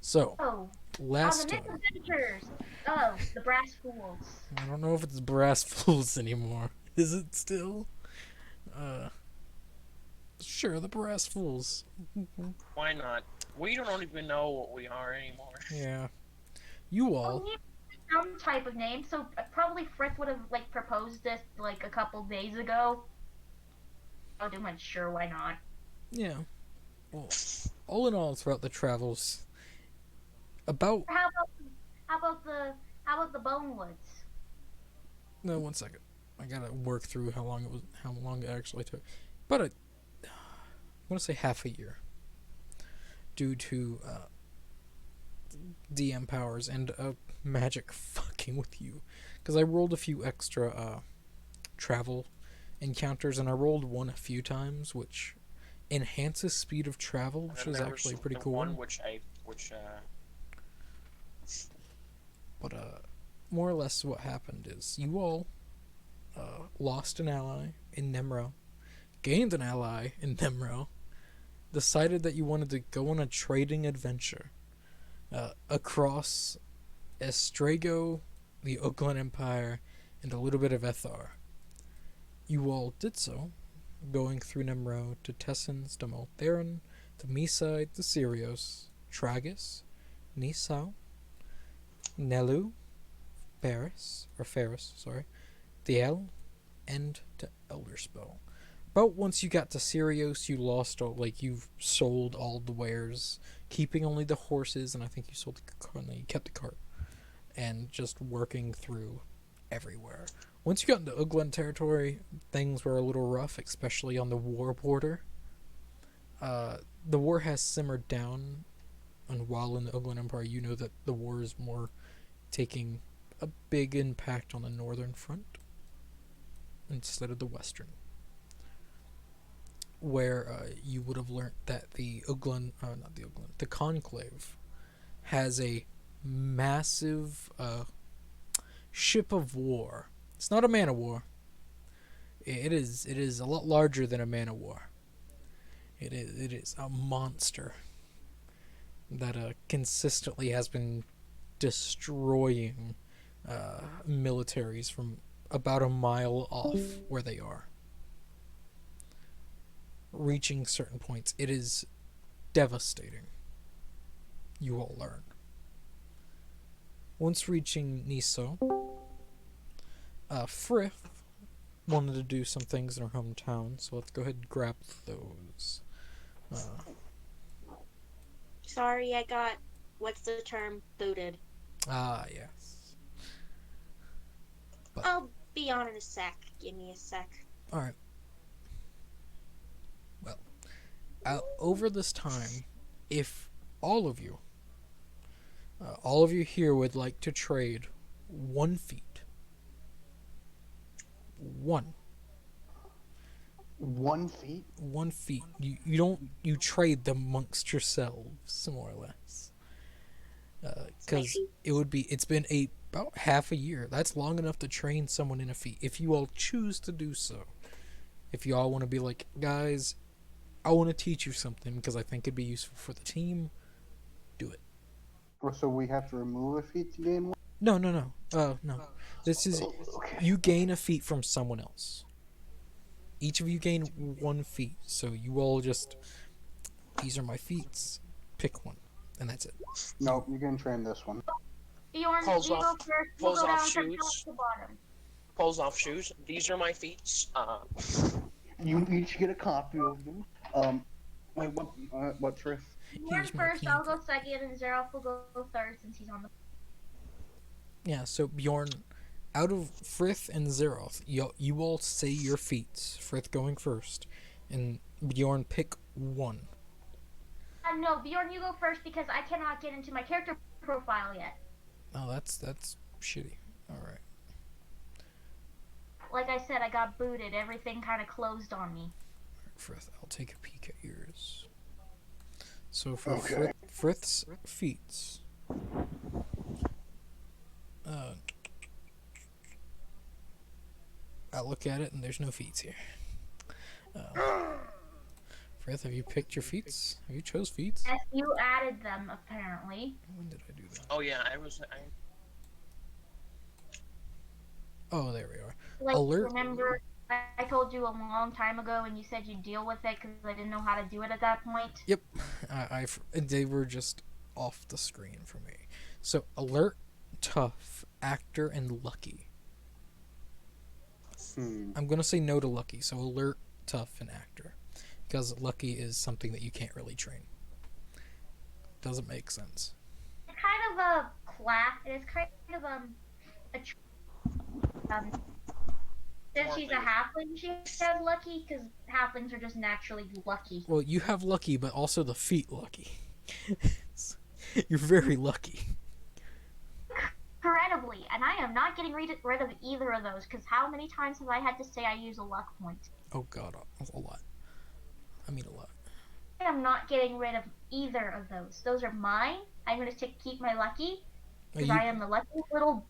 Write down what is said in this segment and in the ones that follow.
So, Oh, the last time. misadventures. Oh, the brass fools. I don't know if it's Brass Fools anymore. Is it still? Uh, sure, the Brass Fools. Why not? We don't even know what we are anymore. Yeah. You Well, all. we need some type of name, so probably Frith would have like proposed this like a couple days ago. I would have been sure, why not? Yeah. Well, all in all, throughout the travels, about. Or how about the how about the Bonewoods? No, 1 second. I gotta work through how long it actually took. But I want to say half a year, due to DM powers and magic fucking with you, because I rolled a few extra travel encounters, and I rolled one a few times, which enhances speed of travel, And which then is there was actually pretty the cool. one which But more or less, what happened is you all lost an ally in Nemro, gained an ally in Nemro, decided that you wanted to go on a trading adventure across Estrago, the Oakland Empire, and a little bit of Ethar. You all did so, going through Nemro to Tessens, to Maltheron, to Miside, to Sirios, Tragus, Nisau, Nelu, Ferris, sorry, Thiel, and to Elderspell. About once you got to Sirios, you lost all, like, you sold all the wares, keeping only the horses, and I think you sold the car, and you kept the cart, and just working through everywhere. Once you got into Uglan territory, things were a little rough, especially on the war border. The war has simmered down, and while in the Uglan Empire, you know that the war is more taking a big impact on the northern front instead of the western, where you would have learnt that the not the Uglan, the Conclave has a massive ship of war. It's not a man of war. It is a lot larger than a man of war. It is a monster that consistently has been destroying militaries from about a mile off where they are. Reaching certain points, it is devastating. You all learn. Once reaching Niso, Frith wanted to do some things in her hometown, so let's go ahead and grab those. Uh, Sorry, I got, what's the term, booted. yes. But, I'll be on in a sec. Give me a sec. alright. Well, over this time, if all of you, all of you here would like to trade 1 feet, one 1 feet? 1 feet. You don't, you trade them amongst yourselves, more or less. Because it's been about half a year. That's long enough to train someone in a feat. If you all choose to do so, if you all want to be like, guys, I want to teach you something because I think it'd be useful for the team, do it. So we have to remove a feat to gain one? No, no, no. No. This is, you gain a feat from someone else. Each of you gain 1 feat, so you all just, these are my feats. Pick one, and that's it. No, you can train this one. Bjorn, Pulls you off- go first. We'll pulls go off down from top shoes. to bottom. pulls off shoes. These are my feet. You each get a copy of them. Wait, what Frith? Bjorn Here's my first, I'll team. go second, and Zeroff will go third since he's on the. Yeah, so Bjorn, out of Frith and Zeroth, you all say your feats. Frith going first, and Bjorn pick one. No, Bjorn, you go first because I cannot get into my character profile yet. Oh, that's shitty. All right. Like I said, I got booted. Everything kind of closed on me. Frith, I'll take a peek at yours. So for Okay. Frith's feats, I look at it and there's no feats here. Frith, have you picked your feats? Have you chose feats? Yes, you added them apparently. When did I do that? Oh yeah, I Oh, there we are. Like, Alert. remember, I told you a long time ago, and you said you'd deal with it because I didn't know how to do it at that point. Yep, they were just off the screen for me. So alert, tough, actor, and lucky. I'm gonna say no to lucky. So alert, tough, and actor, because lucky is something that you can't really train. Doesn't make sense. It's kind of a class. It's kind of since she's a halfling, she has lucky because halflings are just naturally lucky. Well, you have lucky, but also the feat lucky. You're very lucky. Incredibly, and I am not getting rid of either of those because how many times have I had to say I use a luck point? Oh god, a lot. I mean a lot. I am not getting rid of either of those. Those are mine. I'm going to keep my lucky because I am the lucky little.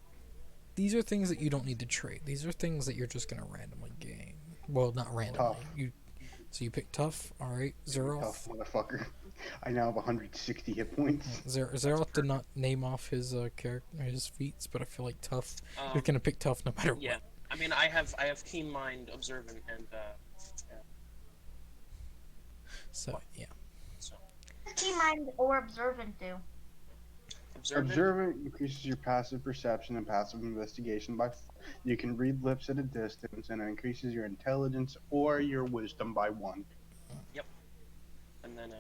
These are things that you don't need to trade. These are things that you're just gonna randomly gain. Well, not randomly. Tough. So you pick tough. All right, Zeroth. Tough motherfucker. I now have 160 hit points. Zeroth did not name off his character, his feats, but I feel like tough. You're Um, gonna pick tough no matter yeah. what. I mean, I have keen mind, observant, and So yeah. so What does key mind or observant do? observant. Observant increases your passive perception and passive investigation by. You can read lips at a distance, and it increases your intelligence or your wisdom by 1. And then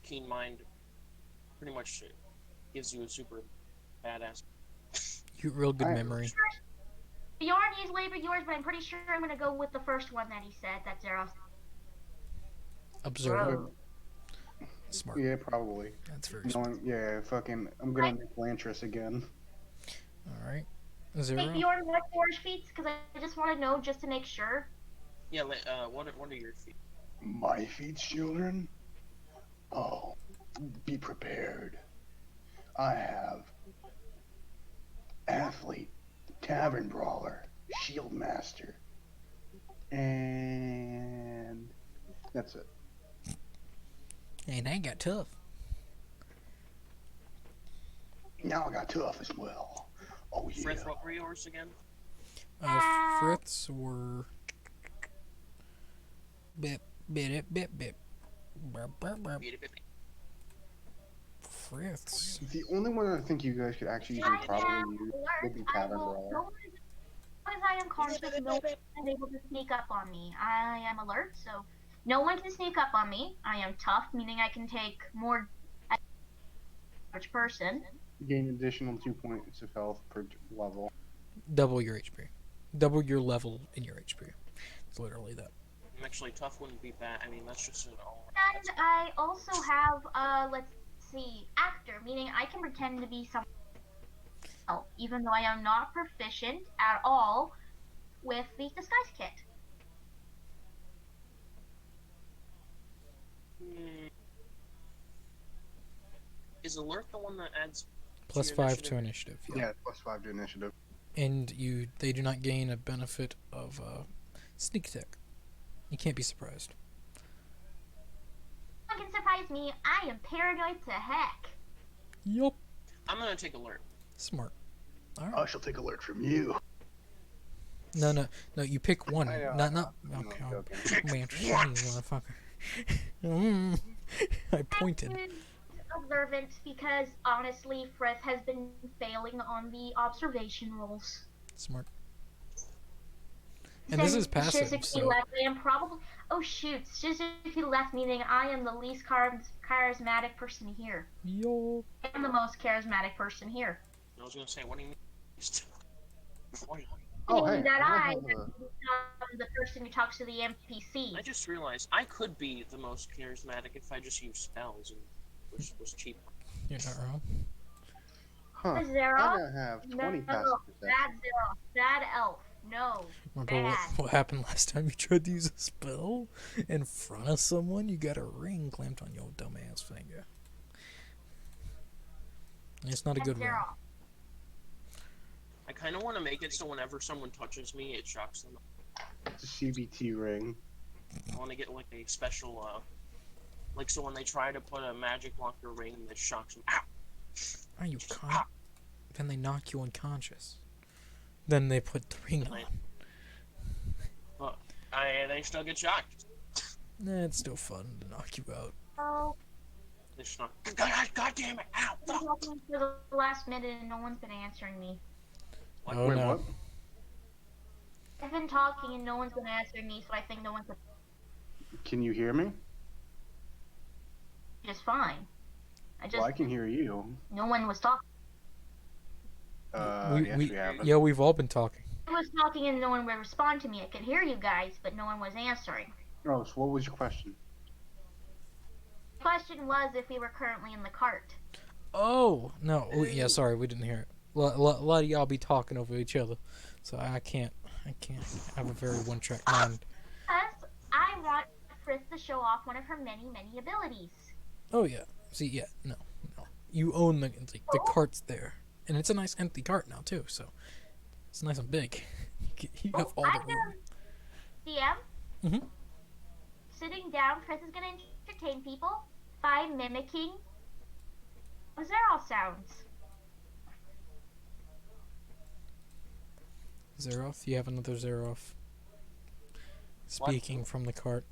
keen mind pretty much gives you a super badass. You real good I- memory. Bjorn, use labor yours, but I'm pretty sure I'm going to go with the first one that he said. That's Zeros. Observant. Smart. Yeah, probably. That's very smart. Knowing, yeah, fucking. I'm gonna make Lantris again. All right. Hey, Zero. Bjorn, what forge feats? Because I just want to know just to make sure. Yeah. What are your feet? My feats, children? Oh, be prepared. I have Athlete, Tavern Brawler, Shield Master, and that's it. And I got tough. Now I got Tough as well. Oh yeah. Frith, what were yours again? Friths were. Bip, bip, bip, bip. Burp, burp, burp. Friths. The only one I think you guys could actually even probably use would be Tavern Brawler. No one as I am conscious, no one is able to sneak up on me. I am alert, so no one can sneak up on me. I am tough, meaning I can take more average person. Gain additional 2 points of health per level. Double your HP. Double your level in your HP. It's literally that. Actually, tough wouldn't be bad. I mean, that's just an all. And I also have, let's see, actor, meaning I can pretend to be someone else, even though I am not proficient at all with the disguise kit. Is alert the one that adds Plus your 5 to initiative. Yeah, plus 5 to initiative. And they do not gain a benefit of sneak attack. You can't be surprised. No one can surprise me. I am paranoid to heck. Yup. I'm gonna take alert. Smart. All I right. shall take alert from you. No. You pick one. I know, Not. I'm Okay. joking. Man, you motherfucker. I pointed. Observant, because honestly, Frith has been failing on the observation rolls. Smart. And this is passive, Shizuki so left, I am probably. Oh shoot, Shizuki left, meaning I am the least charismatic person here. yo. I am the most charismatic person here. I was gonna say, what do you mean? Oh, Meaning hey, that I have a- become the person who talks to the NPC. I just realized I could be the most charismatic if I just used spells and was cheap. You're not wrong. Huh. I Zero? now have 20 No, passive perception. bad Zero. Bad elf. No. Remember Bad. what happened last time you tried to use a spell in front of someone? You got a ring clamped on your dumbass finger. It's not a Bad good ring. Zero. I kind of want to make it so whenever someone touches me, it shocks them. It's a CBT ring. I want to get like a special Like, so when they try to put a magic locker ring that shocks them, ow! Are you con? Then they knock you unconscious. Then they put the ring on. They still get shocked. Nah, it's still fun to knock you out. Oh, They shock. God damn it! Ow! I've been Fuck! talking for the last minute and no one's been answering me. Oh Wait, no. what? I've been talking and no one's been answering me, so I think no one's Can you hear me? just fine. Well, I can hear you. No one was talking. Yes, we haven't. Yeah, we've all been talking. I was talking and no one would respond to me. I could hear you guys, but no one was answering. Oh, so what was your question? The question was if we were currently in the cart. Oh no! Yeah, sorry, we didn't hear it. A lot of y'all be talking over each other, so I can't have a very one-track mind. Because I want Frith to show off one of her many, many abilities. Oh yeah. See, yeah, no. You own the cart's there, and it's a nice empty cart now too. So it's nice and big. You have all the room. DM. Mhm. Sitting down, Frith is gonna entertain people by mimicking Zeroth sounds. Zeroth, you have another Zeroth. Speaking from the cart.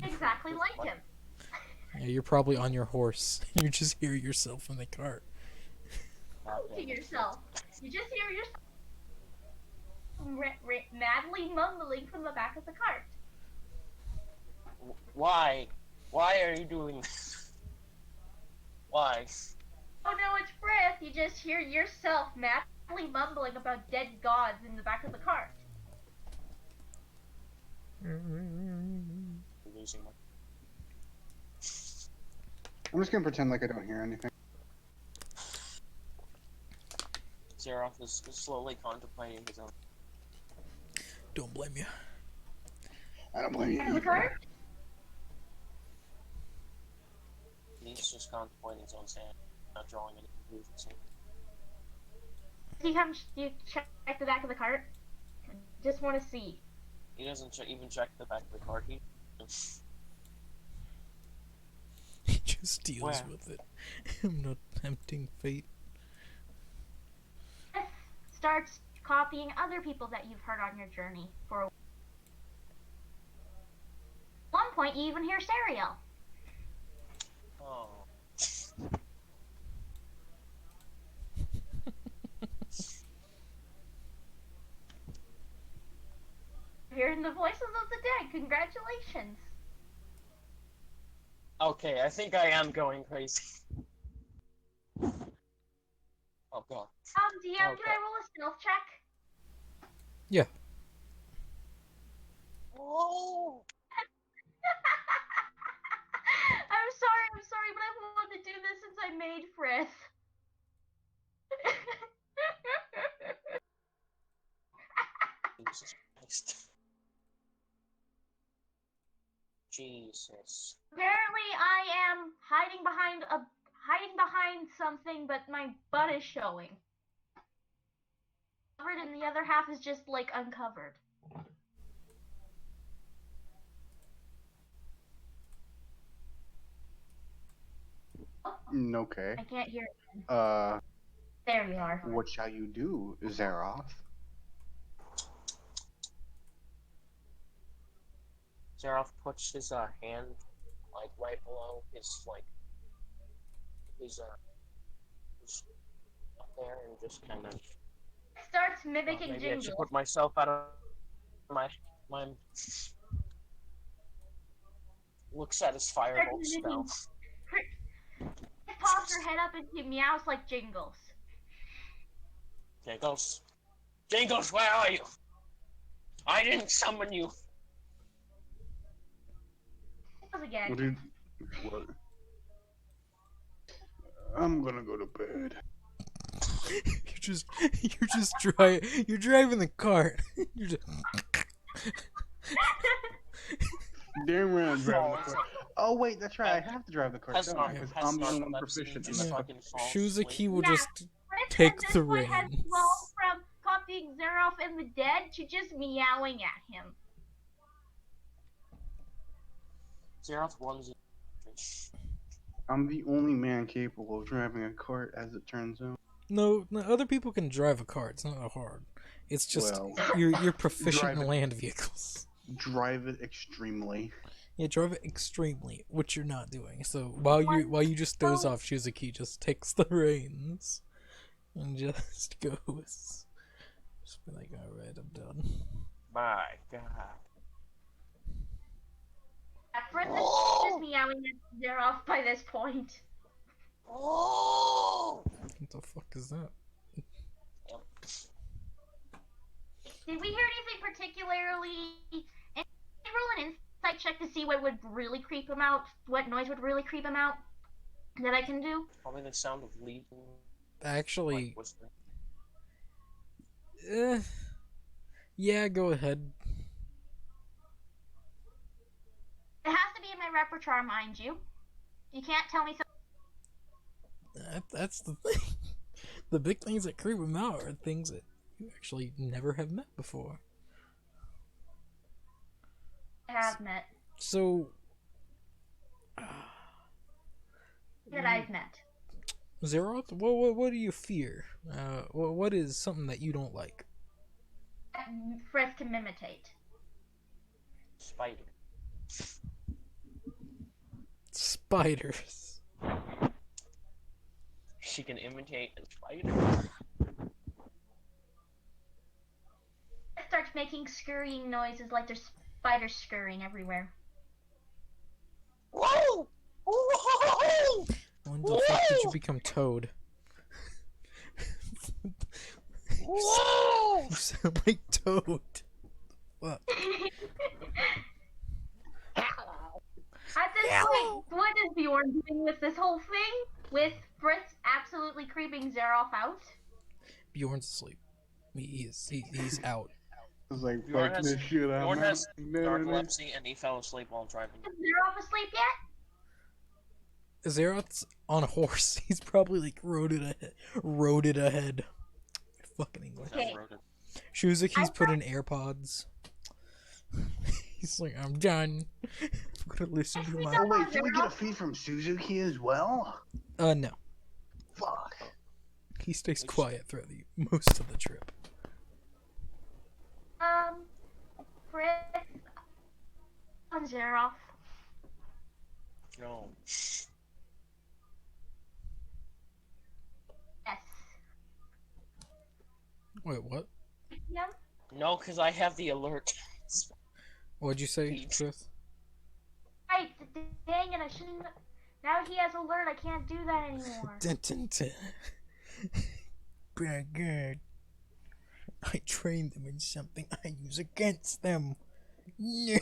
Exactly like him. Yeah, you're probably on your horse. You just hear yourself in the cart. To yourself. You just hear yourself madly mumbling from the back of the cart. Why? Why are you doing this? Why? Oh no, it's Frith. You just hear yourself madly mumbling about dead gods in the back of the cart. I'm losing my. I'm just gonna pretend like I don't hear anything. Zeroth is slowly contemplating his own. Don't blame you. I don't blame you. In the cart? He's just contemplating his own sand, not drawing any conclusions. You check the back of the cart? Just want to see. He doesn't even check the back of the cart. He He just deals Where? with it. I'm not tempting fate. Starts copying other people that you've heard on your journey for a one point you even hear Sariel. Oh. Hearing the voices of the dead. Congratulations. Okay, I think I am going crazy. Oh god. DM, Okay. can I roll a stealth check? Yeah. Oh. I'm sorry, but I've wanted to do this since I made Frith. Jesus Christ. Jesus. Apparently, I am hiding behind something, but my butt is showing. Covered, and the other half is just like uncovered. Okay. I can't hear. There you are. What shall you do, Zeroth? Zeroth puts his hand like right below his his up there and just kind of Starts mimicking maybe I jingles. should put myself out of my looks at his fireball spell. Pops her head up and she meows like Jingles. Jingles, Jingles, where are you? I didn't summon you. Again. What did? What? I'm gonna go to bed. You're driving the cart. You're just Damn right I'm driving the car. Oh wait, that's right. I have to drive the car, Has don't I? Because I'm the only one proficient in just the fucking falls Shuzuki will Yeah. just Frith take at this the point has reins. evolved from copying Zeroth and the dead to just meowing at him. Zeroth runs. I'm the only man capable of driving a cart, as it turns out. No, other people can drive a car. It's not that hard. It's just Well, you're proficient drive in it. land vehicles. Drive it extremely. Yeah, drive it extremely, which you're not doing. So while you just doze off, Shizuki just takes the reins and just goes. Just be like, all right, I'm done. My God. Fritz is just meowing at Zeroth by this point. Oh. What the fuck is that? Did we hear anything particularly? And roll an insight check to see what would really creep him out. What noise would really creep him out? That I can do. Probably the sound of leaving. Actually, Like whispering. yeah, go ahead. It has to be in my repertoire, mind you. You can't tell me something. That's the thing. The big things that creep him out are things that you actually never have met before. I have met. So, That I've met. Zeroth, what do you fear? What is something that you don't like? Fritz can imitate. Spider. Spiders. She can imitate a spider. It starts making scurrying noises like there's spiders scurrying everywhere. Whoa! Whoa! When the fuck did you become Toad? Whoa! You sound like Toad. What? At this point, what is Bjorn doing with this whole thing? With Fritz absolutely creeping Zeroth out? Bjorn's asleep. He's out. It's like, Bjorn fuck has- this shit. I'm Bjorn out. has No, no, no. narcolepsy and he fell asleep while driving. Is Zeroth asleep yet? Zeroth's on a horse. He's probably like rode it ahead. Fucking English. Okay. Shuzuki's put in AirPods. He's like, I'm done. I'm gonna listen to my. Oh wait, did we get a feed from Suzuki as well? No. Fuck. He stays quiet throughout most of the trip. Fritz on Zeroth. No. Yes. Wait, what? Yeah. No, because I have the alert. What'd you say, Truth? Right, dang it, I shouldn't. Now he has alert, I can't do that anymore. Dun, dun, dun. Bad good. I trained them in something I use against them. No.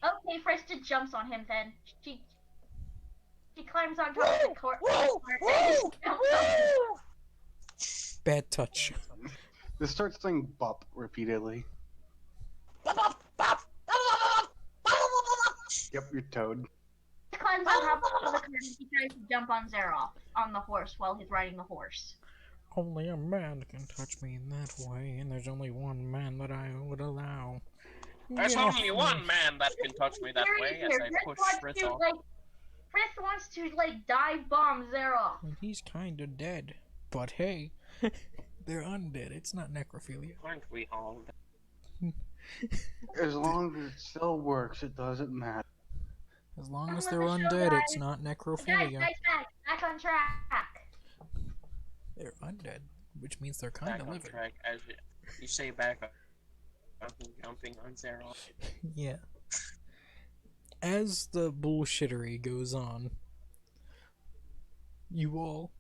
Okay, Fritz just jumps on him then. She climbs on top of the cart and just jumps on him. Bad touch. This starts saying bop repeatedly. Yep, you're Toad. He climbs on top of the cart and he tries to jump on Zeroth on the horse while he's riding the horse. Only a man can touch me in that way, and there's only one man that I would allow. There's Get off only me. one man that can touch me that way as I push Fritz off. Fritz wants to dive bomb Zeroth. And he's kinda dead. But hey, they're undead. It's not necrophilia. Aren't we all? As long as it still works, it doesn't matter. As long as Let they're the show undead, guys. it's not Guys, necrophilia. back on track. They're undead, which means they're Back kinda on living. track as you say back up. Jumping on Zero. Yeah. As the bullshittery goes on, you all,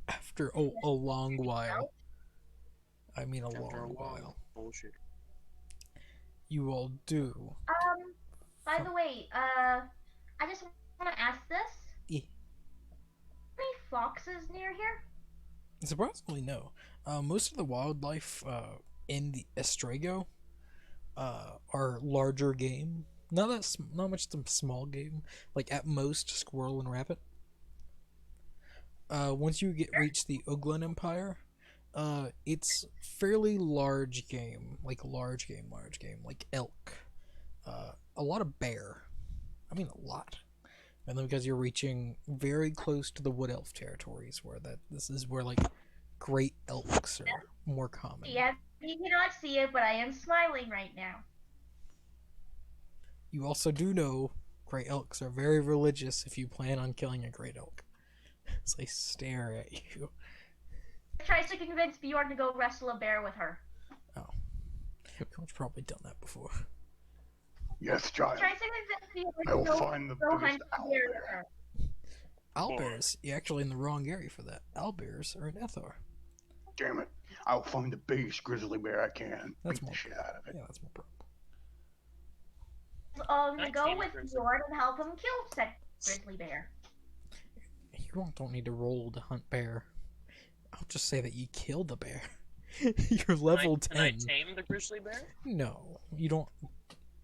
after a long while, I mean a After a long while. while, Bullshit. you all do. By the way, I just want to ask this. Yeah. Any foxes near here? Surprisingly, no. Most of the wildlife in the Estrago are larger game. Not much the small game. Like at most squirrel and rabbit. Once you reach the Uglan Empire, it's fairly large game, like large game, like elk, a lot of bear. I mean, a lot. And then because you're reaching very close to the wood elf territories, where this is where like great elks are more common. Yeah, you cannot see it, but I am smiling right now. You also do know great elks are very religious if you plan on killing a great elk. So they stare at you. Tries to convince Bjorn to go wrestle a bear with her. I've probably done that before. Yes, child. Tries to convince Bjorn I to will go find the hunt biggest a owl bear with bear. her. Owlbears, you're actually in the wrong area for that. Owlbears are in Ethor. Damn it. I'll find the biggest grizzly bear I can. That's Beat more the shit out of it. Yeah, that's more problem. To go Nice with name, Bjorn and help him kill said grizzly bear. You don't need to roll to hunt bear. I'll just say that you killed the bear. You're level Can I 10. tame the grizzly bear? No, you don't.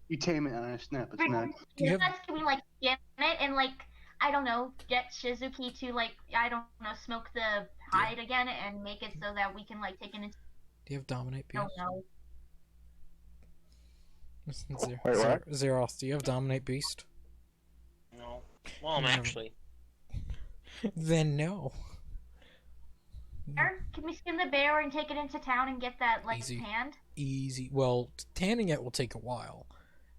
You tame it on a snap. It's not. Do you have- Can we like skin it and like I don't know, get Shizuki to like I don't know, smoke the hide again and make it so that we can like take it into Do you have dominate I don't beast? know. Wait, what? Zeroth, do you have dominate beast? No. Well, I'm Never. actually. Then no. Bear? Can we skin the bear and take it into town and get that like Easy. tanned? Easy. Well, tanning it will take a while.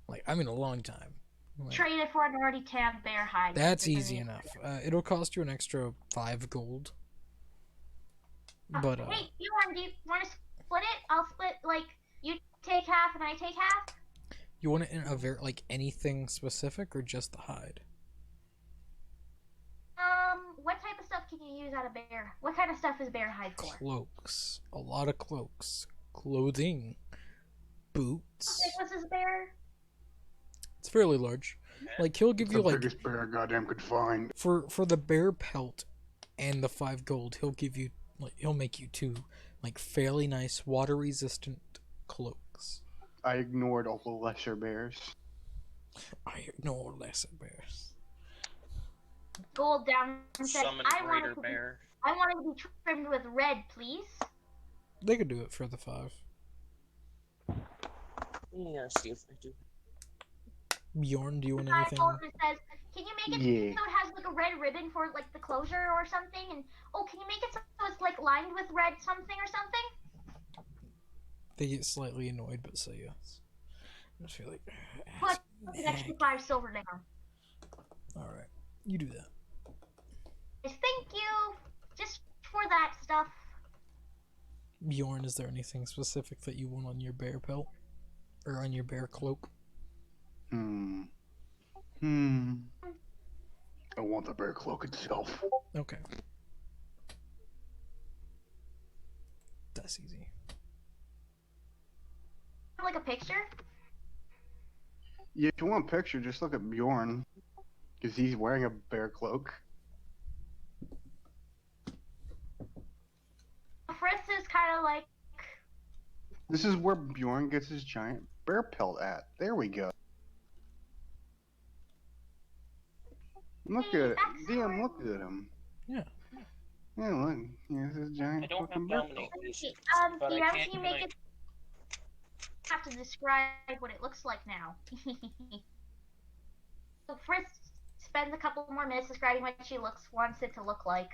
Like, I mean, a long time. Like, Trade it for an already tanned bear hide. that's Because easy then- enough. It'll cost you an extra 5 gold. But Hey, Bjorn, do you want to split it? I'll split like you take half and I take half. you want it in a very like anything specific or just the hide? What type of stuff can you use out of bear? What kind of stuff is bear hide for? Cloaks. A lot of cloaks. Clothing. Boots. How big was this bear? It's fairly large. Like he'll give It's you the like biggest bear I goddamn could find. for the bear pelt and the 5 gold, he'll give you like he'll make you 2 like fairly nice water resistant cloaks. I ignored all the lesser bears. I ignore lesser bears. Gold down and said, Summon I want greater it to bear. I want it to be trimmed with red, please. They could do it for the 5. Yeah, see if I do. Bjorn, do you want I anything? told him, says, can you make it Yeah. so it has like a red ribbon for like the closure or something? And oh, can you make it so it's like lined with red something or something? They get slightly annoyed, but say yes. I just feel like. Put an extra 5 silver down. Alright, you do that. Yes, thank you. Just for that stuff. Bjorn, is there anything specific that you want on your bear pelt? Or on your bear cloak? I want the bear cloak itself. Okay. That's easy. Like a picture. Yeah, if you want a picture, just look at Bjorn. Because he's wearing a bear cloak. Fritz is kind of like This is where Bjorn gets his giant bear pelt at. There we go. Look at it. DM, look at him. Yeah. Yeah, look. He has his I giant don't fucking have bear dominate pelt. beast, DM, but I can can you make unite. it? Have to describe what it looks like now. So Fritz spends a couple more minutes describing what she wants it to look like.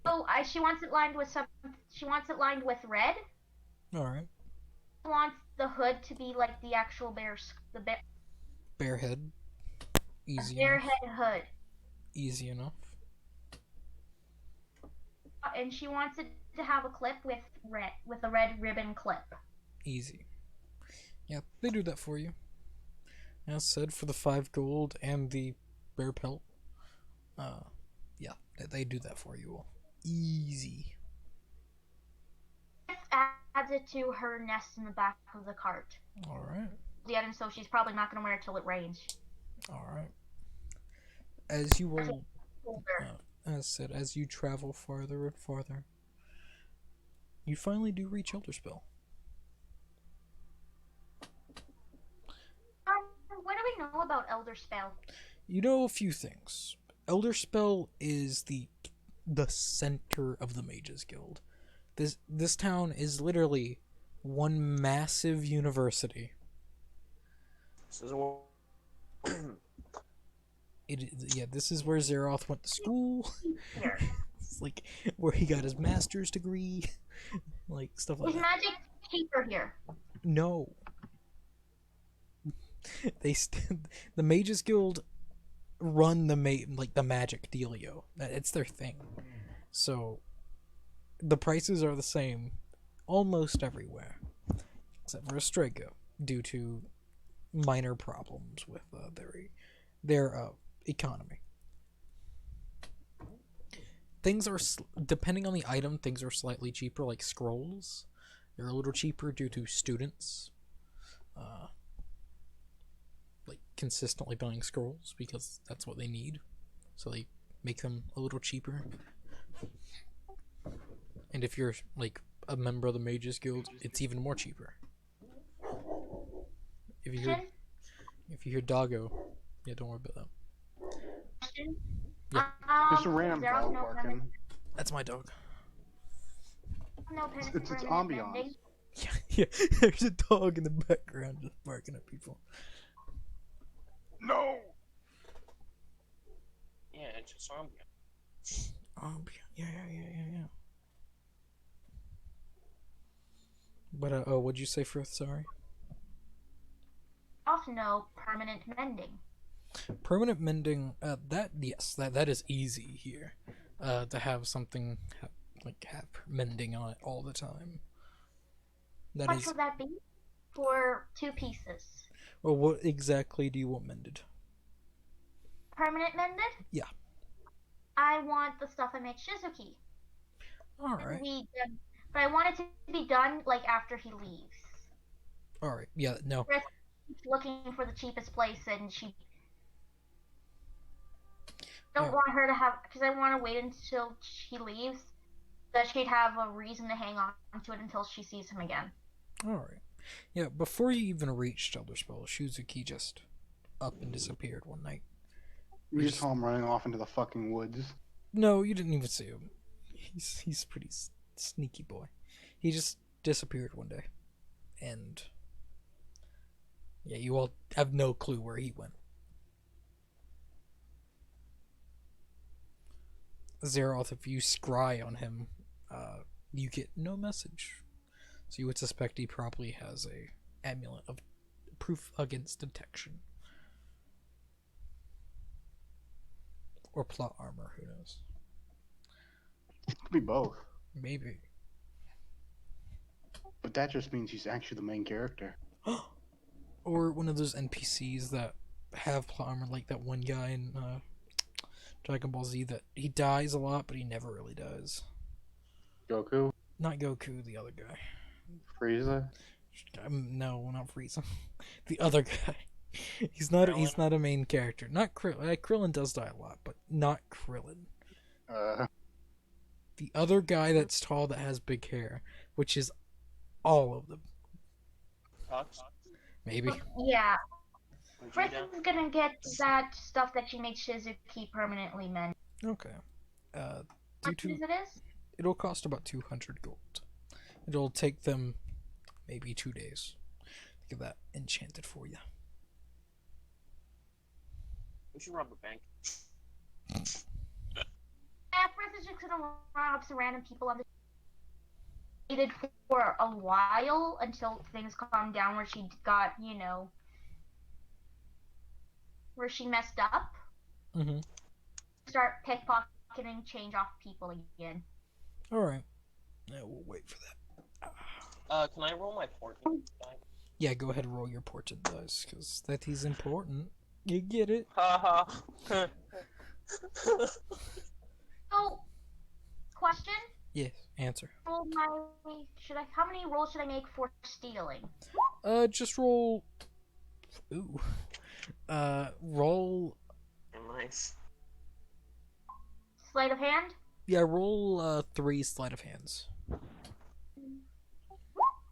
Oh, she wants it lined with some. She wants it lined with red. Alright. She wants the hood to be like the actual the Bear head. Easy bear enough. head hood, Easy enough. and she wants it to have a clip with a red ribbon clip. Easy. Yeah, they do that for you. As said, for the 5 gold and the bear pelt. Yeah, they do that for you all. Easy. Adds it to her nest in the back of the cart. Alright. The item, so she's probably not going to wear it till it rains. Alright. As you will, Older. as said, as you travel farther and farther, you finally do reach Elderspell. What do we know about Elder Spell? You know a few things. Elderspell is the center of the Mages Guild. This town is literally one massive university. This is what. Yeah, this is where Zeroth went to school. Here. It's like where he got his master's degree, like stuff like Is that. magic cheaper here? No, the Mages Guild run the the magic dealio. It's their thing. So the prices are the same almost everywhere, except for Astrago, due to minor problems with their economy. Things are depending on the item. Things are slightly cheaper, like scrolls. They're a little cheaper due to students, like consistently buying scrolls because that's what they need. So they make them a little cheaper. And if you're like a member of the Mages Guild, it's even more cheaper. If you hear doggo, yeah, don't worry about that. Question? Yeah. Just a random Zero, dog no barking. That's my dog. No It's permanent ambiance. mending. Yeah, there's a dog in the background just barking at people. No. Yeah, it's just zombie. Yeah. But what'd you say, Frith? Sorry. Also, no permanent mending. Permanent mending. That is easy here. To have something have mending on it all the time. That What is. would that be? For 2 pieces. Well, what exactly do you want mended? Permanent mended? Yeah. I want the stuff I make Shizuki. All right. But I want it to be done like after he leaves. All right. Yeah. No. She's looking for the cheapest place, and she don't Oh. want her to have, because I want to wait until she leaves, that she'd have a reason to hang on to it until she sees him again. All right. Yeah. Before you even reached Elder Spell, Shizuki just up and disappeared one night. You just saw him running off into the fucking woods. No, you didn't even see him. He's a pretty sneaky boy. He just disappeared one day, and yeah, you all have no clue where he went. Zeroth, if you scry on him, you get no message. So you would suspect he probably has a amulet of proof against detection. Or plot armor, who knows? Could be both. Maybe. But that just means he's actually the main character. Or one of those NPCs that have plot armor, like that one guy in Dragon Ball Z that he dies a lot, but he never really dies. Goku? Not Goku, the other guy. Frieza? No, not Frieza. The other guy. He's not a main character. Not Krillin. Krillin does die a lot, but not Krillin. The other guy that's tall that has big hair, which is all of them. Fox? Maybe. Yeah, Vegeta? Fritz's gonna get that stuff that she makes Shizuki permanently mended. Okay. Due How to much it is? it'll cost about 200 gold. It'll take them maybe 2 days to get that enchanted for you. We should rob a bank. Yeah, Fritz is just gonna run up to random people on the waited for a while until things calmed down where she got, where she messed up. Mm-hmm. Start pickpocketing change off people again. Alright. Yeah, we'll wait for that. Can I roll my portent die? Yeah, go ahead and roll your portent dice, because that is important. You get it? Haha. So, question? Yes, answer. How many rolls should I make for stealing? Just roll... Ooh. Roll... Nice. Sleight of hand? Yeah, roll 3 sleight of hands.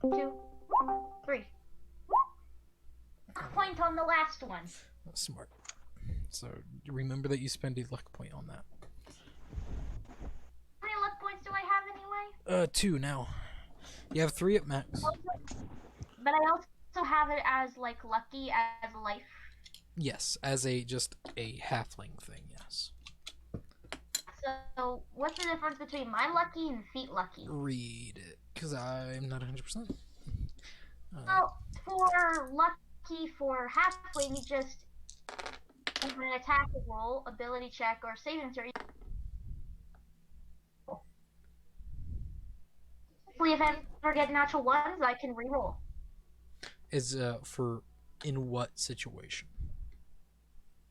2, 3. Point on the last one. That's smart. So, remember that you spend a luck point on that. How many luck points do I have anyway? 2 now. You have 3 at max. But I also have it as like lucky as a life. Yes, as just a halfling thing. Yes. So what's the difference between my lucky and feet lucky? Read it, because I'm not 100%. Well, for lucky for halfling, you just have an attack roll, ability check, or saving throw. Hopefully, if I ever get natural ones, I can reroll. Is for in what situation?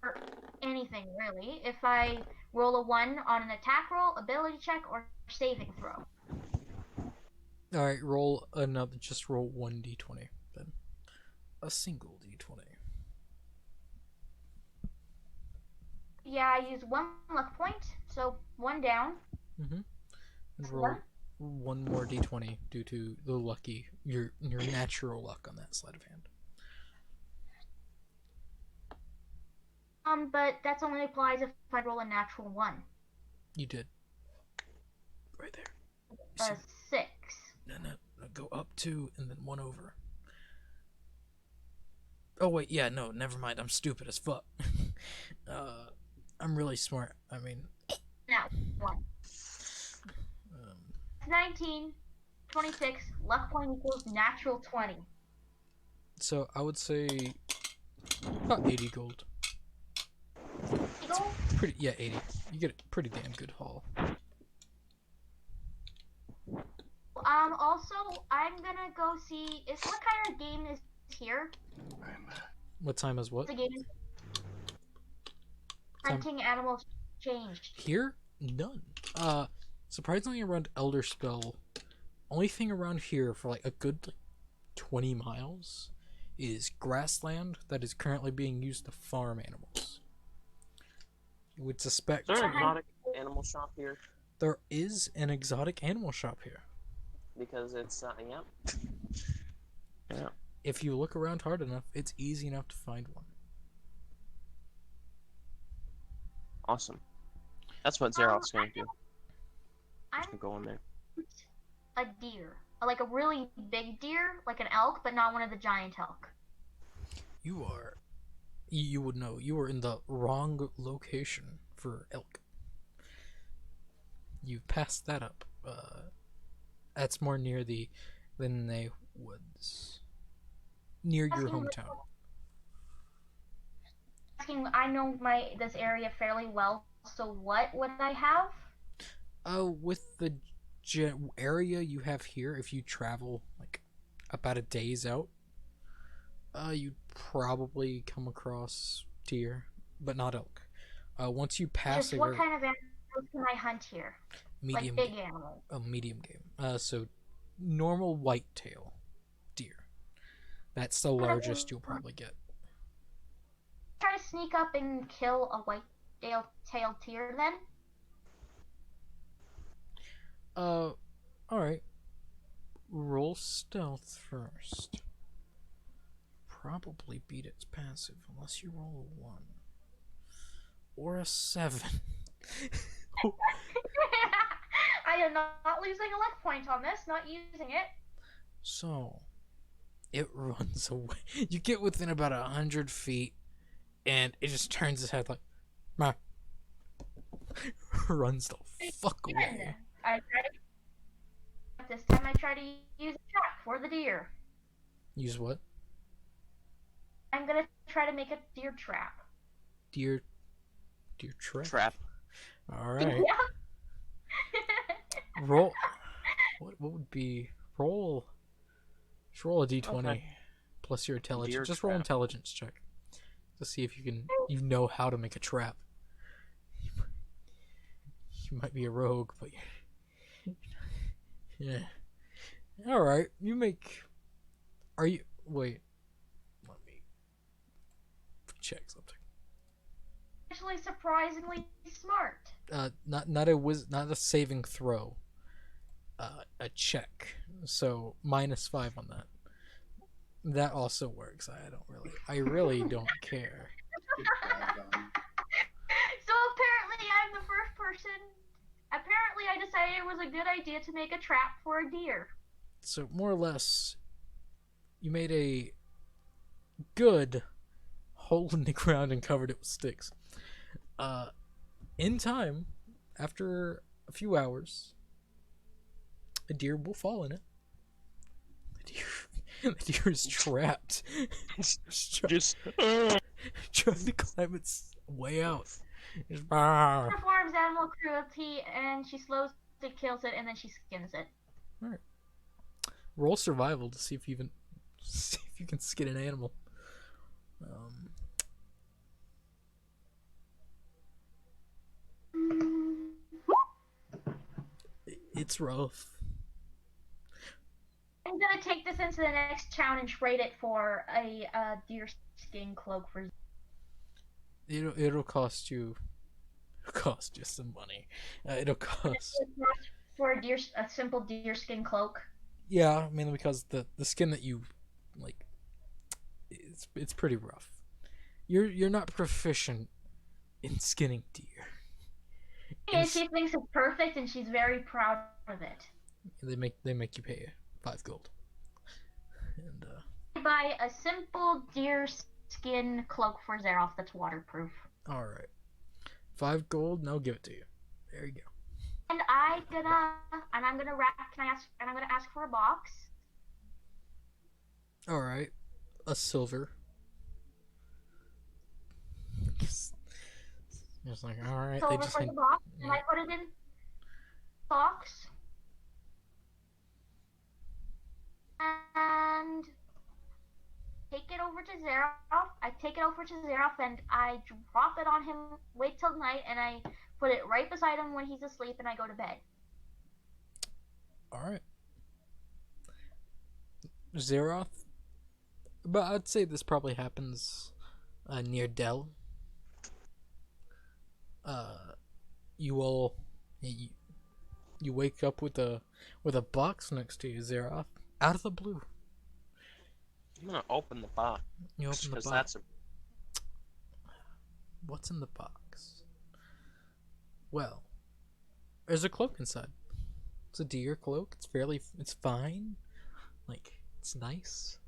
Or anything really. If I roll a 1 on an attack roll, ability check, or saving throw. All right, roll another. Just roll 1d20 then. A single d20. Yeah, I use 1 luck point, so 1 down. Mm-hmm. And roll one more d20 due to the lucky your natural luck on that sleight of hand. But that's only applies if I roll a natural 1. You did. Right there. A 6. No, go up 2 and then 1 over. Oh wait, yeah, no, never mind. I'm stupid as fuck. I'm really smart. I mean, Now, 1. 19, 26, luck point equals natural 20. so I would say about 80 gold. Eagle? Pretty, yeah, 80. You get a pretty damn good haul. Also, I'm gonna go see, what kind of game is here? What time is what? The game hunting animals changed. Here? None. Surprisingly around Elder Spell, only thing around here for like a good 20 miles is grassland that is currently being used to farm animals. You would suspect Is there an exotic animal shop here? there is an exotic animal shop here. Because it's yeah. If you look around hard enough, it's easy enough to find one. Awesome. That's what Xerox going to do. I'm Just go in there. a deer. Like a really big deer, like an elk, but not one of the giant elk. You are. You would know. You are in the wrong location for elk. You've passed that up. That's more near the Linne Woods. Near your hometown. I know this area fairly well, so what would I have? With the area you have here, if you travel like about a day's out, you'd probably come across deer, but not elk. Once you pass Just what kind of animals can I hunt here? medium, like big animals. medium game. So normal whitetail deer. That's the largest you'll probably get. Try to sneak up and kill a white-tailed deer then? Alright. Roll stealth first. Probably beat its passive unless you roll a 1. Or a 7. I am not losing a luck point on this, not using it. So, it runs away. You get within about 100 feet, and it just turns its head like, meh. Runs the fuck away. This time I try to use a trap for the deer. Use what? I'm gonna try to make a deer trap. Deer trap? Trap. Alright. Yeah. Roll. What would be. Roll. Just roll a d20 Okay. plus your intelligence. Deer Just roll trap. intelligence check to see if you know how to make a trap. You might be a rogue, but yeah. All right, you make. Are you? Wait. Let me check something. Actually, surprisingly smart. Not a saving throw. A check. So -5 on that. That also works. I really don't care. Get that done. So apparently I'm the first person. Apparently I decided it was a good idea to make a trap for a deer. So more or less, You made a good hole in the ground and covered it with sticks. In time, after a few hours, a deer will fall in it. The deer is trapped. Just Trying to climb its way out. Just, "Ah." Performs animal cruelty, and she slowly kills it, and then she skins it. Roll survival to see if you can skin an animal. It's rough. I'm gonna take this into the next town and trade it for a deer skin cloak for. It'll cost you some money. It'll cost. For a simple deer skin cloak. Yeah, mainly because the skin that you like, it's pretty rough. You're not proficient in skinning deer. And she thinks it's perfect, and she's very proud of it. They make you pay 5 gold. And I buy a simple deer skin cloak for Xeroth that's waterproof. all right, 5 gold. And I'll give it to you. There you go. And I'm gonna wrap. Can I ask? And I'm gonna ask for a box. All right, a silver. Just like, all right, they Silver just for the box, and I put it in box. And take it over to Xeroth. I take it over to Xeroth, and I drop it on him. Wait till night, and I put it right beside him when he's asleep, and I go to bed. all right. Xeroth, but I'd say this probably happens near Dell. You all you wake up with a box next to you, Xeroth, out of the blue. I'm gonna open the box You open the because box. that's a What's in the box? Well, there's a cloak inside. It's a deer cloak. It's fine. Like, it's nice.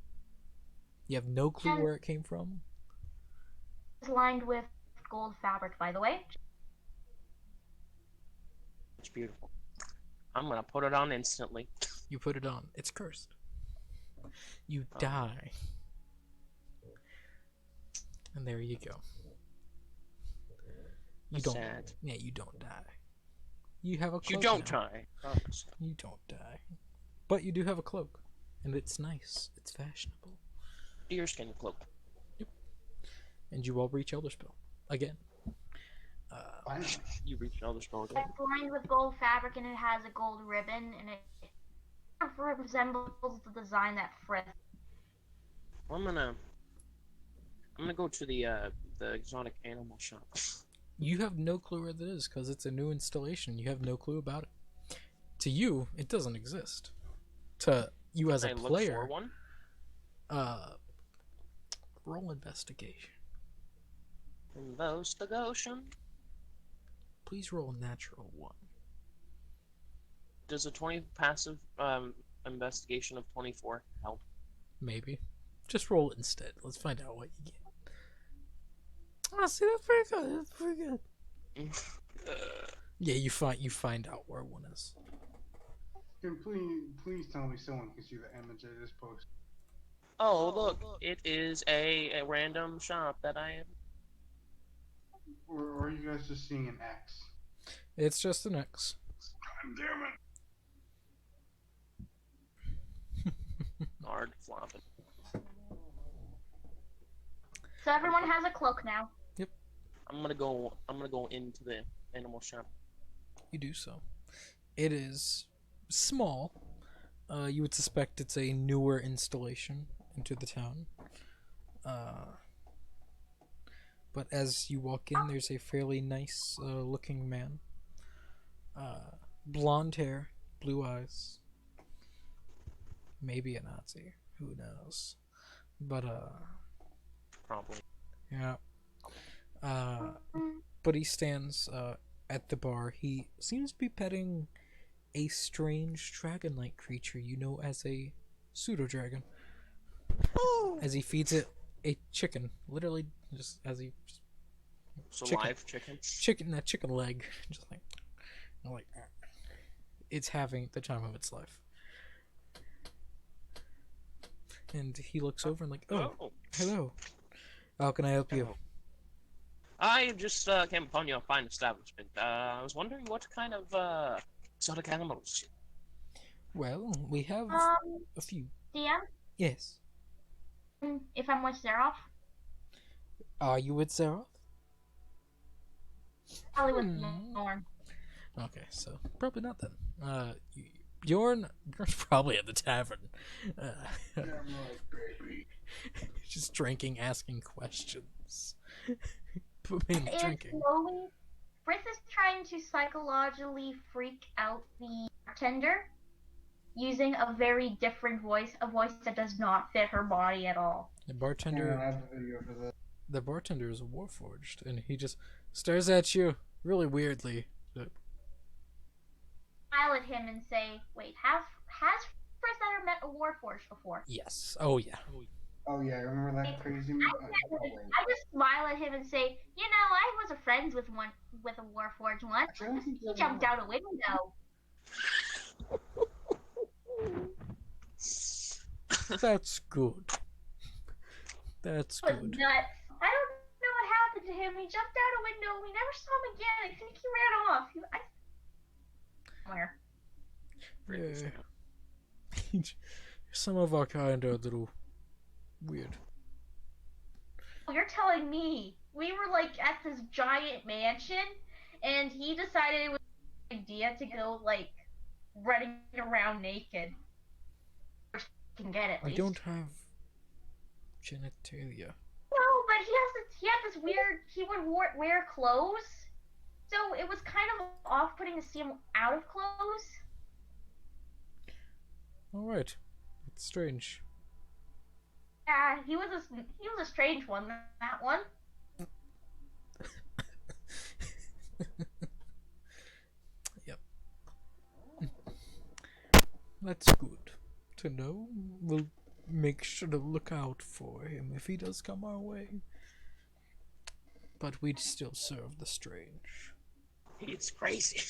You have no clue where it came from. It's lined with gold fabric, by the way. it's beautiful. I'm gonna put it on instantly. You put it on. It's cursed. You die. And there you go. You don't. Sad. Yeah, you don't die. You have a cloak. You don't now. die. Promise. You don't die. But you do have a cloak. And it's nice. It's fashionable. Deerskin cloak. And you all reach Elderspell. Again. Finally. You reached another spell again. It's lined with gold fabric, and it has a gold ribbon, and it resembles the design that Frith. I'm gonna go to the exotic animal shop. You have no clue where that is because it's a new installation. You have no clue about it. To you, it doesn't exist. To you as Can a I look player, for one? roll investigation. Investigation. Please roll a natural 1. Does a 20 passive investigation of 24 help? Maybe. Just roll it instead. Let's find out what you get. Oh, see, that's pretty good. That's pretty good. Yeah, you find out where one is. Can please tell me someone can see the image I just posted. Oh, look, it is a random shop that I am. Or are you guys just seeing an X? It's just an X. God damn it! Guard flopping. So everyone has a cloak now. I'm gonna go into the animal shop. You do so. It is small. You would suspect it's a newer installation into the town. But as you walk in, there's a fairly nice looking man. Blonde hair, blue eyes. Maybe a Nazi. Who knows? But, Probably. yeah. But he stands at the bar. He seems to be petting a strange dragon-like creature you know as a pseudo-dragon. as he feeds it a chicken. Literally, just as he just It's a chicken. live chicken. that chicken leg, just like it's having the time of its life. And he looks over and like, oh, hello. How can I help you? Hello. I just came upon your fine establishment. I was wondering what kind of exotic animals. Well, we have a few. DM, Yes. if I'm with Seraph, Are you with Sarah? probably with Hmm. Norm. Okay, so probably not then. Bjorn's probably at the tavern. Just drinking, asking questions. Put me in And drinking. slowly, Frith is trying to psychologically freak out the bartender using a very different voice, a voice that does not fit her body at all. The Hang on, I bartender, have the video for this. is warforged, and he just stares at you really weirdly. Smile at him and say, "Wait, has Frith ever met a Warforged before?" Yes. Oh yeah. Oh yeah, remember that crazy? I just smile at him and say, "You know, I was a friends with a Warforged once. Actually, I don't think He jumped out a window." That's good. That's It was good. nuts. I don't know what happened to him. He jumped out a window. We never saw him again. I think he ran off. Somewhere. Yeah. Some of our kind are a little weird. You're telling me we were like at this giant mansion, and he decided it was a good idea to go like running around naked. Can get it. I don't have genitalia. No, but he had this weird. He would wear clothes, so it was kind of off-putting to see him out of clothes. All right. It's strange. Yeah, he was a strange one. That one. Yep. That's good to know. We'll make sure to look out for him if he does come our way. But we'd still serve the strange. It's crazy.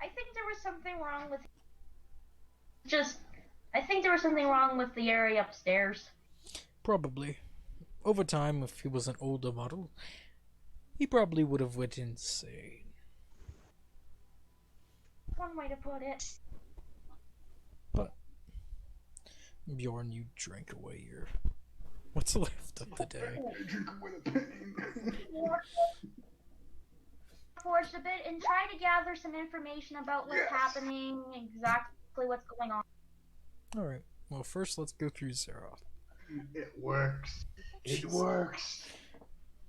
I think there was something wrong with. I think there was something wrong with the area upstairs. Probably. Over time, if he was an older model, he probably would have went insane. One way to put it. But Bjorn, you drink away your what's left of the day. Drink with a pain. Forged a bit and try to gather some information about what's happening, exactly what's going on. Alright. Well, first let's go through Zeroth. It works. It works.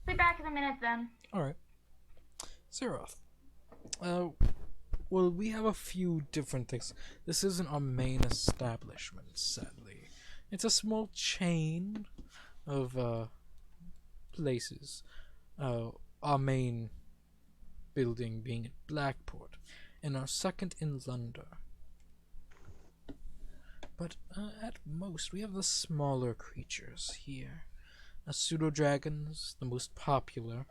Be back in a minute then. Alright. Zeroth. Well, we have a few different things. This isn't our main establishment, sadly. It's a small chain of places. Our main building being at Blackport, and our second in London. But at most, we have the smaller creatures here. Pseudo-dragons, the most popular.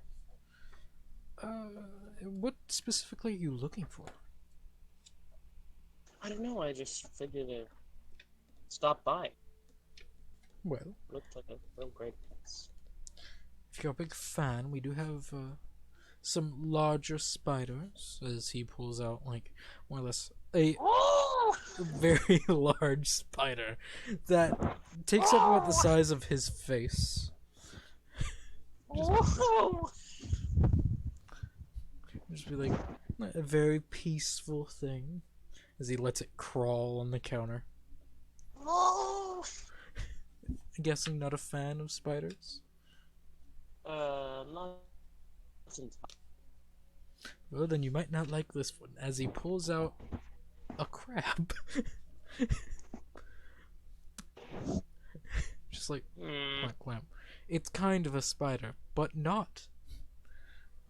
What specifically are you looking for? I don't know. I just figured to stop by. Well, Looked like a real great place. if you're a big fan, we do have some larger spiders, as he pulls out, like, more or less a Oh! very large spider that takes up about the size of his face. Oh! Just be like a very peaceful thing as he lets it crawl on the counter. Oh! I'm guessing not a fan of spiders? Not entirely. Well, then you might not like this one, as he pulls out a crab. Just like, clamp, clamp. It's kind of a spider, but not.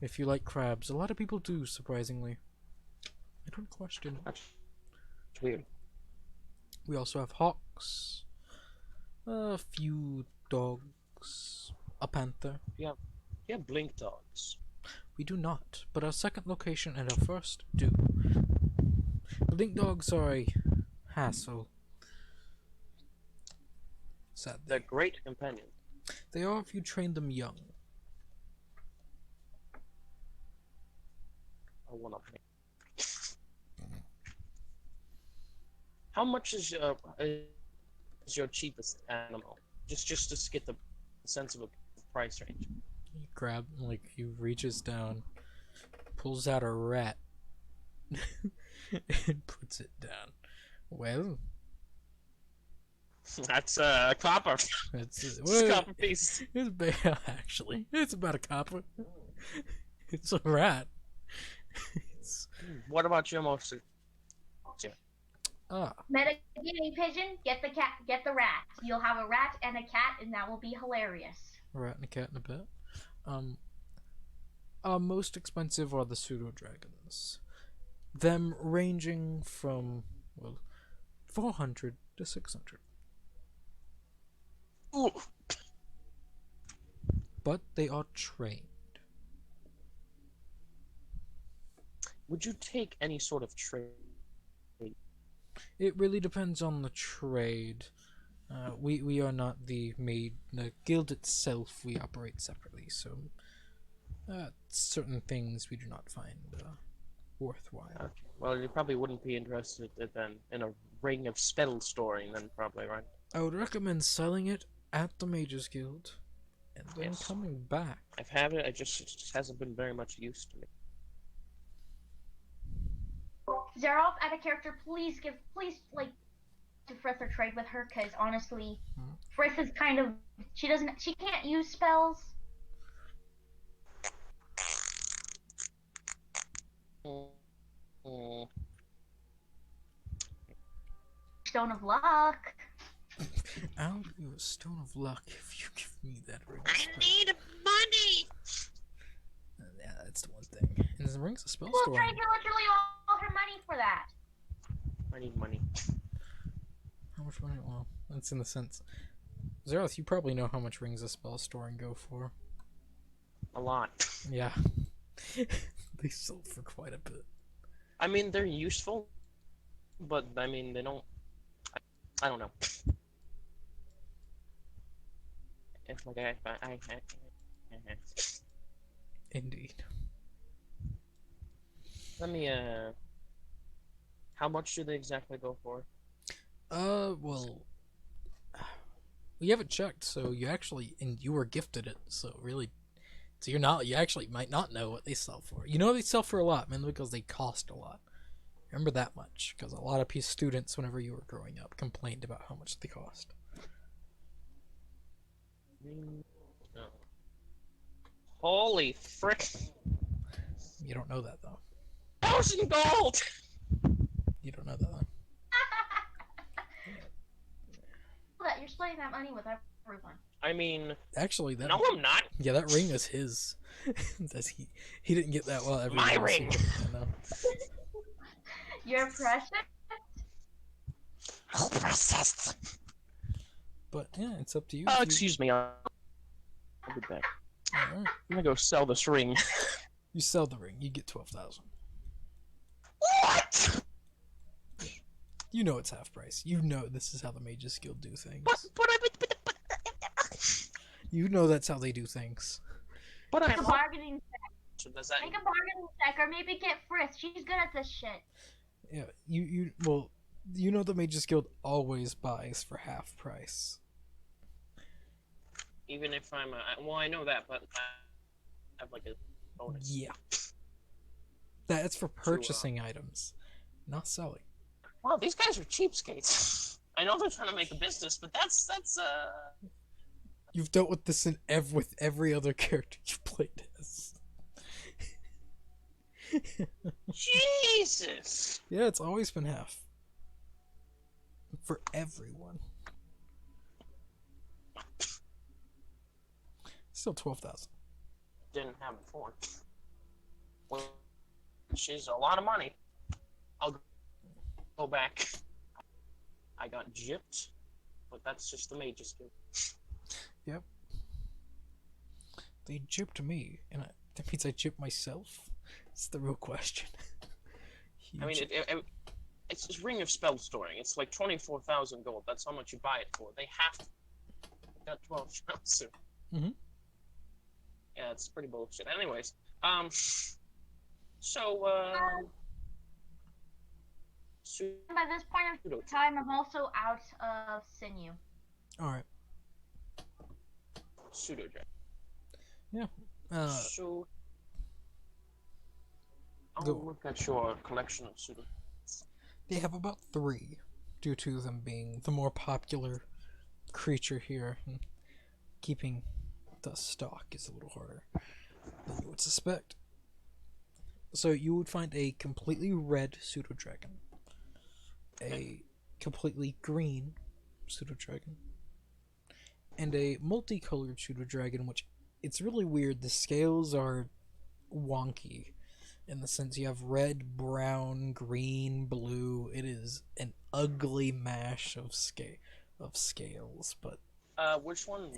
If you like crabs, a lot of people do, surprisingly. I don't question it. It's weird. We also have hawks, A few dogs, a panther. You have blink dogs. We do not, but our second location and our first do. Blink dogs are a hassle. They're Sadly. great companions. They are if you train them young. I want to pay. How much is your cheapest animal? Just to get the sense of a price range. He he reaches down, pulls out a rat, and puts it down. Well, That's a copper. it's It's a well, copper piece. actually, it's about a copper. It's a rat. It's What about your most? Meta guinea pigeon, get the cat, get the rat. You'll have a rat and a cat, and that will be hilarious. a rat and a cat and a pet. Our most expensive are the pseudo dragons. Them ranging from 400 to 600. Ooh. But they are trained. Would you take any sort of trade? It really depends on the trade. We are not the guild itself. We operate separately, so certain things we do not find worthwhile. Okay. Well, you probably wouldn't be interested then in a ring of spell storing, then probably, right? I would recommend selling it at the Mages Guild and then Yes. coming back. I've had it. It just hasn't been very much use to me. Zeroff, out of character, please to Frith or trade with her, because honestly, Frith is kind of, she can't use spells. Mm. Stone of Luck. I'll give you a stone of luck if you give me that ring. I need money. Yeah, that's the one thing. And the ring's a spell We'll store. trade you literally all her money for that. I need money. How much money? Well, that's in the sense. Zeroth, you probably know how much rings of spell storing go for. A lot. Yeah. They sell for quite a bit. I mean, they're useful, but I mean, they don't. I don't know. It's like I Indeed. Let me. How much do they exactly go for? Well, we haven't checked, so you were gifted it, so really, so you actually might not know what they sell for. You know they sell for a lot, man, because they cost a lot. Remember that much, because a lot of students, whenever you were growing up, complained about how much they cost. No. Holy frick! You don't know that, though. 1,000 gold! You don't know that, though. That you're splitting that money with everyone. I mean, Actually, that no, I'm not. yeah, that ring is his. he didn't get that well. My else ring! I know. You're precious. Oh, processed. But yeah, it's up to you. Oh, if you- excuse me. I'll be back. Alright. I'm gonna go sell this ring. You sell the ring, you get 12,000. What? You know it's half price. You know this is how the Mages Guild do things. But You know that's how they do things. But Make a I'm. bargaining, So does that? make a bargaining deck, or maybe get Frith. She's good at this shit. Yeah, you know the Mages Guild always buys for half price. Even if I'm. Well, I know that, but I have like a bonus. Yeah. That's for purchasing items, not selling. Wow, these guys are cheapskates. I know they're trying to make a business, but that's. You've dealt with this with every other character you played as. Jesus. Yeah, it's always been half. For everyone. Still 12,000. Didn't have before. Well, she's a lot of money. I'll go back. I got gypped but that's just the mage's guild. Yep. They gypped me, and that means I gypped myself? It's the real question. I mean, it's just Ring of Spell Storing. It's like 24,000 gold. That's how much you buy it for. They have to. Got 12,000. Mhm. Yeah, it's pretty bullshit. Anyways, so By this point of time, I'm also out of sinew. Alright. pseudo dragon. Yeah. So I'll Go. look at your collection of pseudo. They have about 3, due to them being the more popular creature here. And keeping the stock is a little harder than you would suspect. So you would find a completely red pseudo dragon, a completely green pseudo dragon, and a multicolored pseudo dragon, which it's really weird. The scales are wonky in the sense you have red, brown, green, blue. It is an ugly mash of scales, but Which one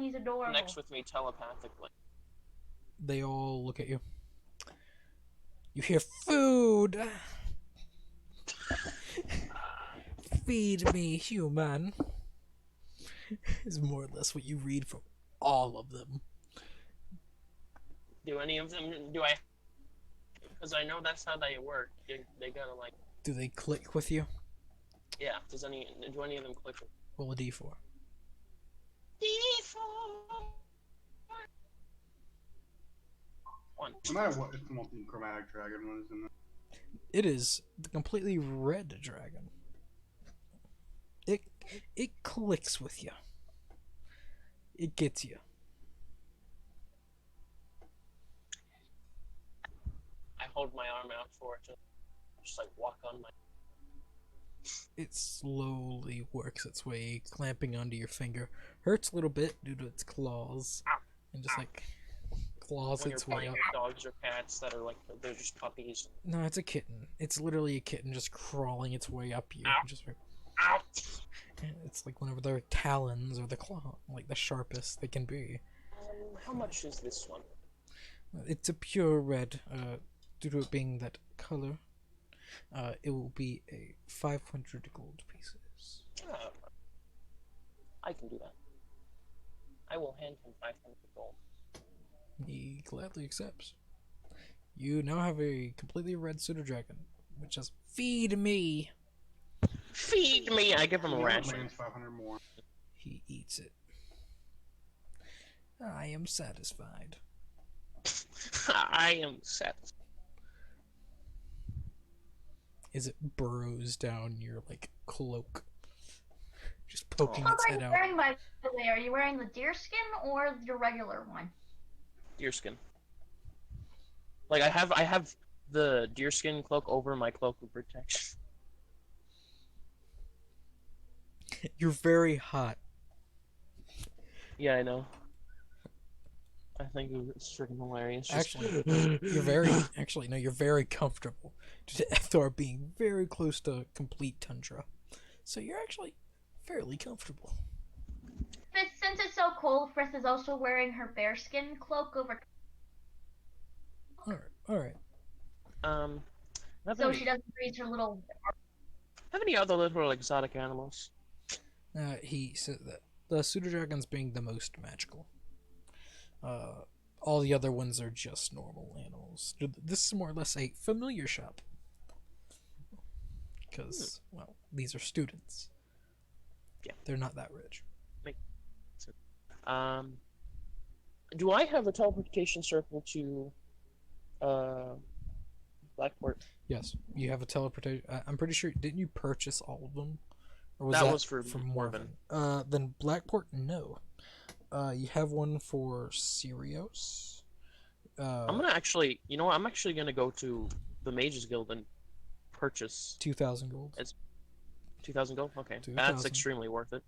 He's adorable. connects with me telepathically? they all look at you. You hear food. Feed me, human. Is more or less what you read from all of them. Do any of them? Do I? Because I know that's how they work. They gotta like. Do they click with you? Yeah. Do any of them click? Roll a d4. D4. One. No matter what, it's a multi-chromatic dragon one, isn't it? It is the completely red dragon. It clicks with you. It gets you. I hold my arm out for it to just like walk on my. It slowly works its way, clamping onto your finger. Hurts a little bit due to its claws, Ow. and just like claws When you're its way playing up. with dogs or cats that are like they're just puppies. No, it's a kitten. It's literally a kitten just crawling its way up you. Ow. Just like, Ow! it's like whenever their talons are the claw, like the sharpest they can be. How much is this one? It's a pure red. Due to it being that color, it will be a 500 gold pieces. Ah, I can do that. I will hand him 500 gold. He gladly accepts. You now have a completely red pseudo dragon, which says, "Feed me." Feed me! I give him a Yeah, ration. lands 500 more. He eats it. I am satisfied. I am set. As it burrows down your like cloak, just poking What its are head you out. wearing, by the way? Are you wearing the deerskin or the regular one? Deerskin. Like I have the deerskin cloak over my cloak of protection. You're very hot. Yeah, I know. I think it's freaking hilarious. Just- Actually, you're very comfortable due to Ethar being very close to complete tundra. So you're actually fairly comfortable. Since it's so cold, Frisk is also wearing her bearskin cloak over, Alright. have so any, she doesn't freeze her little. have any other little exotic animals? He said that the pseudo dragons being the most magical. All the other ones are just normal animals. This is more or less a familiar shop. Because, well, these are students. Yeah. They're not that rich. Do I have a teleportation circle to Blackport? Yes, you have a teleportation. I'm pretty sure. Didn't you purchase all of them? Or That was for from Morven. Then Blackport, no. You have one for Sirios. I'm gonna actually, you know what? I'm actually gonna go to the Mages Guild and purchase 2,000 gold. 2,000 gold. Okay, 2,000. that's extremely worth it.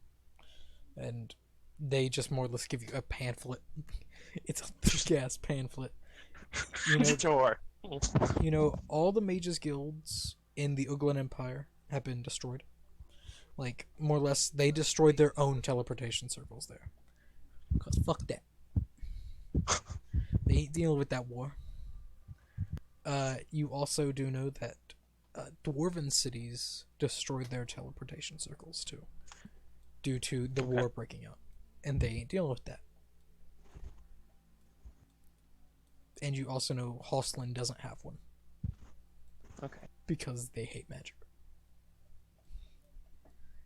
And they just more or less give you a pamphlet. It's a thick ass pamphlet. You know, Sure. all the mages guilds in the Uglin Empire have been destroyed. Like, more or less, they destroyed their own teleportation circles there. Because fuck that. They ain't dealing with that war. You also do know that dwarven cities destroyed their teleportation circles too, due to the war breaking out, and they ain't dealing with that. And you also know Halsland doesn't have one. Okay. Because they hate magic.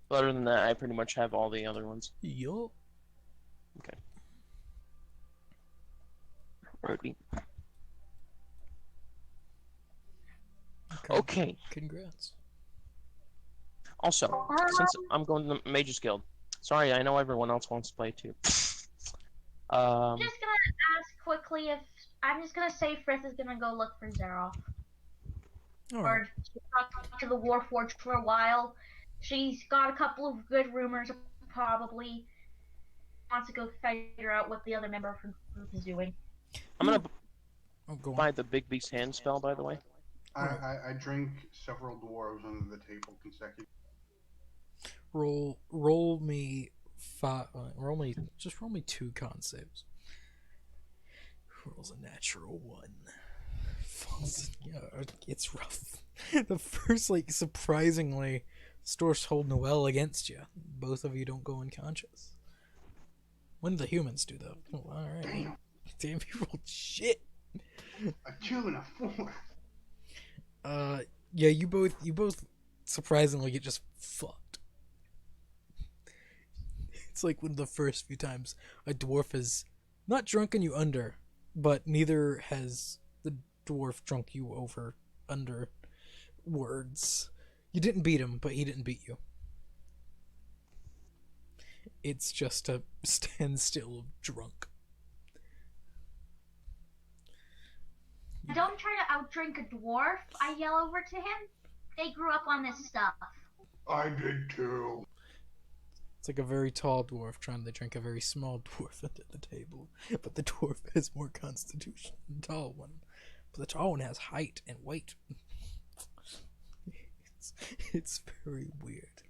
But other than that, I pretty much have all the other ones. Yup. Okay. Ruby. Okay. Congrats. Also, since I'm going to the Mages Guild, sorry, I know everyone else wants to play too. I'm just gonna ask quickly if I'm just gonna say Frith is gonna go look for Zeroff. Alright. Or talk to the Warforged for a while. She's got a couple of good rumors, probably wants to go figure out what the other member of her group is doing. I'm gonna Go buy on. the Big Beast hand spell, by the way. I drink several dwarves under the table consecutively. Roll me roll me 2 con saves. Rolls a natural 1. Falls, yeah, it's rough. The first, like, surprisingly, stores hold Noelle against you. Both of you don't go unconscious. When do the humans do though? Oh, alright. Damn, you rolled shit. A 2 and a 4. Yeah, you both surprisingly get just fucked. It's like one of the first few times a dwarf has not drunken you under, but neither has the dwarf drunk you over under words. You didn't beat him, but he didn't beat you. It's just a standstill of drunk. I don't try to outdrink a dwarf. I yell over to him. They grew up on this stuff. I did too. It's like a very tall dwarf trying to drink a very small dwarf under the table. But the dwarf has more constitution than the tall one. But the tall one has height and weight. It's very weird.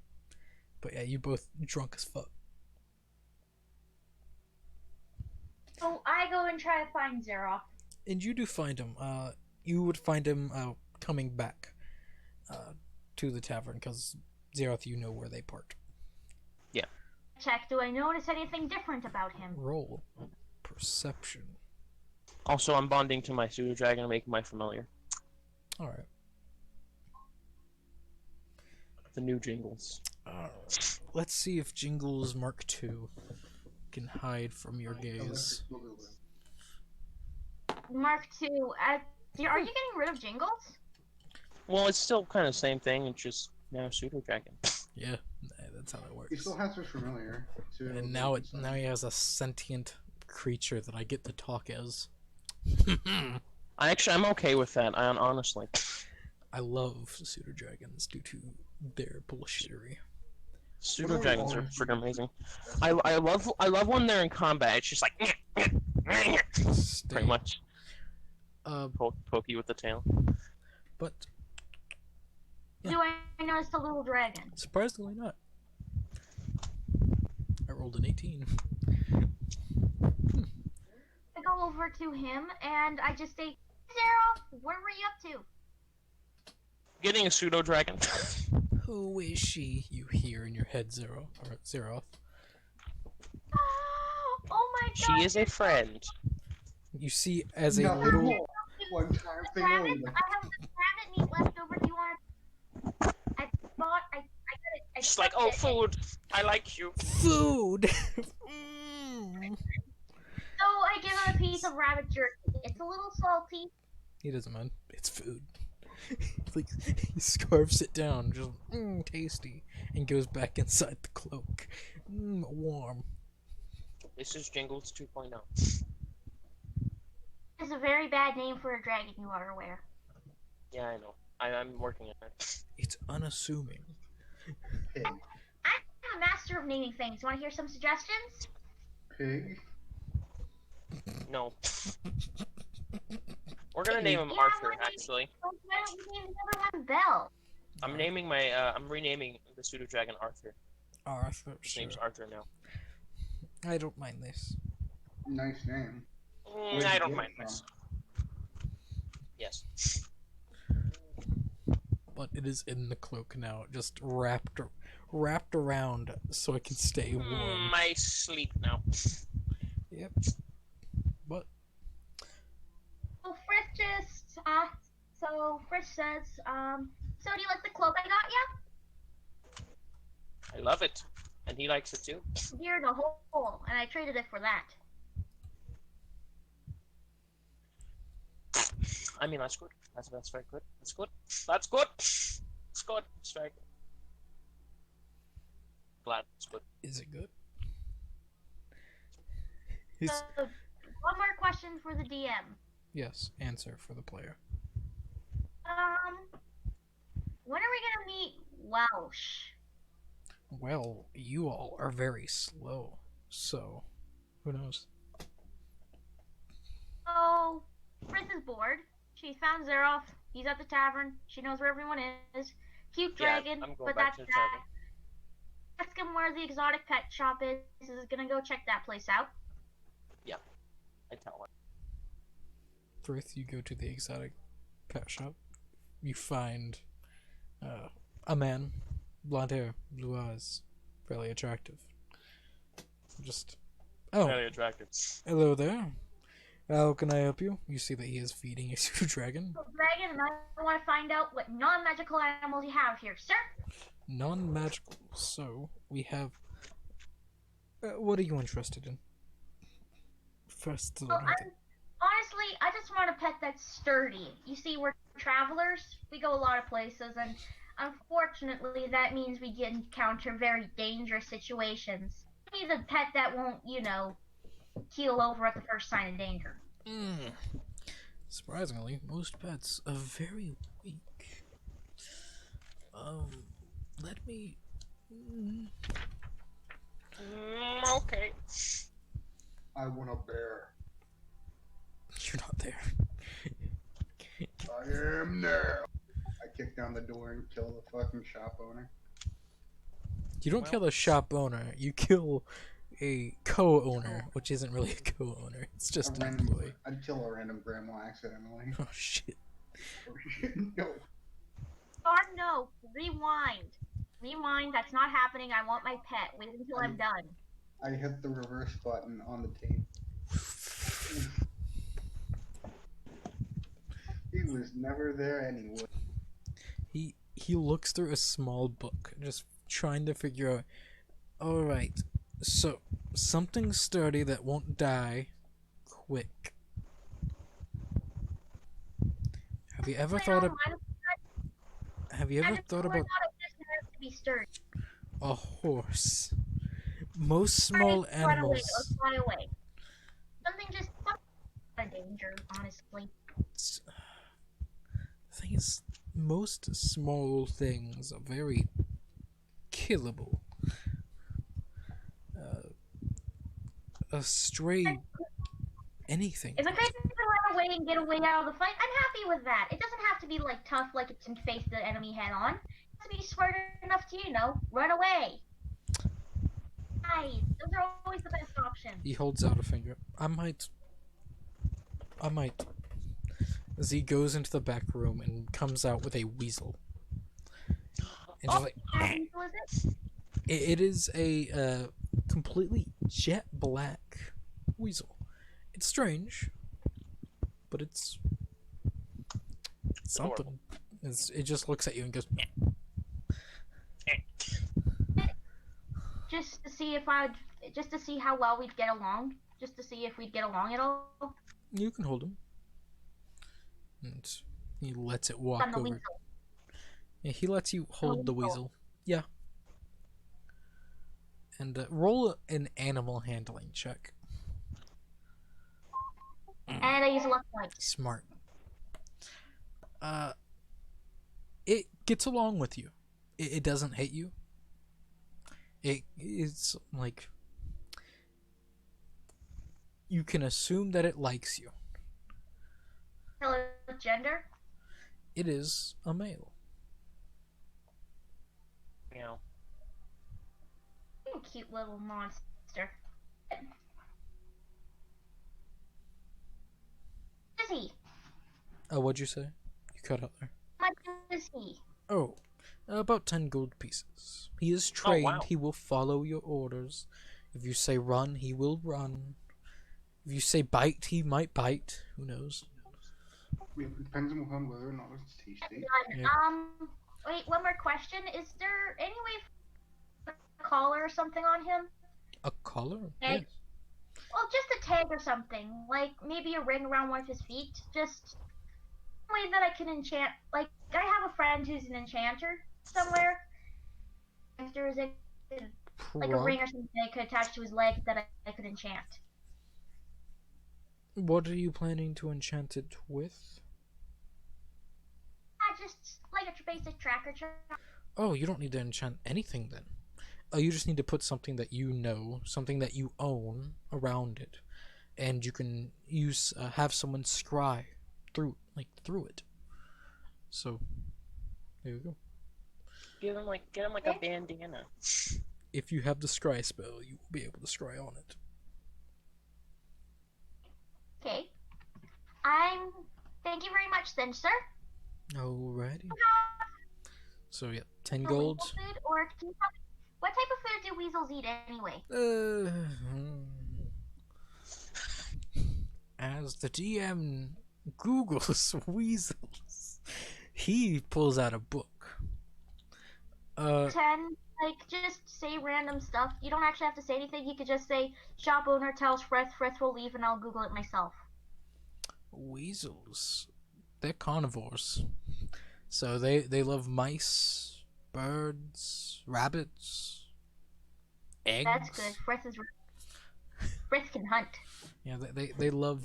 But yeah, you both drunk as fuck. So I go and try to find Zeroff. And you do find him. You would find him coming back to the tavern, because Zeroth, you know where they part. Yeah. Check, do I notice anything different about him? Roll perception. Also, I'm bonding to my pseudo dragon and making my familiar. Alright. The new Jingles. Alright. Let's see if Jingles Mark II can hide from your gaze. Mark II, are you getting rid of Jingles? Well, it's still kind of the same thing. It's just now pseudo dragon. Yeah, that's how that He works. still has his familiar. Too. And now he has a sentient creature that I get to talk as. I'm okay with that. Honestly. I love pseudo dragons due to their bullshittery. Pseudo dragons are freaking amazing. I love when they're in combat. It's just like pretty much. Poke you with the tail. But Do I notice the little dragon? surprisingly not. I rolled an 18. I go over to him and I just say, Zeroff, where were you up to? Getting a pseudo dragon. Who is she? You hear in your head, Zeroth. Oh my god. She is a friend. You see as a Nothing little. more. One time thing Rabbit, only. I have rabbit meat left over. Do you want? I thought I got it. She's like, oh, food. I like you. Food! So I give him a piece of rabbit jerky. It's a little salty. He doesn't mind. It's food. Like, he scarfs it down, just tasty, and goes back inside the cloak. Warm. This is Jingles 2.0. It's a very bad name for a dragon, you are aware. Yeah, I know. I'm working on it. It's unassuming. Pig. I'm a master of naming things. Want to hear some suggestions? Pig. No. We're gonna name him Yeah, Arthur, why don't you- actually. Why don't we name the other one Belle? I'm naming my. I'm renaming the pseudo dragon Arthur. Arthur, His sure. name's Arthur now. I don't mind this. Nice name. Where'd I you don't get mind it from? this. Yes. But it is in the cloak now, just wrapped around so it can stay warm. I sleep now. Yep. But So Frisk says, so do you like the cloak I got ya? I love it, and he likes it too. Here the hole, and I traded it for that. I mean, that's good. That's very good. That's good. That's good. It's good. It's very good. Glad it's good. is it good? His So, one more question for the DM. yes, answer for the player. When are we gonna meet Welsh? Well, you all are very slow, so who knows? Oh, Frisk is bored. She found Zeroff. He's at the tavern. She knows where everyone is. Cute dragon, I'm going but back that's to the that. tavern. Ask him where the exotic pet shop is. He's gonna go check that place out. I tell him. Frith, you go to the exotic pet shop. You find a man, blonde hair, blue eyes, fairly attractive. Just Very attractive. hello there. How can I help you? You see that he is feeding a pseudo dragon. So, dragon, and I want to find out what non-magical animals you have here, sir. Non-magical. So we have. What are you interested in? First, Well, honestly, I just want a pet that's sturdy. You see, we're travelers. We go a lot of places, and unfortunately, that means we get encounter very dangerous situations. I need a pet that won't, keel over at the first sign of danger. Surprisingly, most pets are very weak. Let me. Okay. I want a bear. You're not there. I am now. I kick down the door and kill the fucking shop owner. You don't kill the shop owner. You kill a co-owner, which isn't really a co-owner. It's just an employee. I'd kill a random grandma accidentally. Oh shit. No. No, rewind. Rewind, that's not happening. I want my pet. Wait until I'm done. I hit the reverse button on the tape. He was never there anyway. He looks through a small book, just trying to figure out. All right, so something sturdy that won't die quick. Have you ever thought of? Have you ever thought about To be sturdy. a horse? Most small animals. Run away. Something just a danger, honestly. The thing is, most small things are very killable. A stray, anything. If a creature can run away and get away out of the fight, I'm happy with that. It doesn't have to be like tough, like it can face the enemy head on. It has to be smart enough to, run away. Nice. Those are always the best options. He holds out a finger. I might. As he goes into the back room and comes out with a weasel. And just like, How evil is it? it is a completely jet black weasel. It's strange, but it's something. It just looks at you and goes. Meh. Just to see how well we'd get along. Just to see if we'd get along at all. You can hold him. And he lets it walk On the over. weasel. Yeah, he lets you hold the weasel. weasel. Yeah. And roll an animal handling check. And I use a luck point. Smart. It gets along with you. It doesn't hate you. It's like you can assume that it likes you. Tell it gender. It is a male. Meow. You cute little monster. Is he? Oh, what'd you say? You cut out there. How much is he? Oh, about 10 gold pieces. He is Oh, trained. wow. He will follow your orders. If you say run, he will run. If you say bite, he might bite. Who knows? It depends on whether or not it's tasty. Yeah. Wait, one more question. Is there any way for a collar or something on him? A collar? Egg. Yes. Well, just a tag or something. Like maybe a ring around one of his feet. Just a way that I can enchant. Like, I have a friend who's an enchanter somewhere. If there's like a ring or something I could attach to his leg that I could enchant. What are you planning to enchant it with? Just like a basic tracker charm. Oh, you don't need to enchant anything then. You just need to put something that you know, something that you own around it, and you can use have someone scry through it. So there you go. Get him like a bandana. If you have the scry spell, you will be able to scry on it. Okay. Thank you very much then, sir. Alrighty. So yeah, 10 For gold. weasel food, or can you tell me, what type of food do weasels eat anyway? As the DM Googles weasels, he pulls out a book. 10, like, just say random stuff. You don't actually have to say anything. You could just say, shop owner tells Frith will leave, and I'll Google it myself. Weasels, they're carnivores. So they love mice, birds, rabbits, eggs. That's good. Frith can hunt. Yeah, they love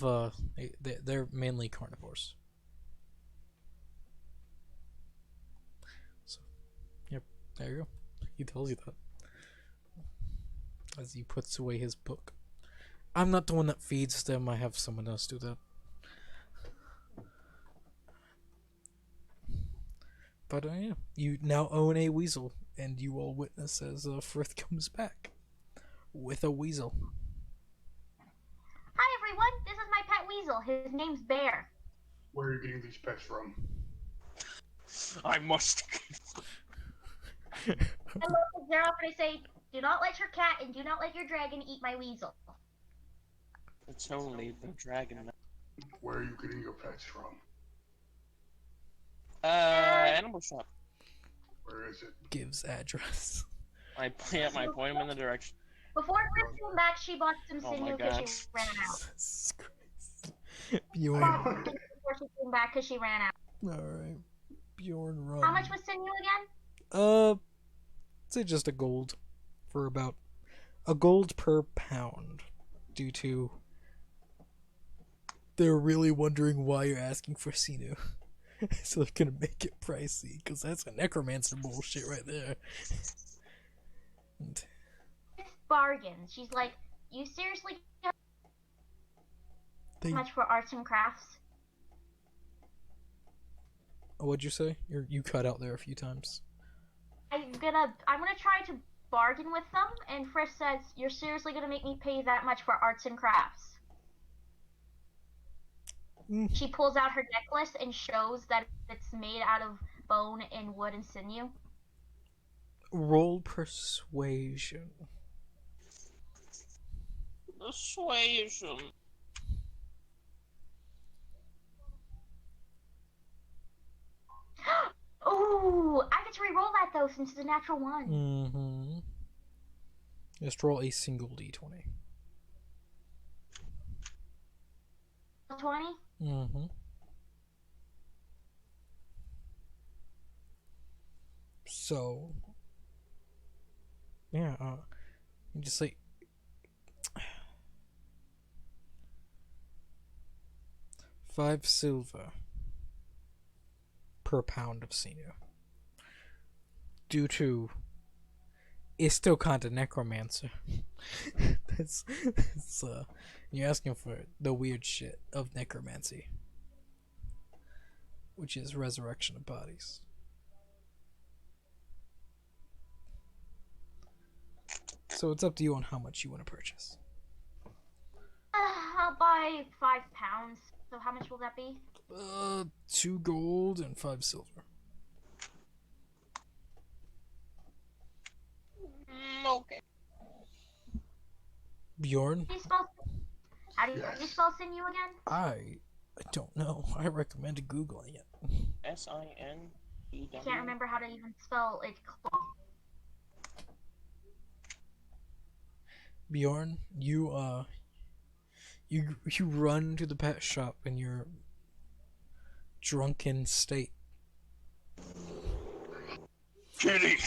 they're mainly carnivores. So, yep, there you go. He tells you that as he puts away his book. I'm not the one that feeds them. I have someone else do that. But yeah, you now own a weasel, and you all witness as Frith comes back with a weasel. Hi everyone, this is my pet weasel. His name's Bear. Where are you getting these pets from? I must. I look at Zero and I say, do not let your cat and do not let your dragon eat my weasel. It's only the dragon. Where are you getting your pets from? Animal shop. Where is it? Gives address. I point him in the direction. Before Frith came back, she bought some Oh my sinew because God. she ran out. Jesus Christ. She Bjorn. bought some sinew before she came back because she ran out. Alright. Bjorn run. How much was sinew again? Say just a gold. For about a gold per pound. Due to they're really wondering why you're asking for sinew. So they're gonna make it pricey, because that's a necromancer bullshit right there. And Bargains. She's like, you seriously get they, much for arts and crafts? what'd you say? You cut out there a few times. I'm gonna try to bargain with them, and Frith says, you're seriously gonna make me pay that much for arts and crafts? She pulls out her necklace and shows that it's made out of bone and wood and sinew. Roll persuasion. Persuasion. Ooh, I get to re-roll that though since it's a natural one. Mm-hmm. Just roll a single d20. 20? Mm-hmm. So, yeah, you just say 5 silver per pound of sinew. Due to it's still kind of necromancer. that's you're asking for the weird shit of necromancy, which is resurrection of bodies. So it's up to you on how much you want to purchase. I'll buy 5 pounds. So how much will that be? 2 gold and 5 silver. Okay. Bjorn? How do you spell sinew again? I don't know. I recommend Googling it. SINEW. I can't remember how to even spell it. Bjorn, you run to the pet shop in your drunken state. Kitty,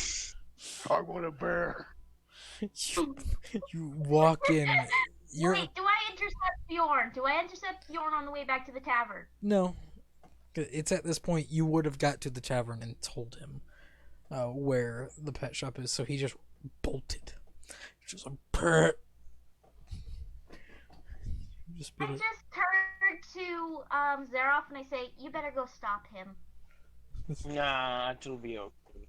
I want a bear. You walk in. Wait, do I intercept Bjorn? Do I intercept Bjorn on the way back to the tavern? No. It's at this point you would have got to the tavern and told him where the pet shop is, so he just bolted. Just like, purr. I just turn to Zeroff and I say, "You better go stop him." Nah, it'll be okay.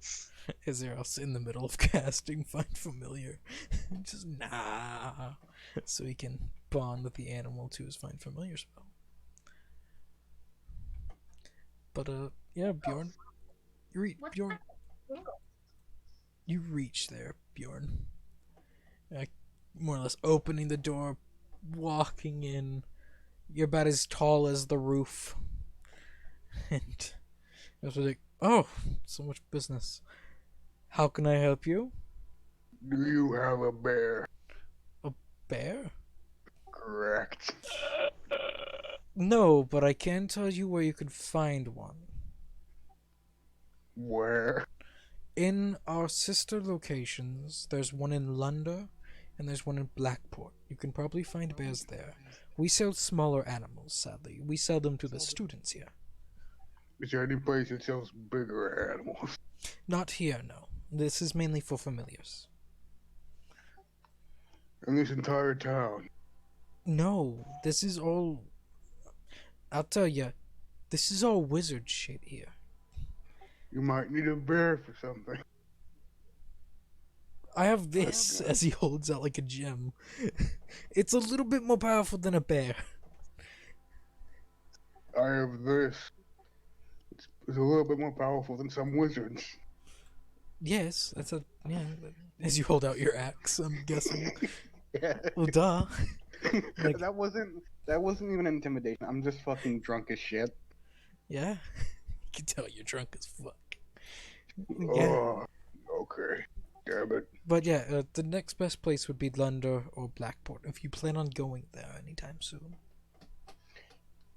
Azeroth's in the middle of casting Find Familiar. Just nah. So he can bond with the animal to his Find Familiar spell. But yeah, Bjorn. Bjorn. You reach there, Bjorn. More or less opening the door, walking in. You're about as tall as the roof. And I was like, oh, so much business. How can I help you? Do you have a bear? A bear? Correct. No, but I can tell you where you could find one. Where? In our sister locations, there's one in London and there's one in Blackport. You can probably find bears there. We sell smaller animals, sadly. We sell them to the students here. Is there any place that sells bigger animals? Not here, no. This is mainly for familiars. In this entire town? No, this is all... I'll tell you, this is all wizard shit here. You might need a bear for something. I have this, as he holds out like a gem. It's a little bit more powerful than a bear. I have this. It's a little bit more powerful than some wizards. Yes, that's a... yeah, as you hold out your axe, I'm guessing. Yeah. Well, duh. Like, that wasn't even intimidation. I'm just fucking drunk as shit. yeah? You can tell you're drunk as fuck. Yeah. Oh, okay. Damn it. But yeah, the next best place would be London or Blackport, if you plan on going there anytime soon.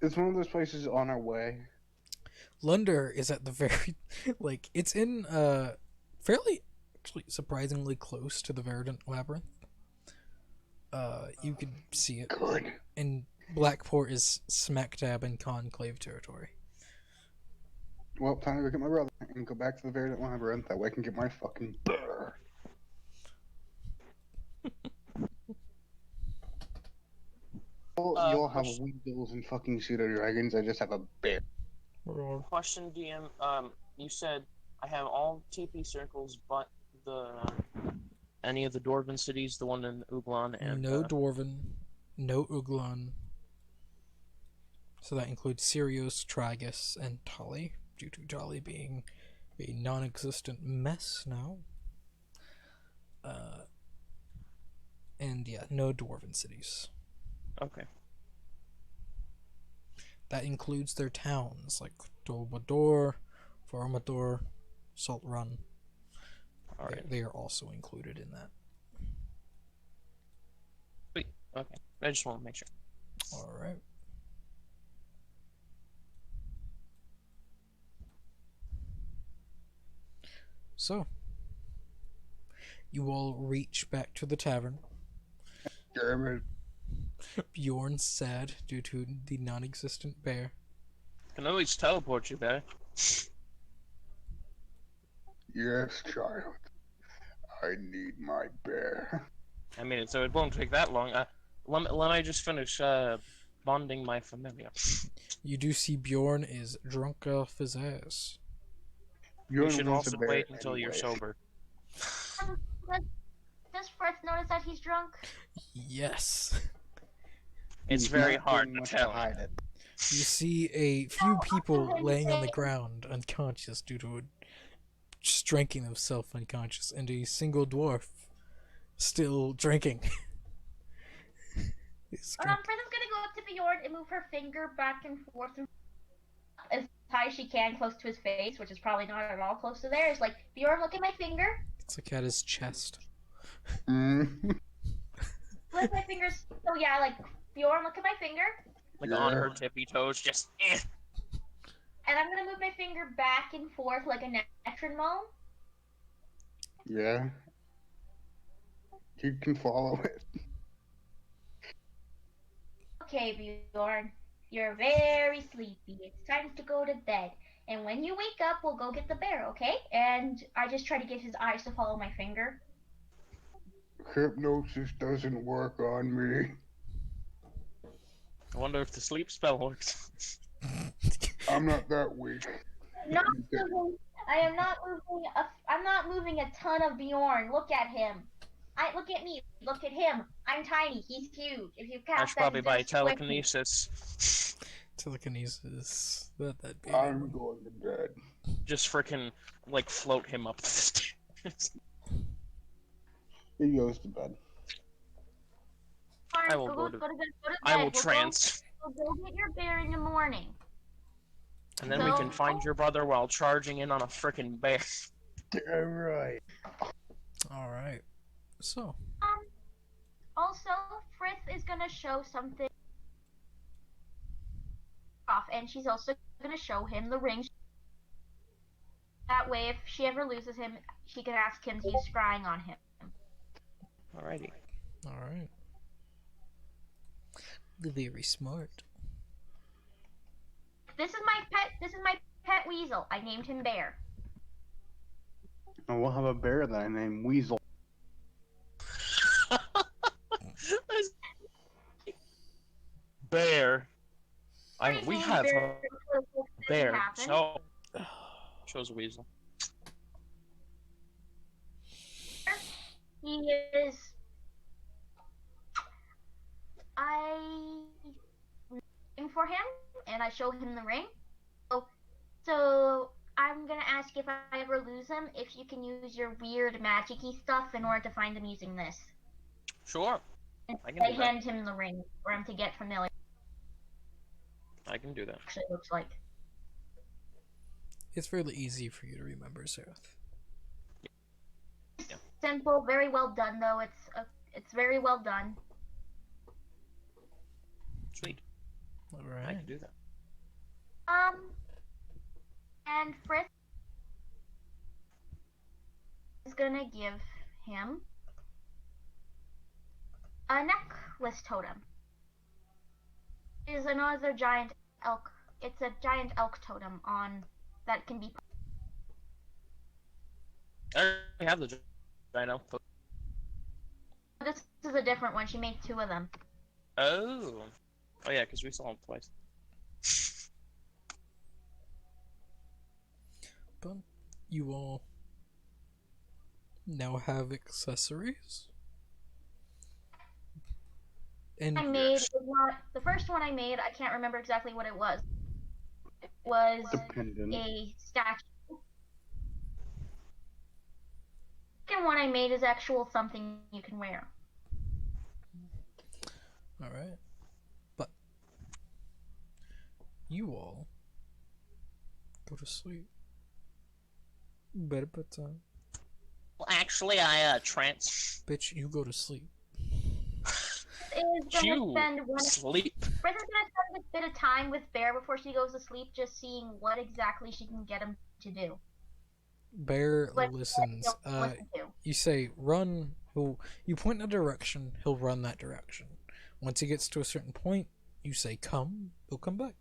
Is one of those places on our way? London is at the very... like, it's in, fairly, actually, surprisingly close to the Verdant Labyrinth. You can see it. Good. And Blackport is smack dab in Conclave territory. Well, time to go get my brother and go back to the Verdant Labyrinth. That way I can get my fucking bear. You'll have weasels and fucking pseudo dragons. I just have a bear. Question, DM. You said I have all TP circles, but any of the Dwarven cities, the one in Uglan and No Dwarven, no Uglan. So that includes Sirius, Tragus, and Tali, due to Tali being a non-existent mess now. And yeah, no Dwarven cities. Okay. That includes their towns, like Dol Guldur, Vormodor, Salt Run. Alright. They are also included in that. Sweet. Okay. I just want to make sure. Alright. So, you all reach back to the tavern. Damn it. Bjorn's sad due to the non-existent bear. Can always teleport you there. Yes, child. I need my bear. I mean, so it won't take that long. Let me just finish bonding my familiar. You do see Bjorn is drunk off his ass. You should also wait until you're sober. Does Freth know notice that he's drunk? Yes. It's He's very not hard doing to much tell. hide it. You see a few people I'm laying on the saying- ground, unconscious due to just drinking themselves unconscious, and a single dwarf still drinking. He's drunk. Frida's gonna go up to Bjorn and move her finger back and forth as high as she can, close to his face, which is probably not at all close to there. It's like, Bjorn, look at my finger. It's like at his chest. Mm. Look at my fingers. So yeah, like, Bjorn, look at my finger. Like on her tippy toes, just And I'm gonna move my finger back and forth like a metronome. Yeah. You can follow it. Okay, Bjorn, you're very sleepy. It's time to go to bed. And when you wake up, we'll go get the bear, okay? And I just try to get his eyes to follow my finger. Hypnosis doesn't work on me. I wonder if the sleep spell works. I'm not that weak. Not moving. I am not moving. I'm not moving a ton of Bjorn. Look at him. Look at me. Look at him. I'm tiny. He's huge. If you cast That's probably by just quickly- telekinesis. Telekinesis. That baby. I'm going to bed. Just frickin' like float him up the stairs. He goes to bed. I will go to bed. I will We'll trance. We'll go get your bear in the morning. And then we can find your brother while charging in on a frickin' bear. Alright. Alright. So, Also, Frith is gonna show something off, and she's also gonna show him the ring. That way, if she ever loses him, she can ask him to use scrying on him. Alrighty. alright. Very smart. This is my pet. This is my pet weasel. I named him Bear. And we'll have a bear that I name Weasel. Bear. I We named have a Bear before this bear. happened. So chose a weasel. He is. I name for him, and I show him the ring. So I'm gonna ask if I ever lose him, if you can use your weird magic-y stuff in order to find him using this. Sure. And I can I do that. hand him the ring for him to get familiar. I can do that. Actually, looks like. It's fairly easy for you to remember, Seraph. Simple, very well done though. It's very well done. Sweet. I Alright. can do that. And Frith is gonna give him a necklace totem. It is another giant elk. It's a giant elk totem on that can be. I already have the giant elk. This is a different one. She made two of them. Oh. Oh yeah, because we saw him twice. But you all now have accessories. And I made was not the first one I made. I can't remember exactly what it was. It was Dependent. a statue. The second one I made is actual something you can wear. alright. But you all go to sleep. Better bedtime. Well, actually, I trance. Bitch, you go to sleep. Is gonna You spend one. sleep. Brenda's gonna spend a bit of time with Bear before she goes to sleep, just seeing what exactly she can get him to do. Bear What listens. he'll listen to. You say run. You point in a direction. He'll run that direction. Once he gets to a certain point, you say come. He'll come back.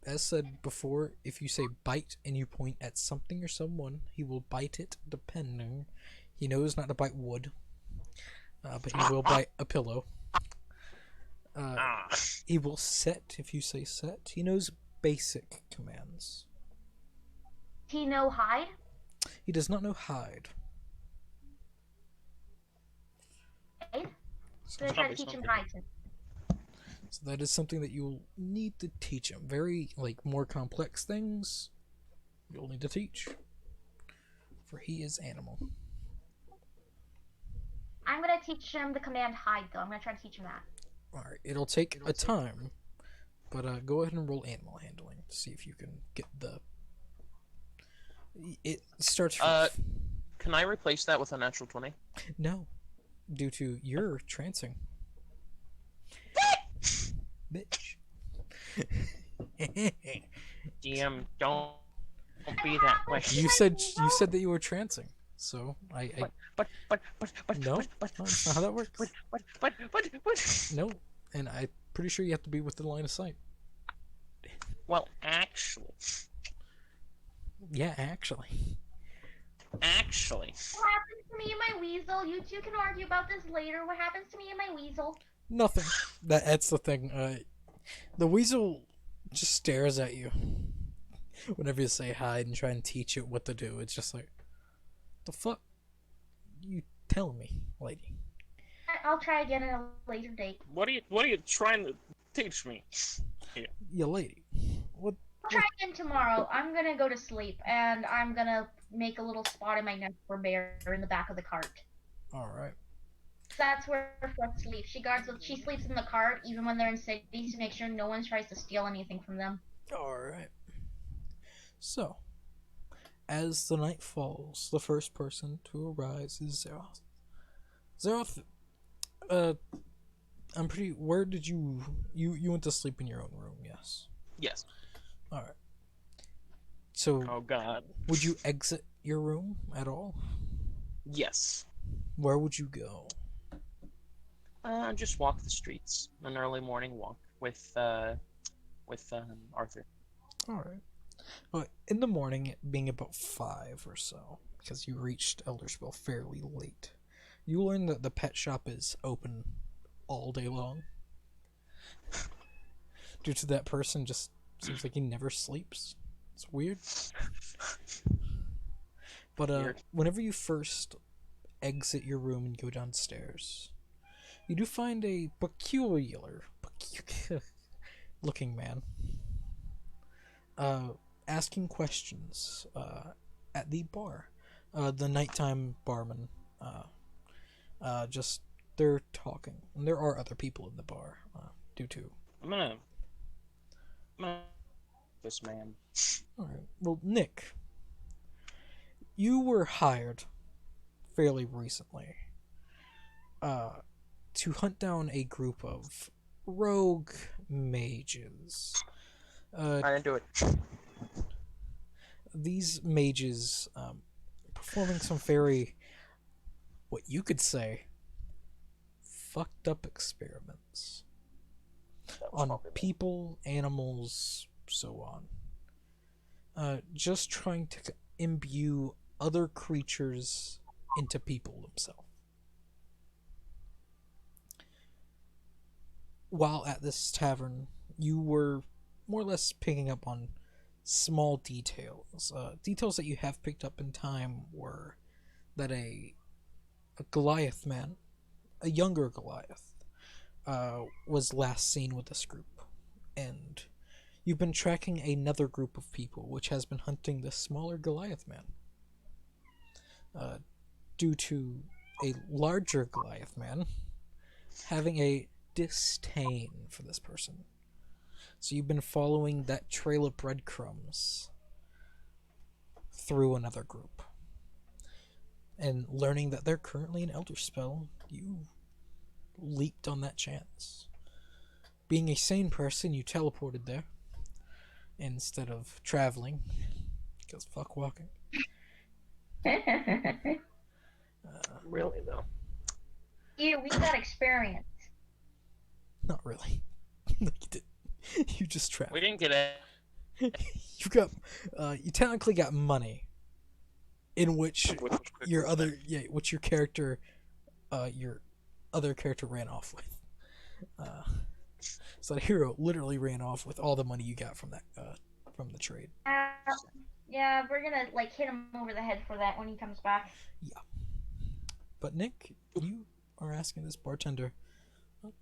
As said before, if you say bite and you point at something or someone, he will bite it. Depending, he knows not to bite wood, but he will bite a pillow. Ah. He will set if you say set. He knows basic commands. He know hide. He does not know hide. I'm gonna try to teach him hyacinth. So that is something that you'll need to teach him. Very, like, more complex things you'll need to teach. For he is animal. I'm gonna teach him the command hide, though. I'm gonna try to teach him that. Alright, it'll take a time, but go ahead and roll animal handling to see if you can get the... It starts from... Can I replace that with a natural 20? No, due to your trancing. Bitch. DM, don't be that way. You said that you were trancing, so But no, that's not how that works. But. No, and I'm pretty sure you have to be within line of sight. Well, actually. Yeah, actually. What happens to me and my weasel? You two can argue about this later. What happens to me and my weasel? Nothing. That's the thing. The weasel just stares at you whenever you say hide and try and teach it what to do. It's just like, the fuck you tell me, lady? I'll try again at a later date. What are you trying to teach me? Yeah, lady. What? I'll try again tomorrow. I'm gonna go to sleep, and I'm gonna make a little spot in my nest for Bear in the back of the cart. Alright. That's where Fluff sleeps. She sleeps in the cart, even when they're in cities, to make sure no one tries to steal anything from them. Alright. So, as the night falls, the first person to arise is Zeroth. Zeroth, where did you went to sleep in your own room, yes? Yes. Alright. So, Oh god. would you exit your room at all? Yes. Where would you go? Just walk the streets. An early morning walk with Arthur. Alright. Well, in the morning, it being about 5 or so, because you reached Elderspell fairly late, you learn that the pet shop is open all day long. Due to that person just seems like he never sleeps. It's weird. But whenever you first exit your room and go downstairs, you do find a peculiar looking man asking questions at the bar. The nighttime barman, just they're talking, and there are other people in the bar due to. I'm gonna this man. All right. Well, Nick, you were hired fairly recently to hunt down a group of rogue mages. I didn't do it. These mages performing some very, what you could say, fucked up experiments on people, animals, so on. Just trying to imbue other creatures into people themselves. While at this tavern, you were more or less picking up on small details. Details that you have picked up in time were that a Goliath man, a younger Goliath, was last seen with this group, and you've been tracking another group of people which has been hunting the smaller Goliath man. Due to a larger Goliath man having a disdain for this person. So you've been following that trail of breadcrumbs through another group. And learning that they're currently in Elderspell, you leaped on that chance. Being a sane person, you teleported there instead of traveling, because fuck walking. Really though. Yeah, we got experience. Not really. No, you didn't. You just traveled. We didn't get it. You technically got money, in which your other character ran off with. So the hero literally ran off with all the money you got from that from the trade. Yeah, we're gonna hit him over the head for that when he comes back. Yeah. But Nick, you are asking this bartender,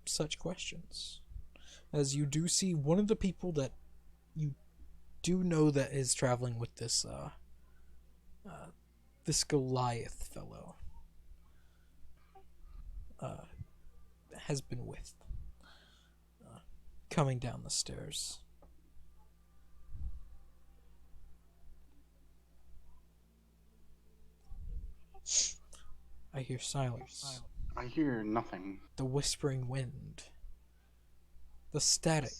such questions. As you do see one of the people that you do know that is traveling with this this Goliath fellow has been with coming down the stairs. I hear silence. I hear nothing. The whispering wind. The static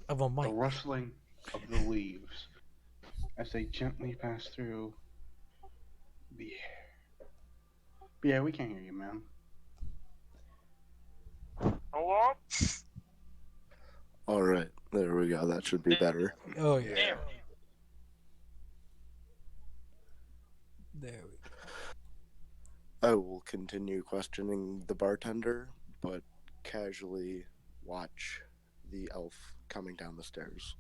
of a mic. The rustling of the leaves as they gently pass through the air. But yeah, we can't hear you, man. Hello? Alright, there we go. That should be better. Oh yeah. There. There we go. I will continue questioning the bartender, but casually watch the elf coming down the stairs.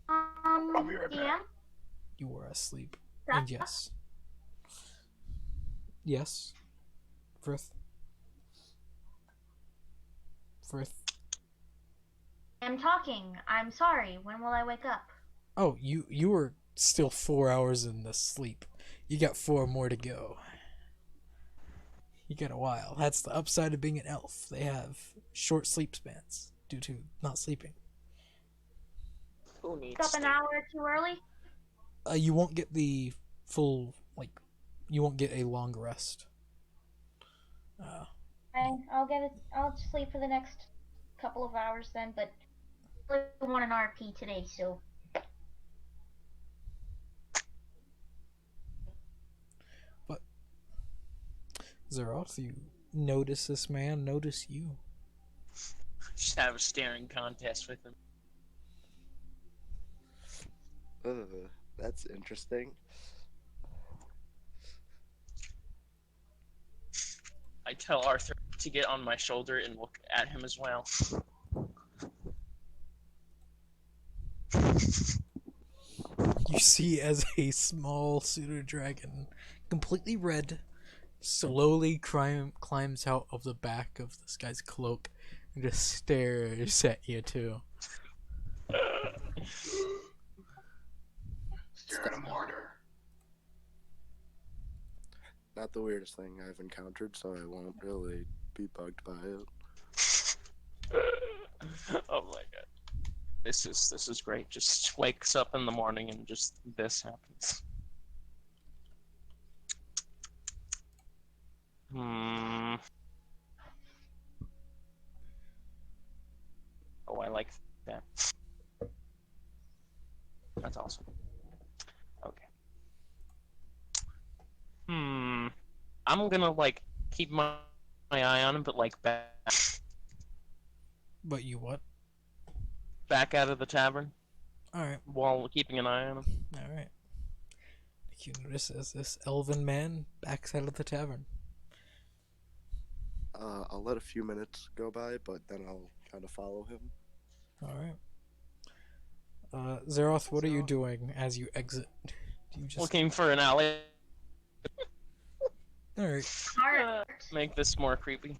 I'll be right DM? back. You were asleep. Yeah. And yes. Yes. Frith. Frith. I'm talking. I'm sorry. When will I wake up? Oh, you were still 4 hours in the sleep. You got 4 more to go. You got a while. That's the upside of being an elf. They have short sleep spans due to not sleeping. Who needs Wake up an sleep? hour too early? You won't get the full, you won't get a long rest. I'll sleep for the next couple of hours then, but I want an RP today, so. Zeroth, you notice this man, notice you. Just have a staring contest with him. That's interesting. I tell Arthur to get on my shoulder and look at him as well. You see as a small pseudo-dragon, completely red, slowly climbs out of the back of this guy's cloak and just stares at you too. Stare at him harder. Not the weirdest thing I've encountered, so I won't really be bugged by it. Oh my god. This is great. Just wakes up in the morning and just this happens. Oh, I like that. That's awesome. Okay. I'm gonna keep my eye on him, but But you what? back out of the tavern Alright, while keeping an eye on him. alright. You notice as this elven man backs out of the tavern. I'll let a few minutes go by, but then I'll kind of follow him. Alright. Zeroth, what are you doing as you exit? Do you just... Looking for an alley. Alright. Make this more creepy.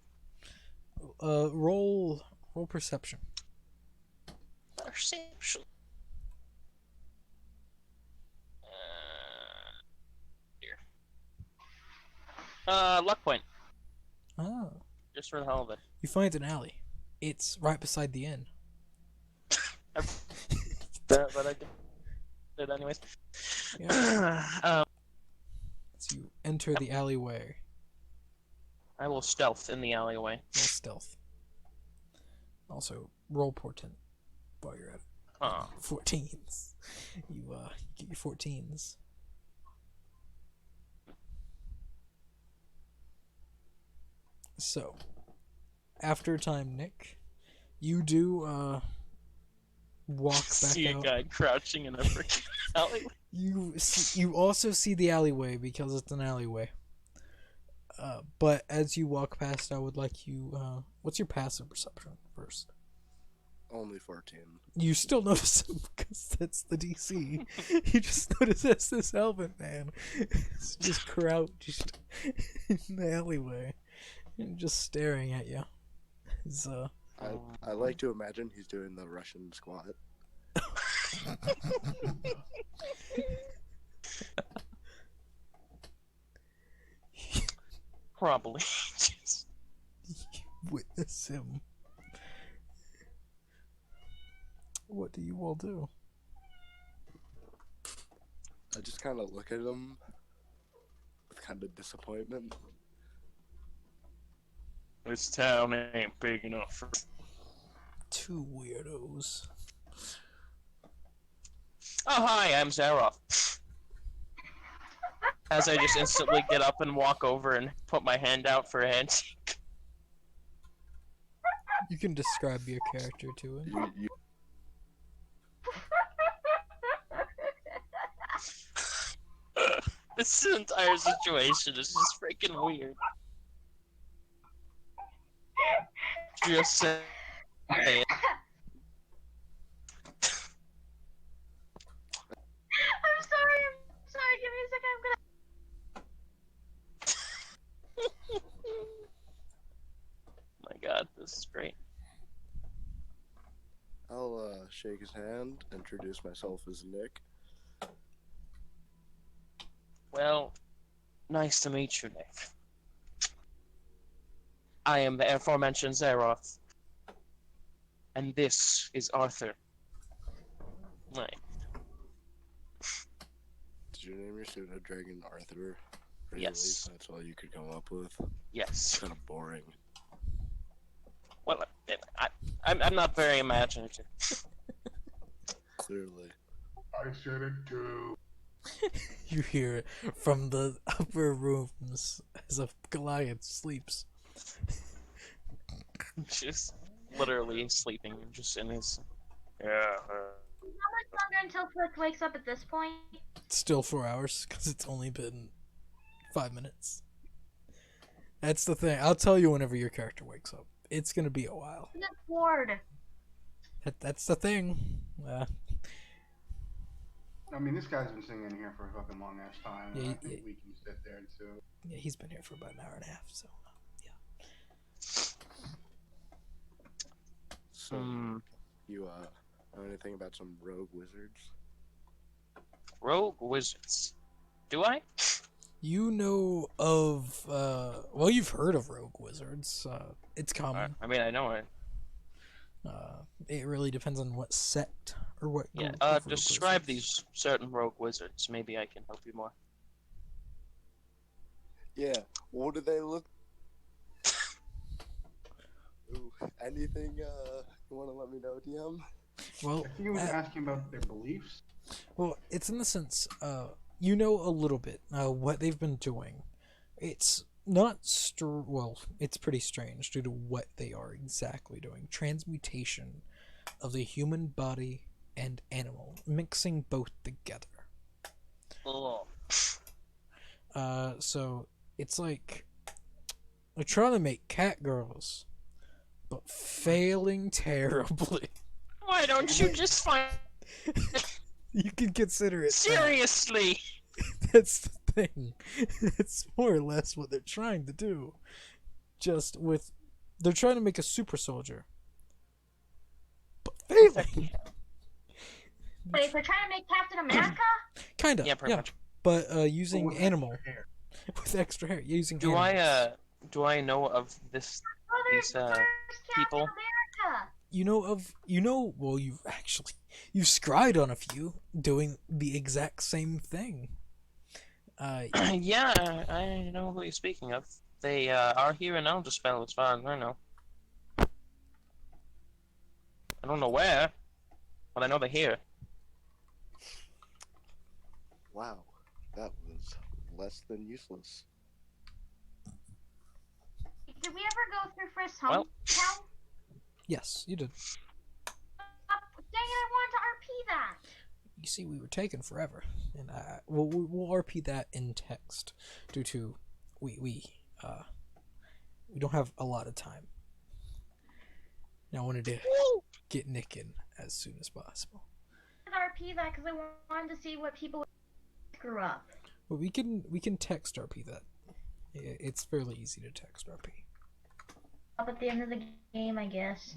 Roll perception. Perception. Here. Luck point. Oh. Just for the hell of it. You find an alley. It's right beside the inn. But I did anyways. Yeah. As you enter the alleyway, I will stealth in the alleyway. roll stealth. Also, roll portent while you're at it. 14s. You get your 14s. So, after a time, Nick, you do walk back See a out. guy crouching in a freaking alleyway. You also see the alleyway because it's an alleyway. But as you walk past, I would like you. What's your passive perception first? Only 14. You still notice him because that's the DC. You just notice that's this elven man. It's just crouched in the alleyway. Just staring at you. His, I like to imagine he's doing the Russian squat. Probably. Just- witness him. What do you all do? I just kind of look at him with kind of disappointment. This town ain't big enough for. Two weirdos. Oh, hi, I'm Zaroff. As I just instantly get up and walk over and put my hand out for a handshake. You can describe your character to him. You This entire situation is just freaking weird. Just say it. I'm sorry. Give me a second. My god, this is great. I'll shake his hand, introduce myself as Nick. Well, nice to meet you, Nick. I am the aforementioned Zaroff. And this is Arthur. Right. Did you name your pseudo dragon Arthur? Really? Yes. That's all you could come up with? Yes. Kind of boring. Well, I'm not very imaginative. Clearly. I said it too. You hear it from the upper rooms as a Goliath sleeps. Just literally sleeping, just in his. Yeah. How much longer until Flick wakes up at this point? Still 4 hours, because it's only been 5 minutes. That's the thing. I'll tell you whenever your character wakes up. It's gonna be a while. I'm just bored. That's the thing. I mean, this guy's been sitting in here for a fucking long ass time. Yeah, I yeah. think we can sit there and so. Yeah, he's been here for about an hour and a half, so yeah. So, you know anything about some rogue wizards? Rogue wizards. Do I? You know of well, you've heard of rogue wizards. It's common. I mean, I know it. It really depends on what sect or what. Yeah. group of rogue Describe wizards. these certain rogue wizards. Maybe I can help you more. Yeah. What do they look? Ooh, anything you want to let me know, DM? Well, I think he was asking about their beliefs. well, it's in the sense, you know a little bit what they've been doing. It's not well, it's pretty strange due to what they are exactly doing. Transmutation of the human body and animal, mixing both together. Oh. So it's like they're trying to make cat girls, but failing terribly. Why don't you just find? You can consider it that. Seriously. That's the thing. It's more or less what they're trying to do. Just with, they're trying to make a super soldier, but failing. Wait, we're trying to make Captain America? Kinda. Yeah, pretty much. But using With animal extra hair. with extra hair, using. Do animals. do I know of this? Oh, there's These, the first Captain people? America. Well, you've scried on a few doing the exact same thing. Yeah, I know who you're speaking of. They are here in Elderspell, as far as I know. I don't know where, but I know they're here. Wow, that was less than useless. Did we ever go through Frisk's Well- hometown? Yes, you did. Dang it, I wanted to RP that. You see, we were taking forever, and we'll RP that in text due to we don't have a lot of time. And I wanted to get Nick in as soon as possible. I wanted to RP that because I wanted to see what people would screw up. But we can text RP that. It's fairly easy to text RP. Up at the end of the game, I guess.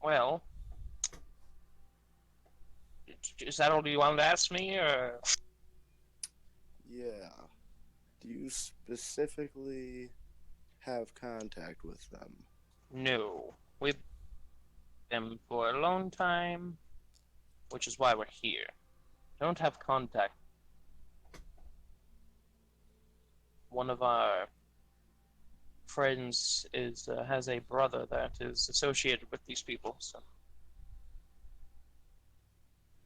Well, is that all you wanted to ask me, or? Yeah. Do you specifically have contact with them? No. We've been them for a long time, which is why we're here. Don't have contact. One of our friends has a brother that is associated with these people,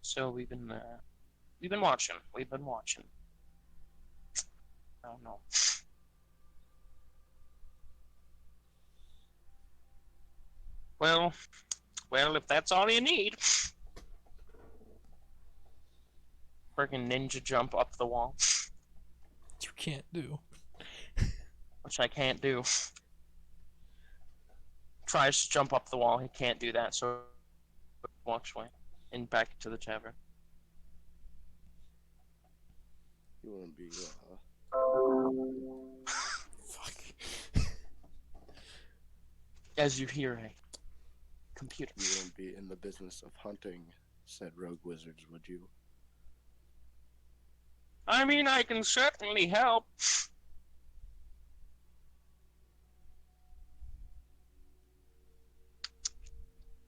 so we've been watching. We've been watching. I don't know. Well, if that's all you need. Freaking ninja jump up the wall, You can't do. which I can't do. Tries to jump up the wall, he can't do that, so walks away and back to the tavern. You wouldn't be, Fuck. As you hear a computer. you wouldn't be in the business of hunting said rogue wizards, would you? I mean, I can certainly help.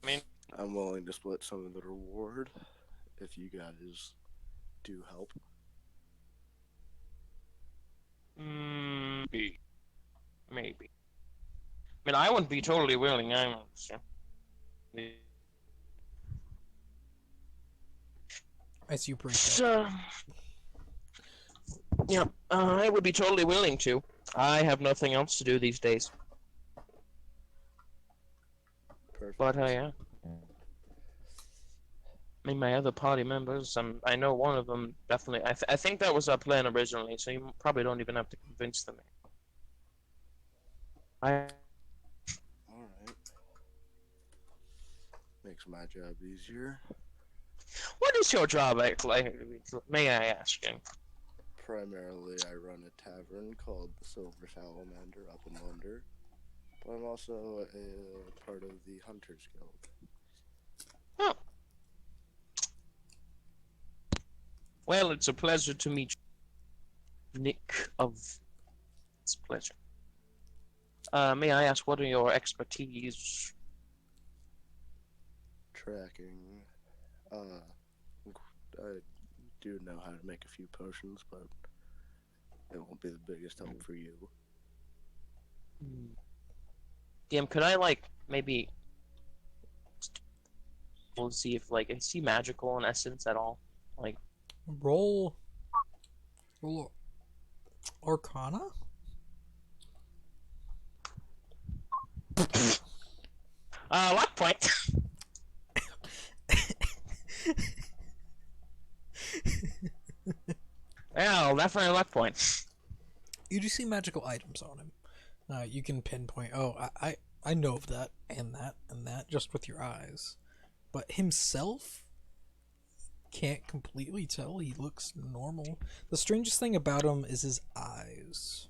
I mean, I'm willing to split some of the reward if you guys do help. maybe. Maybe. I mean, I wouldn't be totally willing, I'm sure. As you break up. So, yeah, I would be totally willing to. I have nothing else to do these days. Perfect. But, yeah. I mean, my other party members, I know one of them definitely. I think that was our plan originally, so you probably don't even have to convince them. Alright. Makes my job easier. What is your job, like? May I ask? Primarily, I run a tavern called the Silver Salamander up in London. But I'm also a part of the Hunters Guild. Oh. Well, it's a pleasure to meet you, Nick of... It's a pleasure. May I ask, what are your expertise? Tracking. I do know how to make a few potions, but it won't be the biggest help for you. DM, could I, like, maybe... We'll see if, like, is he magical in essence at all? Like... Roll Arcana? Luck point! Yeah, definitely a luck point. You do see magical items on him. You can pinpoint, oh, I know of that, and that, just with your eyes. But himself, can't completely tell. He looks normal. The strangest thing about him is his eyes.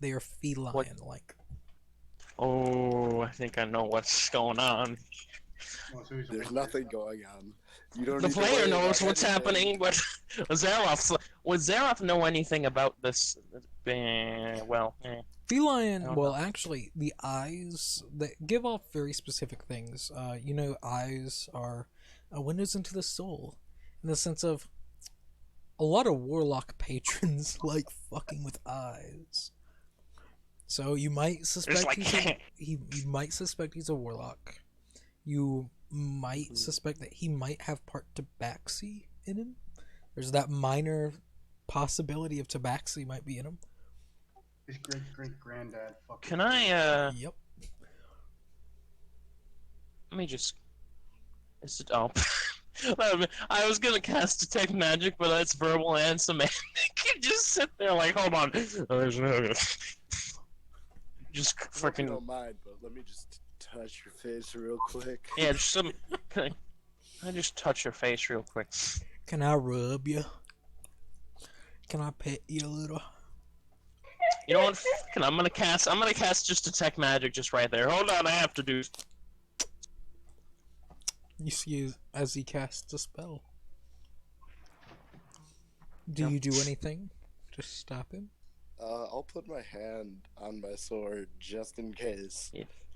They are feline-like. Oh, I think I know what's going on. There's nothing going on. You don't The need to player worry knows about what's anything. happening, but would Zaroff know anything about this? Well, Feline, don't well, know. actually, the eyes, they give off very specific things. You know, eyes are windows into the soul, in the sense of a lot of warlock patrons like fucking with eyes. So you might suspect like- you might suspect he's a warlock. You might suspect that he might have part tabaxi in him. There's that minor possibility of tabaxi might be in him. His great-great-granddad fucking... can I, Yep. let me just... Is it, oh. I was gonna cast Detect Magic, but that's verbal and semantic. You just sit there like, hold on. Just I hope you freaking... don't mind, but let me just touch your face real quick. Yeah, just some... Can I just touch your face real quick? Can I rub you? Can I pet you a little? You know what? Fucking, I'm gonna cast just detect magic just right there. Hold on, I have to do. You see as he casts a spell. Do Yep. you do anything to stop him? I'll put my hand on my sword just in case.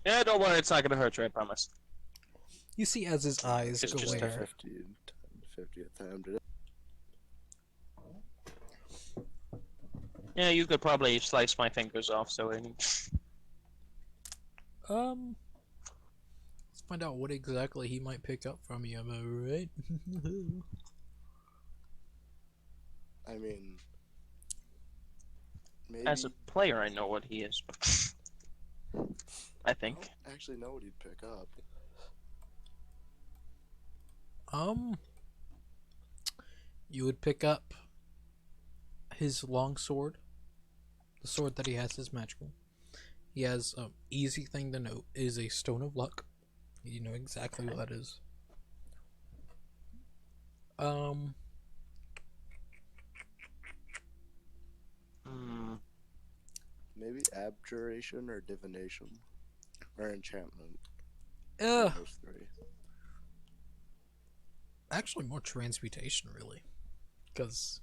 Yeah, don't worry, it's not gonna hurt you. I promise. You see as his eyes Just- just glare. 50th time to Yeah, you could probably slice my fingers off. So Let's find out what exactly he might pick up from you. Am I right? I mean, maybe. as a player, I know what he is. I think. I don't actually know what he'd pick up. You would pick up his long sword. The sword that he has is magical. He has easy thing to note is a stone of luck. You know exactly what that is. Maybe abjuration or divination or enchantment. Uh, Those three. actually more transmutation really, because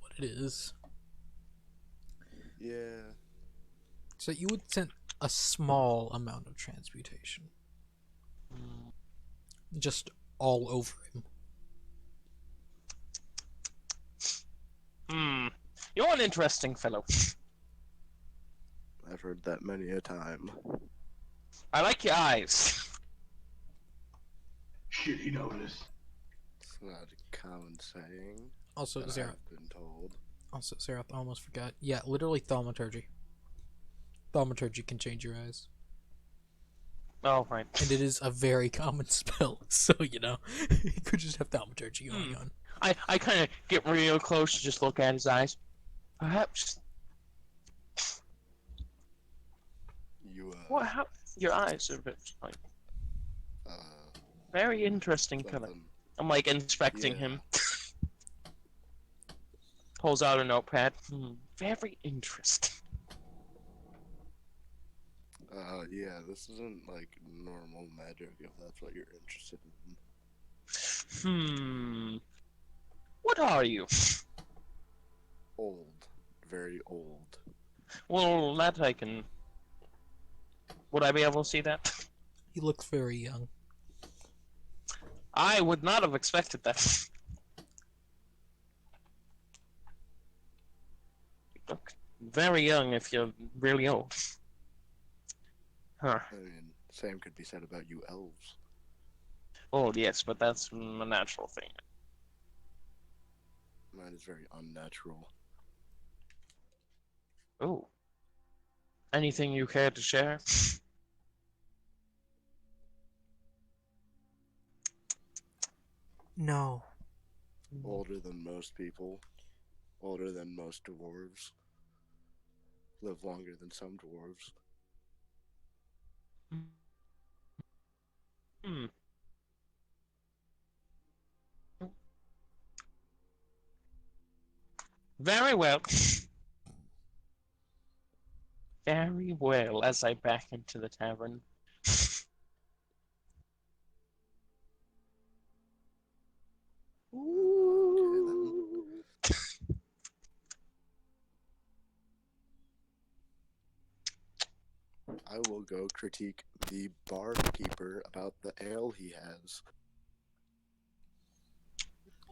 what it is. Yeah. So you would send a small amount of transmutation, just all over him. You're an interesting fellow. I've heard that many a time. I like your eyes. Shit, he noticed. It's not a common saying. Also, that Zerath. I've been told. Also, Zerath, I almost forgot. Yeah, literally thaumaturgy. Thaumaturgy can change your eyes. Oh, right. And it is a very common spell, so, you know, you could just have thaumaturgy going on. I kind of get real close to just look at his eyes. Perhaps. You, What? How? Your eyes are a bit like uh, very interesting color. something. I'm like inspecting Yeah. him. Pulls out a notepad. Very interesting. Yeah, this isn't like normal magic if that's what you're interested in. What are you? Old. Very old. Well, that I can. Would I be able to see that? He looks very young. I would not have expected that. You look very young if you're really old. Huh. I mean, same could be said about you elves. Oh, yes, but that's a natural thing. Mine is very unnatural. Oh. Anything you care to share? No. Older than most people. Older than most dwarves. Live longer than some dwarves. Very well. Very well, as I back into the tavern. Ooh. I will go critique the barkeeper about the ale he has.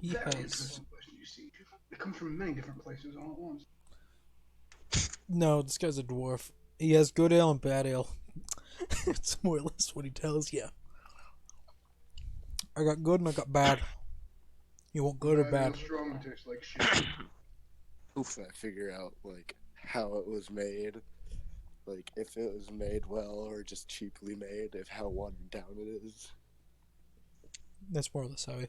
He Very has. interesting question, you see. It comes from many different places all at once. No, this guy's a dwarf. He has good ale and bad ale. It's more or less what he tells you. I got good and I got bad. You want good or bad? Strong and tastes like shit. Oof, I figure out, like, how it was made. Like, if it was made well or just cheaply made, if how watered down it is. That's more or less how he.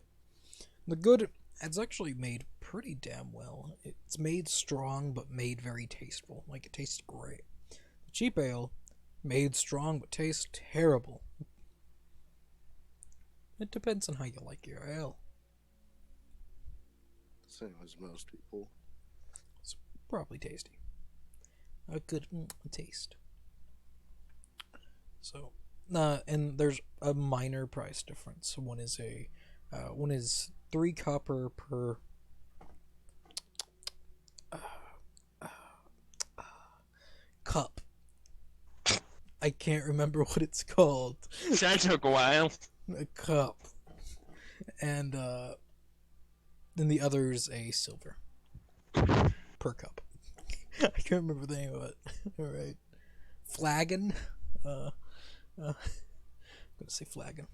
The good, it's actually made pretty damn well. It's made strong, but made very tasteful. Like, it tastes great. The cheap ale, made strong, but tastes terrible. It depends on how you like your ale. Same as most people. It's probably tasty. a good taste. So, and there's a minor price difference. One is 3 copper per cup. I can't remember what it's called. That took a while. A cup. And then the other's a silver per cup. I can't remember the name of it. Alright. Flagon? I'm gonna say flagon.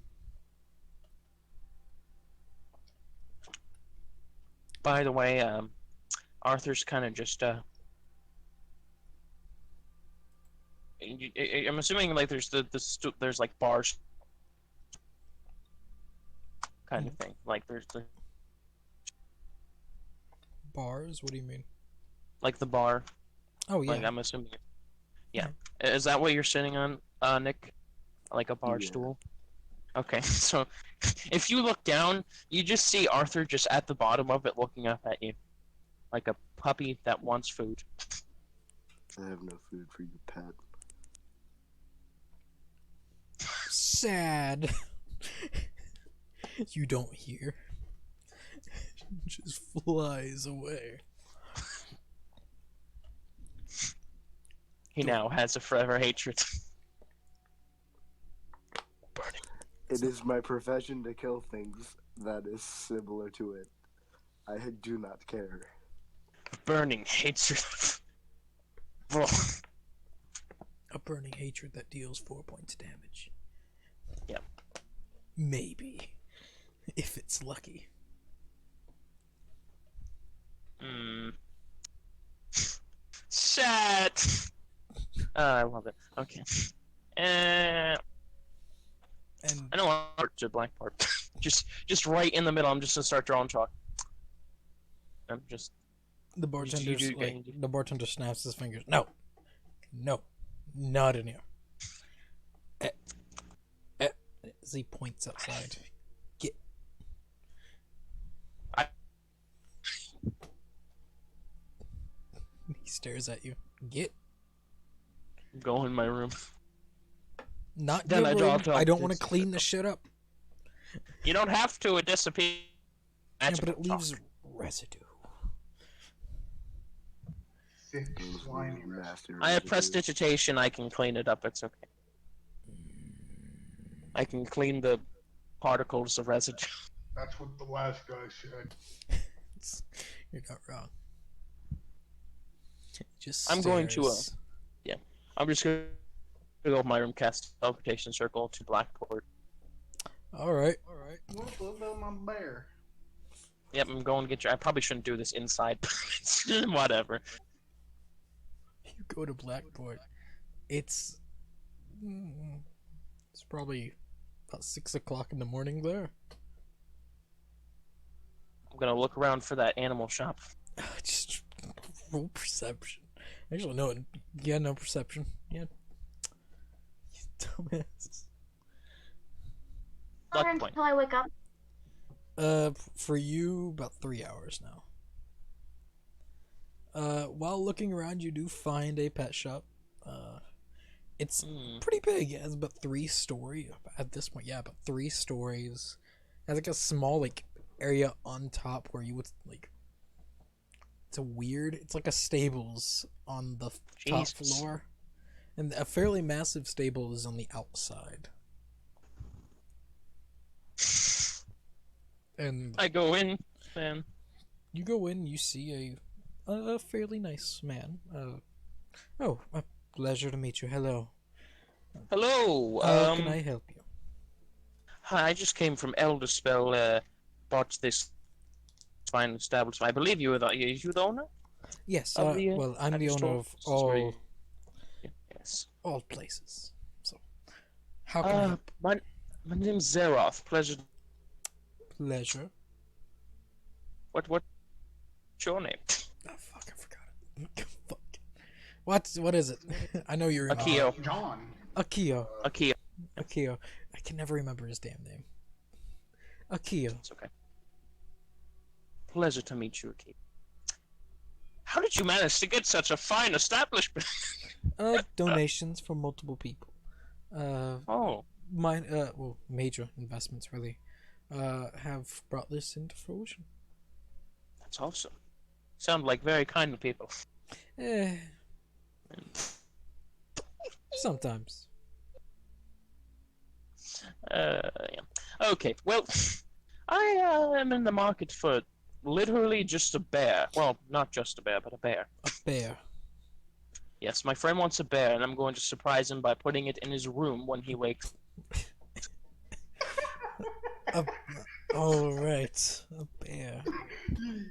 By the way, Arthur's kind of just I'm assuming like there's there's like bars kind of thing. Like there's the Bars? What do you mean? like the bar. Oh yeah. Like I'm assuming. Yeah. Is that what you're sitting on, Nick? Like a bar Yeah. stool? Okay, so if you look down, you just see Arthur just at the bottom of it looking up at you. Like a puppy that wants food. I have no food for you, pet. Sad. You don't hear. Just flies away. He now has a forever hatred. Burning. It is my profession to kill things that is similar to it. I do not care. Burning hatred. A burning hatred that deals 4 points damage. Yep. Maybe. If it's lucky. Sad. I love it. Okay. And I know I'm to black part. just right in the middle. I'm just gonna start drawing chalk. I'm just. the bartender's you- like, the bartender snaps his fingers. No. No. Not in here. As he points outside. Get. He stares at you. Get. Go in my room. Not Then your I room. draw a I don't want to this- clean this shit up. You don't have to. It disappears. Yeah, but it leaves residue. Thick, slimy residue. Master I have residue. prestidigitation. I can clean it up. It's okay. I can clean the particles of residue. That's what the last guy said. You're not wrong. Just I'm going to, stares. I'm just gonna go with my room, cast teleportation circle to Blackport. Alright. What about my bear? Yep, I'm going to get you. I probably shouldn't do this inside, but whatever. You go to Blackport. It's probably about 6 o'clock in the morning there. I'm gonna look around for that animal shop. Just roll perception. Actually, no. Yeah, no perception. Yeah. You dumbass. Luck Until point. I wake up. For you, about 3 hours now. While looking around, you do find a pet shop. It's pretty big. It has about 3 stories at this point. Yeah, about 3 stories. It has like a small like area on top where you would like. It's a weird. It's like a stables on the top Jesus. floor, and a fairly massive stable is on the outside. And I go in, and you go in, you see a fairly nice man. Oh, a pleasure to meet you. Hello. hello. How can I help you? Hi, I just came from Elderspell. Bought this fine establishment. I believe you were you the owner. Yes. Of the, Well, I'm at the the owner store? of This is where all you- Yes. all places. So, how can I help? My name's Zeroth. Pleasure. Pleasure. What's your name? Oh fuck! I forgot it. Fuck. What is it? I know you're in Akio. John. Akio. Akio. Akio. I can never remember his damn name. Akio. It's okay. Pleasure to meet you, Akio. How did you manage to get such a fine establishment? Donations from multiple people. Oh, Well, major investments really, have brought this into fruition. that's awesome. Sound like very kind people. Eh, sometimes. Yeah. Okay, well, I am in the market for literally just a bear. Well, not just a bear, but a bear. A bear. Yes, my friend wants a bear, and I'm going to surprise him by putting it in his room when he wakes. All right, a bear.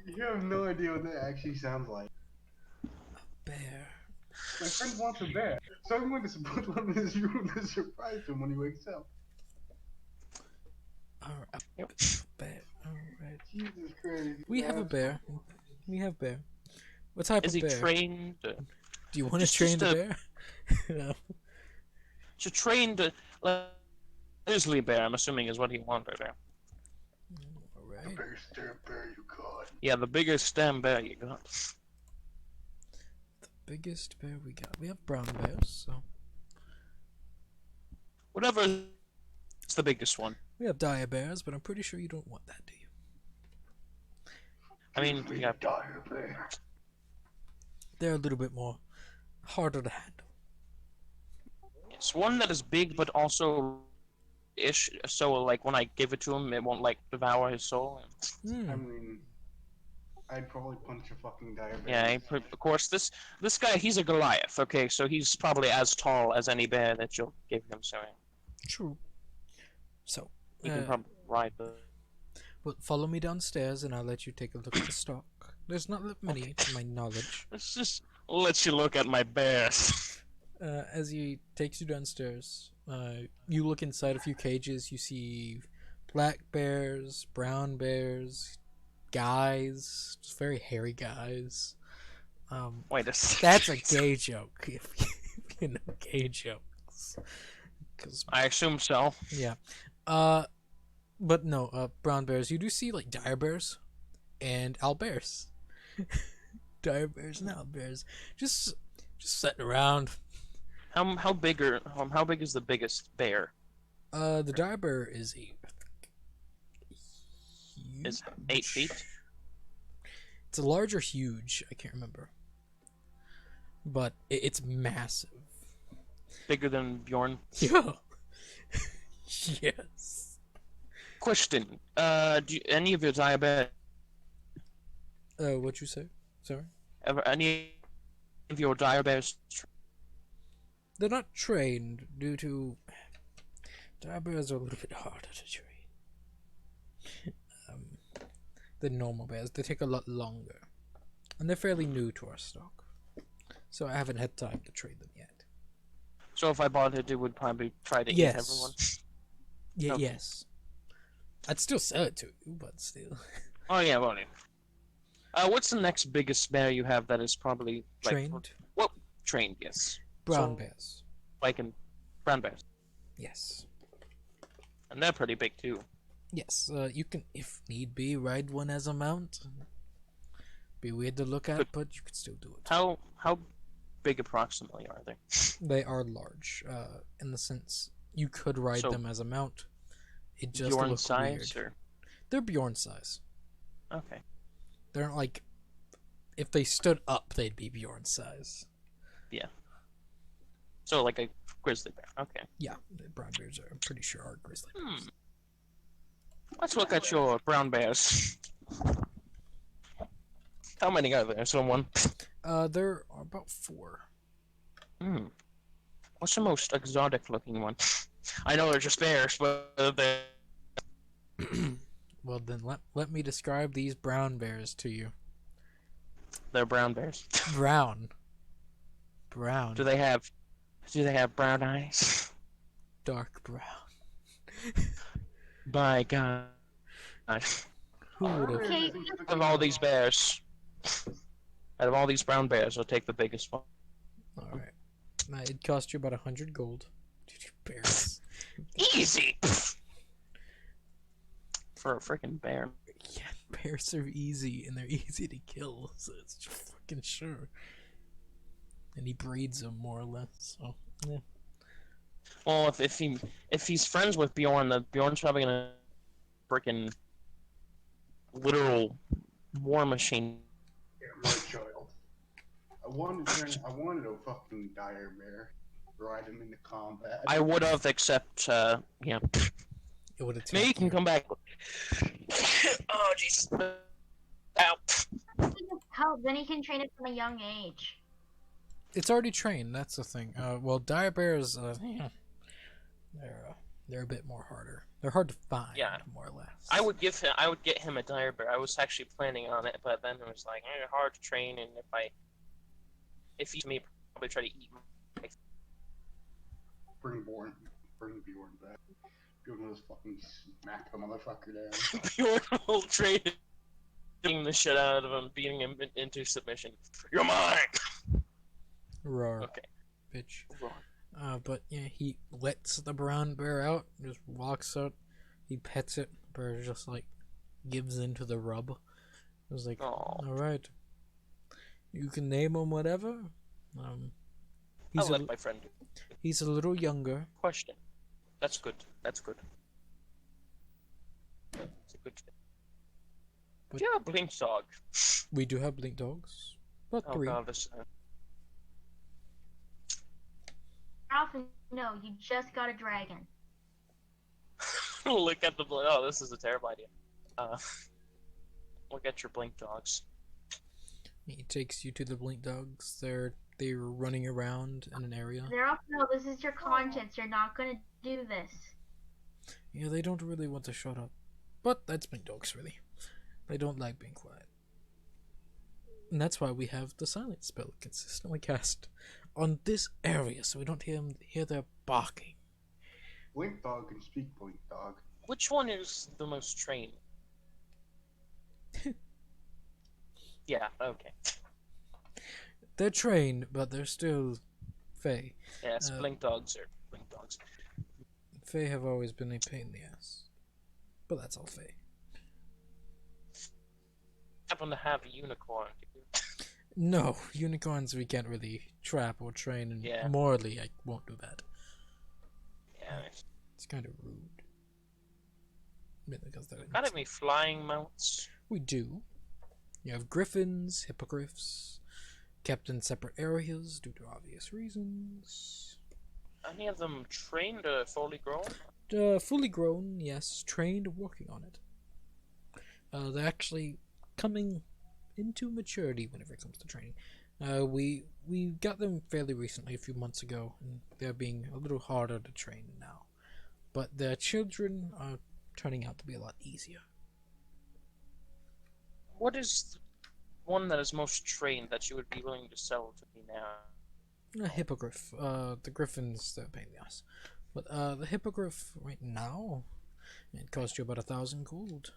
You have no idea what that actually sounds like. Bear. My friend wants a bear, so I'm going to put one in his room to surprise him when he wakes up. All right, Yep. bear. All right. Jesus Christ. We have a bear. We have bear. What type Is of he bear? trained Do you want to just- train just the a- bear? No. to train the grizzly bear? I'm assuming is what he wanted there. All The right. biggest damn bear you got. Yeah, the biggest damn bear you got. Biggest bear we got. We have brown bears, so Whatever is the biggest one. we have dire bears, but I'm pretty sure you don't want that, do you? I mean, we got dire bear. They're a little bit more harder to handle. it's one that is big but also ish. So like when I give it to him, it won't like devour his soul. I Hmm. mean, I'd probably punch a fucking dire bear. Yeah, of course. This guy, he's a Goliath. Okay, so he's probably as tall as any bear that you'll give him. So True. So, he can probably ride the. but follow me downstairs, and I'll let you take a look at the stock. There's not that many, to my knowledge. Let's just let you look at my bears. As he takes you downstairs, you look inside a few cages. You see black bears, brown bears, guys, just very hairy guys. Wait a second. That's a gay joke, if you know gay jokes. 'Cause, I assume so. yeah. But no, brown bears. You do see like dire bears and owlbears. Dire bears and owlbears. Just sitting around. How big is the biggest bear? The dire bear is Is 8 feet? It's a large or huge. I can't remember. But it's massive. Bigger than Bjorn? Yeah. Yes. Question. Do any of your diabetic What you say? Sorry. any of your dire bears? They're not trained due to dire bears are a little bit harder to train. Than normal bears. They take a lot longer. And they're fairly new to our stock. So I haven't had time to train them yet. So if I bought it, it would probably try to Yes. eat everyone. Yeah, Okay. yes. I'd still sell it to you, but still. Oh yeah, well. What's the next biggest bear you have that is probably like Trained? trained? Yes. Brown So- bears. Like in brown bears, Yes. and they're pretty big too. Yes, you can, if need be, ride one as a mount. Be weird to look at, but you could still do it. How big approximately are they? They are large, in the sense you could ride So, them as a mount. It just Bjorn looks size weird. or They're Bjorn size. okay? They're not like, if they stood up, they'd be Bjorn size. So like a grizzly bear. Okay. Yeah, the brown bears are, I'm pretty sure, are grizzly bears. Let's look at your brown bears. How many are there? Someone. There are about 4. What's the most exotic looking one? I know they're just bears, but they're Well, then let me describe these brown bears to you. brown bears. Brown. Brown. Do they have brown eyes? Dark brown. By God. Who would have? Okay. Out of all these bears, out of all these brown bears, I'll take the biggest one. Alright. Now, it'd cost you about 100 gold. Dude, bears. Easy! For a freaking bear. Yeah, bears are easy, and they're easy to kill, so it's just fucking sure. And he breeds them more or less. So yeah. Well, if he's friends with Bjorn, then Bjorn's probably gonna freaking literal war machine. Yeah, right, child. I wanted a fucking dire bear. Ride him into combat. I would have, except yeah. It would have Maybe he can come back. Oh Jesus! Ow! Help, then he can train it from a young age. It's already trained. That's the thing. Well, dire bears, they're a bit more harder. They're hard to find, Yeah. more or less. I would get him a dire bear. I was actually planning on it, but then it was like hard to train, and if he's me, probably try to eat. Bring Bjorn back. Bjorn will just fucking smack the motherfucker down. Bjorn will train him, beating the shit out of him, beating him into submission. You're mine. Roar. Okay. Bitch. Roar. But yeah, he lets the brown bear out, just walks out, he pets it, the bear just like gives in to the rub. It was like, Aw. alright. You can name him whatever. I'll He's let my friend do. he's a little younger. Question. That's good. That's good. It's a good thing. But- Do you have a blink dog? We do have blink dogs. About Oh 3. god, this. Alpha, no, you just got a dragon. Look at the oh, this is a terrible idea. Look at your blink dogs. He takes you to the blink dogs. They're running around in an area. Alpha, no, this is your conscience. You're not gonna do this. Yeah, they don't really want to shut up. But that's blink dogs, really. They don't like being quiet. And that's why we have the silence spell consistently cast on this area, so we don't hear their barking. Blink dog can speak blink dog. Which one is the most trained? Yeah. Okay. They're trained, but they're still Fae. Yes, Uh, blink dogs are blink dogs. Fae have always been a pain in the ass. But that's all Fae. Happen to have a unicorn. No, unicorns we can't really trap or train, and Yeah. morally I won't do that. Yeah. It's kind of rude. Because they're Got any flying mounts? We do. You have griffins, hippogriffs, kept in separate areas due to obvious reasons. Any of them trained or fully grown? Fully grown, yes. Trained, working on it. They're actually coming into maturity whenever it comes to training. We got them fairly recently, a few months ago, and they're being a little harder to train now. But their children are turning out to be a lot easier. What is the one that is most trained that you would be willing to sell to me now? A hippogriff. The griffins, they're a pain in the ass. But the hippogriff right now, it costs you about 1,000 gold.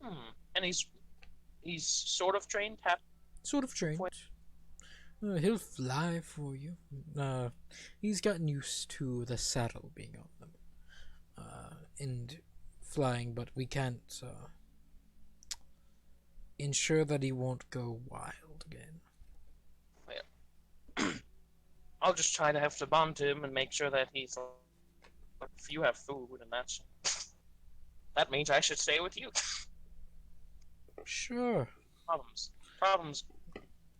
And he's sort of trained. Sort of trained. He'll fly for you. He's gotten used to the saddle being on them. And flying, but we can't ensure that he won't go wild again. I'll just try to have to bond to him and make sure that he's. If you have food, and that means I should stay with you. Sure. Problems.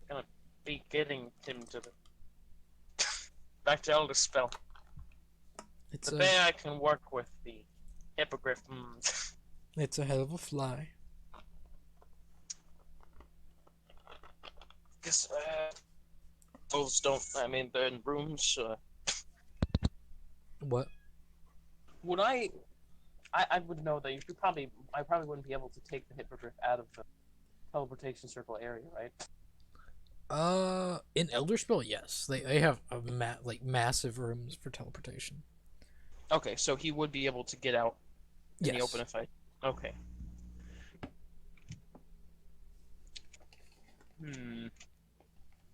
Gonna be getting him to the back to Elder Spell. It's The a bear I can work with, the hippogriff. it's a hell of a fly. Guess those don't. I mean, they're in rooms. What? Would I would know that you should probably. I probably wouldn't be able to take the hippogriff out of the teleportation circle area, right? In Elder Spell, yes, they have a massive rooms for teleportation. Okay, so he would be able to get out in the Yes. open if I. Okay.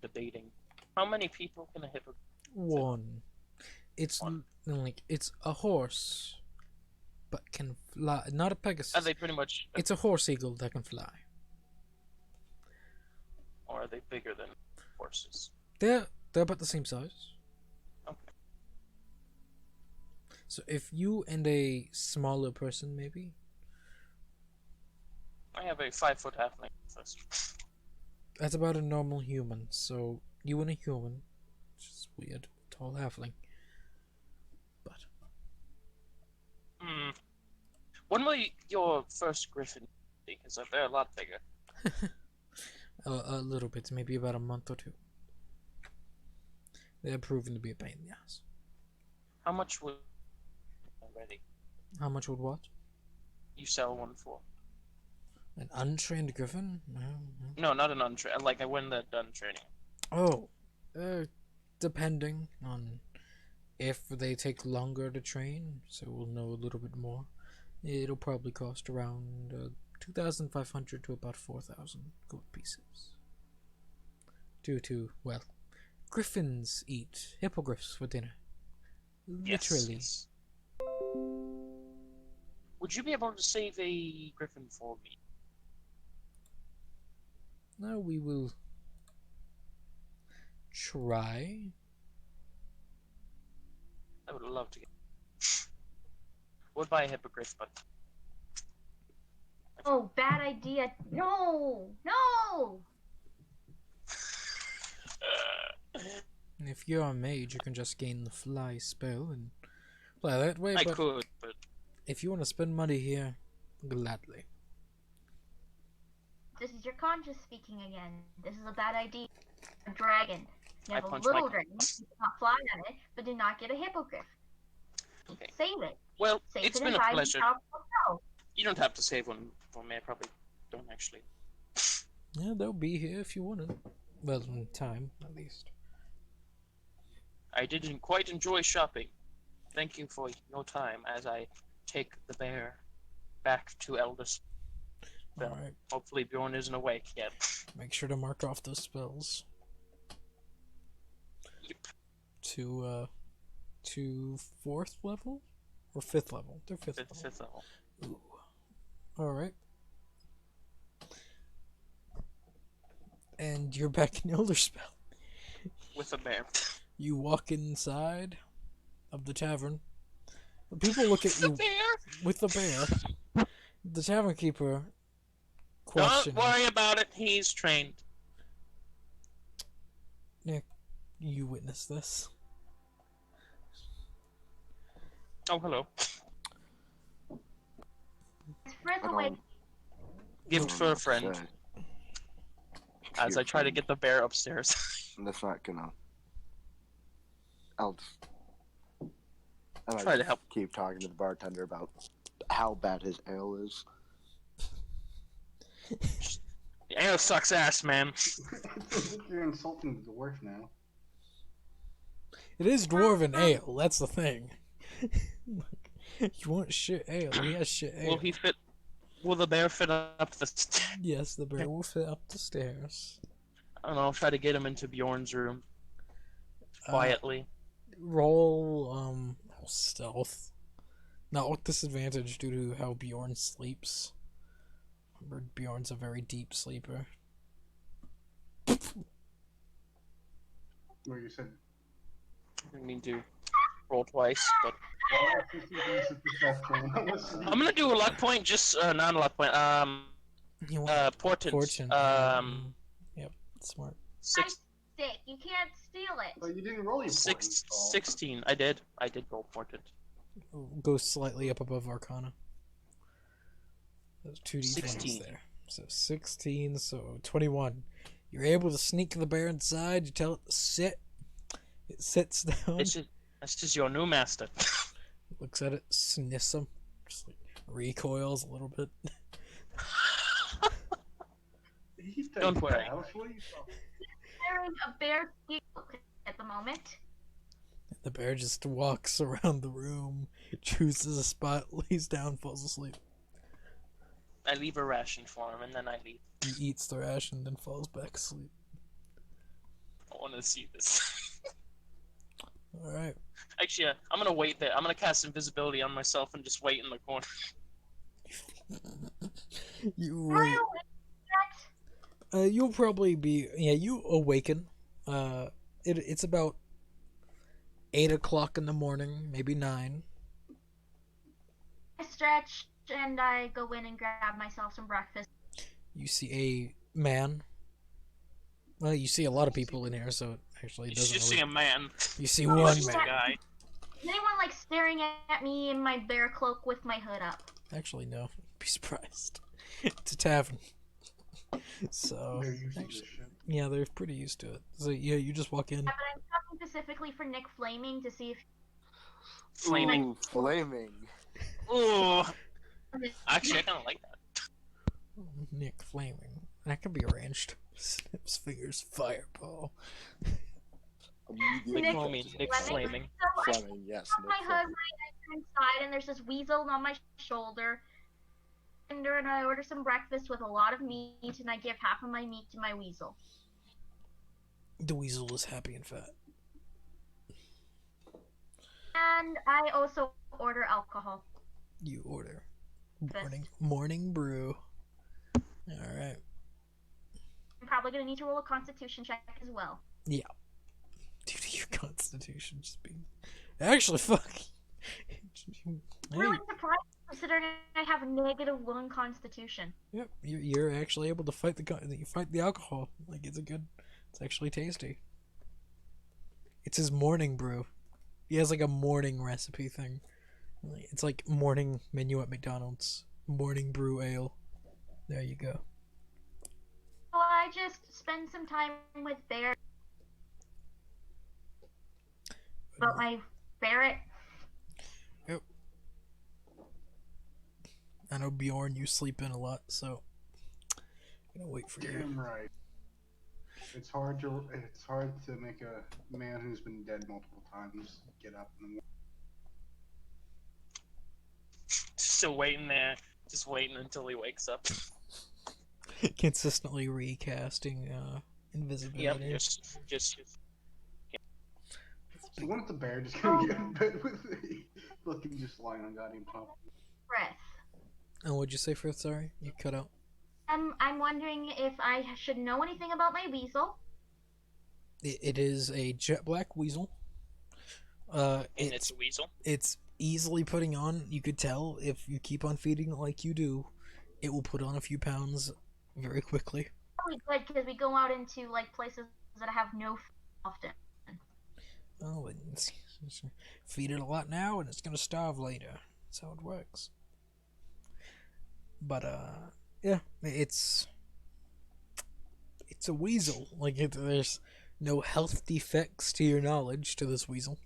Debating. How many people can a hippogriff? One. It's One. it's a horse, but can fly. Not a Pegasus. Are they pretty much? It's a horse eagle that can fly. Or are they bigger than horses? They're about the same size. Okay. So if you and a smaller person, maybe. I have a 5-foot halfling first. That's about a normal human. So you and a human, which is weird, tall halfling. But When will your first griffin be? Because they're a lot bigger. a little bit, maybe about a month or two. They're proven to be a pain in the ass. How much would already How much would what? you sell one for? An untrained griffin? No, not an untrained. Like when they're done training. Oh, depending on if they take longer to train, so we'll know a little bit more. It'll probably cost around 2,500 to about 4,000 gold pieces. Due to, well, griffins eat hippogriffs for dinner. Literally. Yes. Would you be able to save a griffin for me? Now we will try. I would love to get. Would buy a hippogriff, but. Oh, bad idea. No! No! If you're a mage, you can just gain the fly spell and fly that way. I But could, but if you want to spend money here, gladly. This is your conscience speaking again. This is a bad idea. A dragon. You have I a punch little my- dragon. You cannot fly on it, but do not get a hippogriff. Okay. Save it. well, Save it's it been and a buy pleasure. yourself a bow. You don't have to save one for me. I probably don't actually. Yeah, they'll be here if you want it. Well, in time, at least. I didn't quite enjoy shopping. Thank you for your time as I take the bear back to Eldest. Well, Alright, hopefully Bjorn isn't awake yet. make sure to mark off those spells. Yep. To 4th level? Or 5th level? They're 5th level. Fifth level. Ooh. Alright. And you're back in Elderspell. With a bear. You walk inside of the tavern. The people look at The you bear! with the bear. The tavern keeper Don't questions. worry about it. He's trained. Nick, you witness this. Oh, hello. His friends I away. don't- Gift for a friend. say. As Your I try to friend. get the bear upstairs. That's not gonna. I'll just. I might Try to just help. keep talking to the bartender about how bad his ale is. The ale sucks ass, man. You're insulting the dwarf now. It is dwarven ale, that's the thing. You want shit ale, he has shit ale. Will he fit? Will the bear fit up the Yes, the bear will fit up the stairs. I don't know. Try to get him into Bjorn's room quietly. Roll stealth. Not with disadvantage due to how Bjorn sleeps. Remember, Bjorn's a very deep sleeper. Where you said. I mean to roll twice, but I'm I'm gonna do a luck point. Just not a luck point. You want Portent. fortune. Yep, smart. Six, Stick. You can't steal it. But you didn't roll your six, portent, so- 16. I did roll portent. Go slightly up above Arcana. There's 2d20s 16. there. So 16, so 21. You're able to sneak the bear inside, you tell it to sit. It sits down, This is your new master. looks at it, sniffs him, just like recoils a little bit. He's Don't taking worry. the house, what are you talking- Wearing a bear skin at the moment. The bear just walks around the room, chooses a spot, lays down, falls asleep. I leave a ration for him, and then I leave. He eats the ration, then falls back asleep. I want to see this. Alright. Actually, I'm gonna wait there. I'm gonna cast invisibility on myself and just wait in the corner. You Really? wait. You'll probably be you awaken. It's about 8 o'clock in the morning, maybe 9. I stretch and I go in and grab myself some breakfast. You see a man. Well, you see a lot of people in here, so it actually You doesn't just really... see a man. You see Oh, one Just a man. guy. Is anyone like staring at me in my bear cloak with my hood up? Actually, no. Be surprised. It's a tavern. So, They're used to actually, this shit. yeah, they're pretty used to it. So, yeah, you just walk in. Yeah, but I'm talking specifically for Nick Flaming to see if Flaming. Ooh, flaming. Ooh. Actually, I kind of like that. Nick Flaming. That can be arranged. Snips fingers fireball. Immediate Nick- Call me Nick Fleming. Flaming. so I Fleming, yes, put Nick my hood Fleming. right inside, and there's this weasel on my shoulder. And I order some breakfast with a lot of meat, and I give half of my meat to my weasel. The weasel is happy and fat. And I also order alcohol. You order morning brew. All right. I'm probably gonna need to roll a Constitution check as well. Due to your constitution just being... Actually, fuck. Hey, Really surprised considering I have -1 Constitution. yep, you're actually able to fight you fight the alcohol. Like, it's actually tasty. It's his morning brew. He has like a morning recipe thing. It's like morning menu at McDonald's. Morning brew ale. There you go. So I just spend some time with Bear. About my ferret. I know, Bjorn, you sleep in a lot, so I'm gonna wait for you. Damn right. It's hard to make a man who's been dead multiple times get up in the morning. Still waiting there. Just waiting until he wakes up. Consistently recasting Yep, invisibility. just. So when is the bear just gonna get in bed with me? Looking just lying on goddamn top. Breath. Oh, what'd you say first? Sorry, you cut out. I'm wondering if I should know anything about my weasel. It is a jet black weasel. And it's a weasel. It's easily putting on. You could tell if you keep on feeding it like you do, it will put on a few pounds very quickly. Probably good because we go out into like places that have no food often. Oh, and feed it a lot now, and it's gonna starve later. That's how it works. But yeah, it's a weasel. Like there's no health defects to your knowledge to this weasel.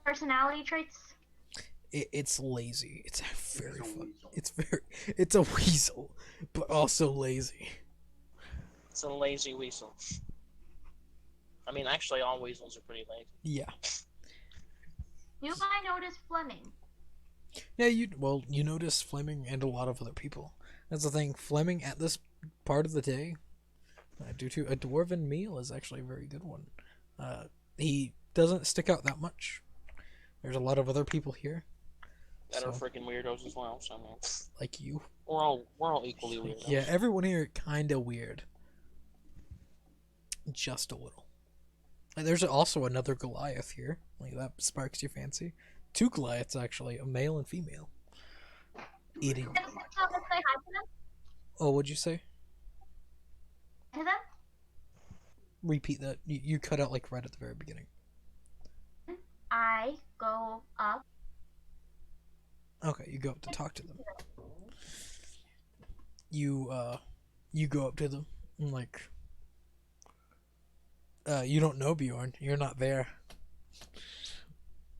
Personality traits. It's lazy. It's very It's a fun. weasel. It's a weasel, but also lazy. It's a lazy weasel. I mean, actually, all weasels are pretty lazy. Yeah. You might notice Fleming. Yeah, you notice Fleming and a lot of other people. That's the thing. Fleming at this part of the day, due to a dwarven meal, is actually a very good one. He doesn't stick out that much. There's a lot of other people here, That are So- freaking weirdos as well. So I mean, like you. we're all equally weirdos. Yeah, everyone here kind of weird. Just a little. And there's also another Goliath here. Like that sparks your fancy. 2 Goliaths actually, a male and female. Eating. Let's say hi to them. Oh, what'd you say? To them. Repeat that. You cut out like right at the very beginning. I go up. Okay, you go up to talk to them. You go up to them and like you don't know Bjorn. You're not there.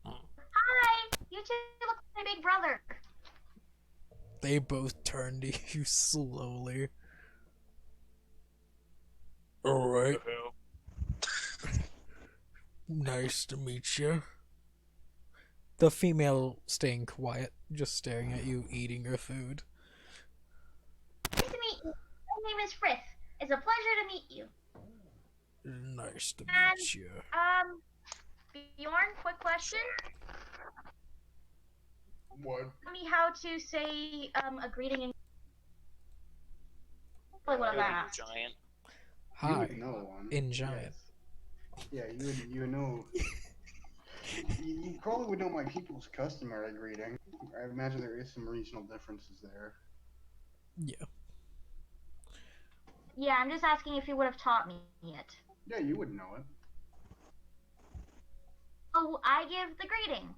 Hi, you two look like my big brother. They both turn to you slowly. Alright, nice to meet you. The female staying quiet, just staring at you, eating her food. Nice to meet you. My name is Frith. It's a pleasure to meet you. Nice to And- meet you. Bjorn, quick question. What? Tell me how to say a greeting in. What would Building I a asked? giant. You Hi. would know one. In giant. Yes. Yeah, you would know. You probably would know my people's customary greeting. I imagine there is some regional differences there. Yeah. Yeah, I'm just asking if you would have taught me it. Yeah, you would know it. Oh, I give the greeting.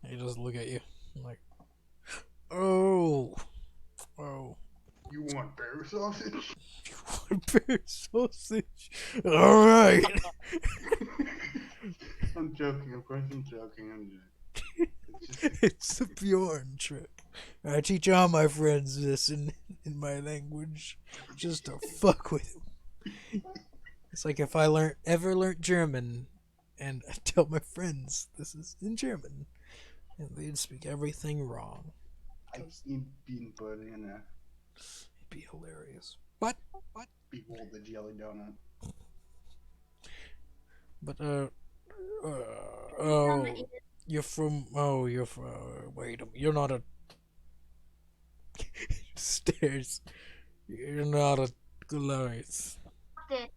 He just look at you like, oh, You want bear sausage? bear sausage. All right. I'm joking, of course I'm joking. I'm joking. It's just It's the Bjorn trick. I teach all my friends this in my language, just to fuck with them. It's like if I ever learned German, and I tell my friends this is in German, and they'd speak everything wrong. I eat bean pudding and It'd be hilarious. What? behold the jelly donut. But Tell oh, that you- you're from wait, you're not a stairs. You're not a Goliath. Adopted.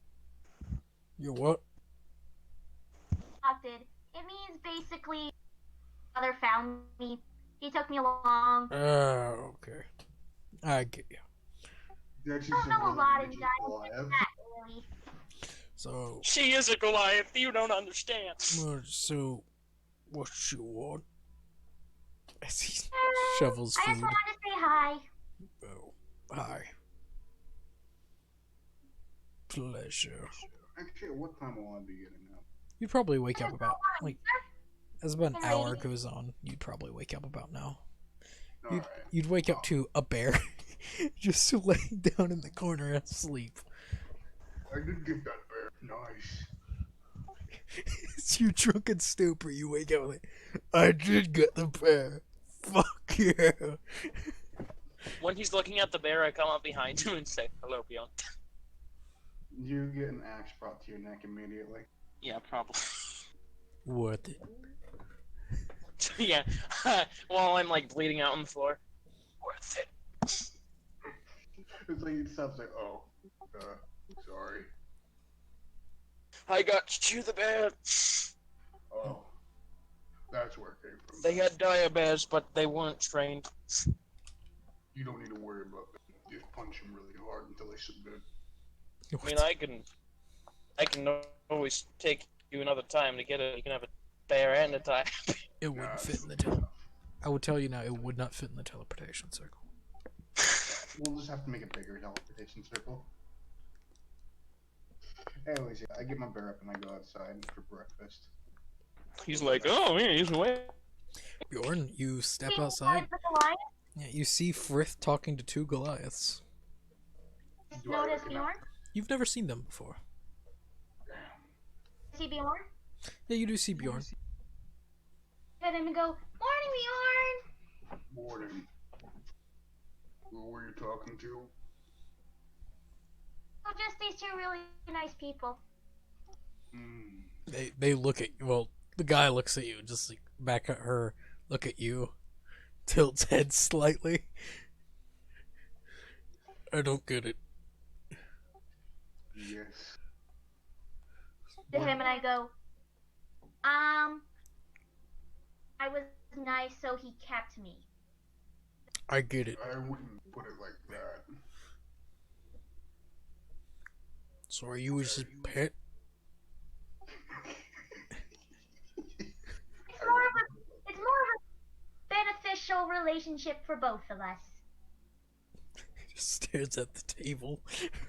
You're what? Adopted. It means basically, mother found me. He took me along. Oh, okay. I get you. There's I actually don't know a some lot really in rigid giants. Goliath. That really. So, She is a Goliath. You don't understand. so, what you want? As he shovels I just food. wanted to say hi. Oh, hi. Pleasure. Actually, at what time will I be getting up? You'd probably wake up about, like, as about an hour goes on, you'd probably wake up about now. Alright. You'd wake up to a bear just laying down in the corner asleep. I did get that bear. Nice. It's you drunken stupor, you wake up like, I did get the bear. Fuck yeah. When he's looking at the bear, I come up behind him and say, "Hello, Bjorn." You get an axe brought to your neck immediately. Yeah, probably. Worth it. Yeah. While I'm like bleeding out on the floor. Worth it. It's like it stops like, oh, sorry. I got you the bear. Oh, that's where it came from. They had diabetes, but they weren't trained. You don't need to worry about that. Just punch him really hard until they submit. I mean, I can always take you another time to get it. You can have a bear and a tie. It wouldn't fit in the I would tell you now, it would not fit in the teleportation circle. We'll just have to make a bigger teleportation circle. Anyways, yeah, I get my bear up and I go outside for breakfast. He's like, oh yeah, he's away. Bjorn, you step Being outside. the Goliath, Yeah, you see Frith talking to two Goliaths. Do I notice recognize- Bjorn. You've never seen them before. See Bjorn. Yeah, you do see Bjorn. Hit him and go, morning, Bjorn. Morning. Who were you talking to? Oh, just these two really nice people. Hmm. They look at you. Well, the guy looks at you, just like back at her, look at you, tilts head slightly. I don't get it. Yes. To him and I go, I was nice, so he kept me. I get it. I wouldn't put it like that. So are you his pet? It's more of a beneficial relationship for both of us. Just stares at the table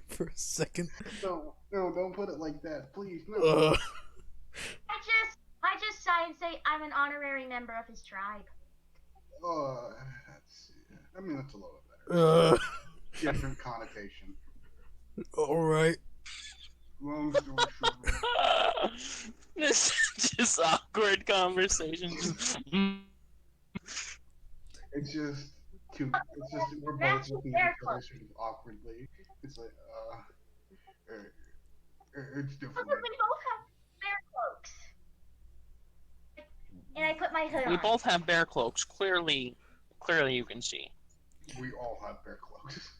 for a second. No, don't put it like that, please. No. I just sigh and say I'm an honorary member of his tribe. I mean, that's a little better. Uh, Different connotation. alright. Long story short, This just awkward conversation. it's just we're both looking at each other sort of awkwardly. It's like, it's different. Because we both have bear cloaks. And I put my hood on. We both have bear cloaks. Clearly you can see. We all have bear cloaks.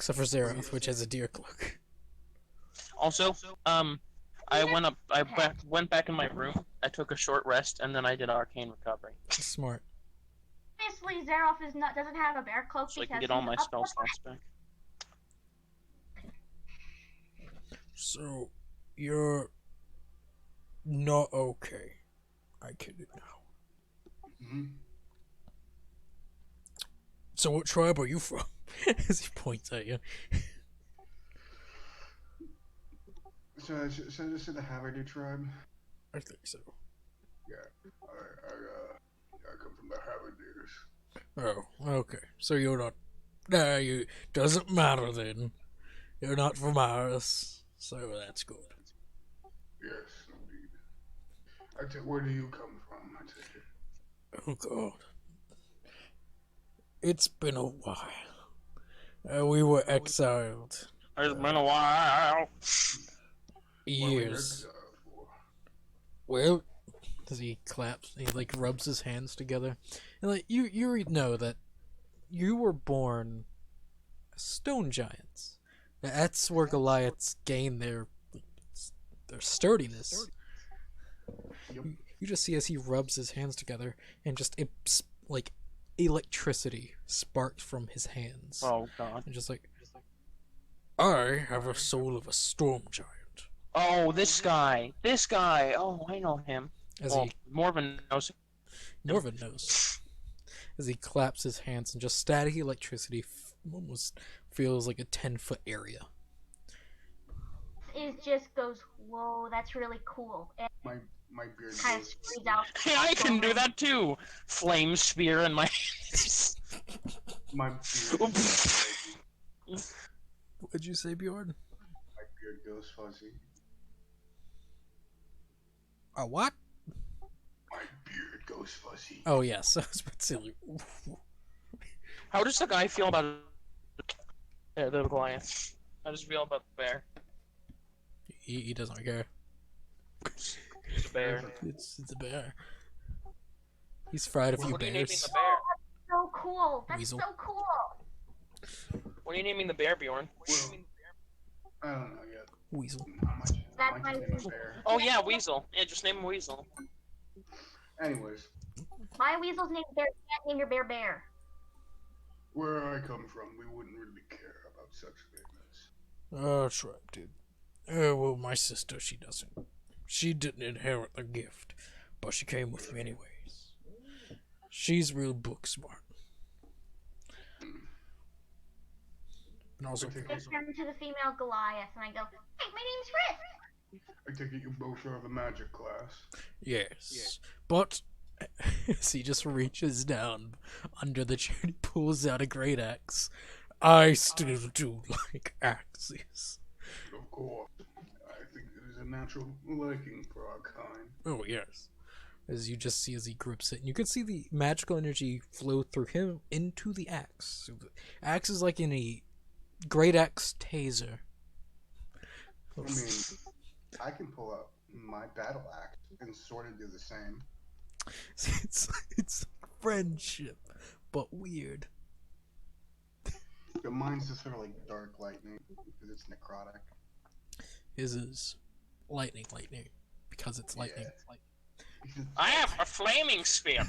except for Zeroth, which has a deer cloak. Also, I went back in my room. I took a short rest, and then I did arcane recovery, Smart. Obviously, Zeroth doesn't have a bear cloak so I because can get all he's my up spell slots back. So, you're not okay. I get it now. Hmm. So what tribe are you from? As he points at you. So this is the Haverdu tribe? I think so. Yeah. I come from the Haverders. Oh, okay. So you're not... Nah, you... Doesn't matter then. You're not from ours. So that's good. Yes, indeed. I take, where do you come from? I take it. Oh god. It's been a while. We were exiled. It's been a while. What were you Years. exiled for? Well, as he claps, he like rubs his hands together, and like you know that you were born stone giants. That's where Goliaths gain their sturdiness. Yep. You just see as he rubs his hands together, and just like electricity sparks from his hands, Oh god. and just like, I have a soul of a storm giant. Oh, this guy. This guy. Oh, I know him. As Well, Morven knows. Morven knows. As he claps his hands and just static electricity almost feels like a 10-foot area. It just goes, whoa, that's really cool. And My beard kind of goes screams out. Hey, I can do that too. Flame spear in my. My beard goes fuzzy. What'd you say, Bjorn? My beard goes fuzzy. A what? My beard goes fuzzy. Oh yes, I was about to say, like, How does the guy feel about the Goliath? How does he feel about the bear? he doesn't care. It's a bear. It's a bear. He's fried a few What are you naming bears. the bear? So cool. That's Weasel. so cool. What are you naming the bear, Bjorn? Well, I don't know yet. Weasel. How much? That's How my much is in a weasel. bear? Oh yeah, Weasel. Yeah, just name him Weasel. Anyways, My weasel's named Bear. You can't name your bear Bear. where I come from, we wouldn't really care about such things. Oh, tribe, dude. Oh, well, my sister, she doesn't. She didn't inherit the gift, but she came with me anyways. She's real book smart. And also, I turn to the female Goliath and I go, hey, my name's Riff. I take it you both are of the magic class. yes. But, as he just reaches down under the chair and he pulls out a great axe, I still do like axes. Of course, I think it is a natural liking for our kind. Oh, yes. As you just see as he grips it. And you can see the magical energy flow through him into the axe. So the axe is like in a great axe taser. I mean, I can pull out my battle axe and sort of do the same. It's friendship, but weird. But mine's just sort of like dark lightning because it's necrotic. His is lightning, because it's lightning. Because- I have a flaming spear.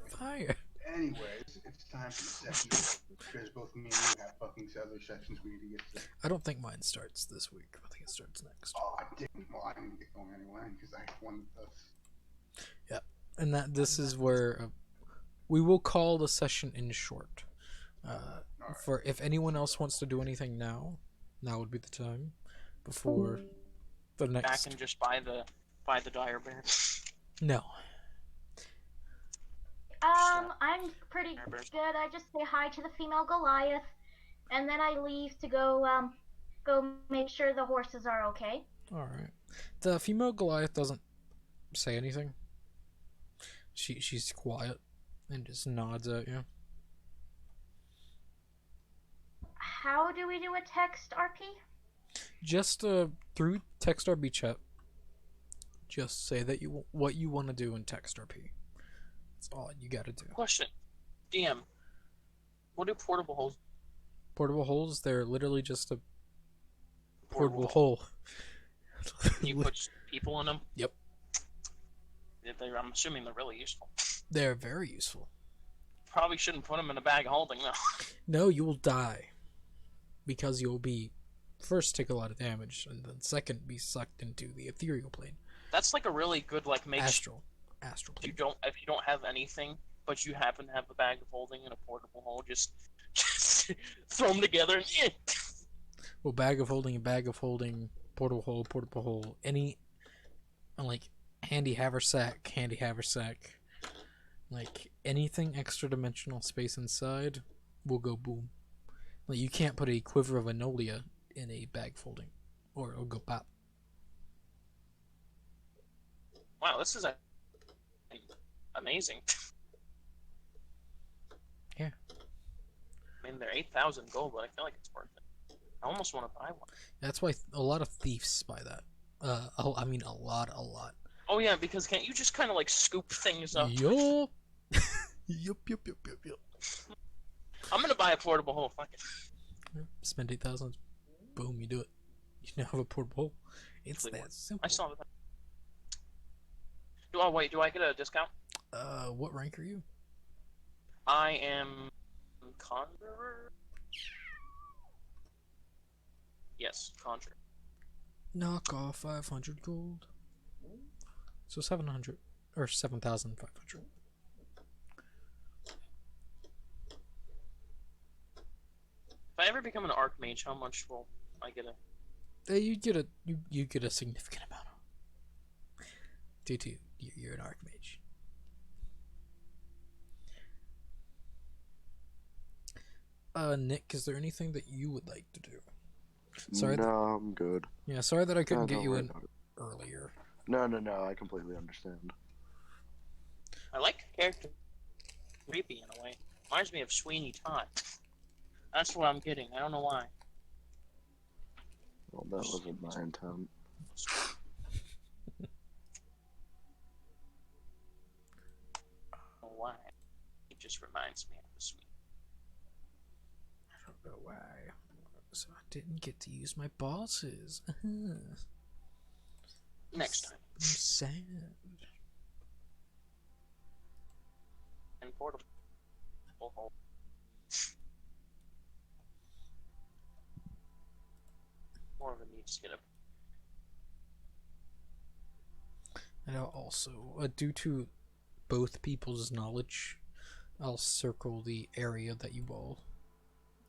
Fire. Anyways, it's time for the session. Because both me and you have fucking other sessions we need to get to. I don't think mine starts this week. I think it starts next. Oh, I didn't. Well, I didn't get going anyway because I won this. And that this is where we will call the session in short. For if anyone else wants to do anything now would be the time before the Back next. and just buy the dire bear. No. I'm pretty good. I just say hi to the female Goliath, and then I leave to go make sure the horses are okay. All right. The female Goliath doesn't say anything. She's quiet and just nods at you. How do we do a text RP? Just through text RP chat. Just say that what you want to do in text RP. That's all you got to do. Question. DM. What do portable holes? Portable holes, they're literally just a portable hole. You put people in them? Yep. I'm assuming they're really useful. They're very useful. Probably shouldn't put them in a bag of holding, though. No, you will die. Because you'll be, first, take a lot of damage, and then second, be sucked into the ethereal plane. That's like a really good, like, Astral If plane. you don't have anything, but you happen to have a bag of holding and a portable hole, just throw them together and Well, bag of holding, portable hole, any, like, handy haversack, like, anything extra dimensional space inside will go boom. Like, you can't put a quiver of Anolia in a bag folding, or it'll go pop. Wow, this is amazing. Yeah. I mean, they're 8,000 gold, but I feel like it's worth it. I almost want to buy one. That's why a lot of thieves buy that. I mean, a lot. Oh yeah, because can't you just kind of like scoop things up? Yup. Yup. I'm gonna buy a portable hole. Fuck it. Spend 8,000. Boom, you do it. You now have a portable hole. It's Actually, that simple. I still have it. Do I get a discount? What rank are you? I am Conjurer. Yes, Conjurer. Knock off 500 gold. So 700 or 7,500. If I ever become an Archmage, how much will I get You get a significant amount due to you're an Archmage. Nick, is there anything that you would like to do? Sorry. No, I'm good. Yeah, sorry that I couldn't get don't you worry in about it. earlier. No, I completely understand. I like character creepy in a way. Reminds me of Sweeney Todd. That's what I'm getting. I don't know why. Well, that wasn't my intent. Why? It just reminds me of the Sweeney. I don't know why. So I didn't get to use my bosses. Next time. I'm sad. And portable hole. More of a need to get up. And I'll also, due to both people's knowledge, I'll circle the area that you all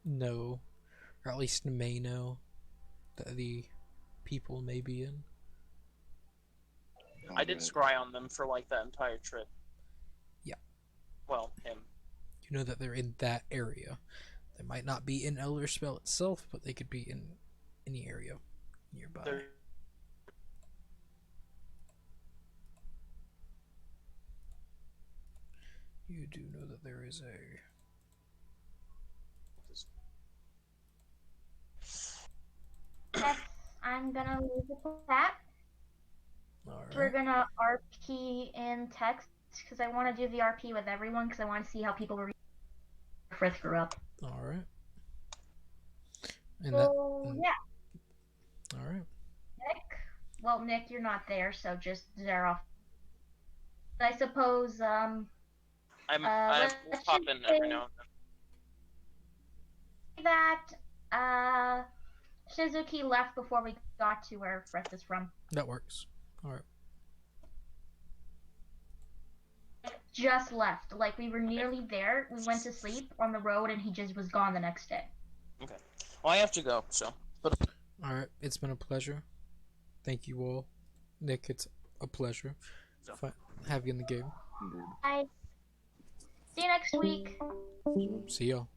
know, or at least may know, that the people may be in. I did scry on them for like that entire trip. Yeah. Well, him. You know that they're in that area. They might not be in Elderspell itself, but they could be in any area nearby. They're... You do know that there is a... Yes, I'm gonna leave it at that. We're Alright. gonna RP in text because I want to do the RP with everyone because I want to see how people were Frith grew up. Alright. And So that... yeah, Alright. Nick. Well, Nick, you're not there, so just zero. I suppose. I let's will pop in every say now and then. that Shizuki left before we got to where Frith is from. That works. Alright. Just left. Like, we were nearly there. We went to sleep on the road, and he just was gone the next day. Okay. Well, I have to go, so. But Alright, it's been a pleasure. Thank you all. Nick, it's a pleasure. Have you in the game. Indeed. Bye. See you next week. See y'all.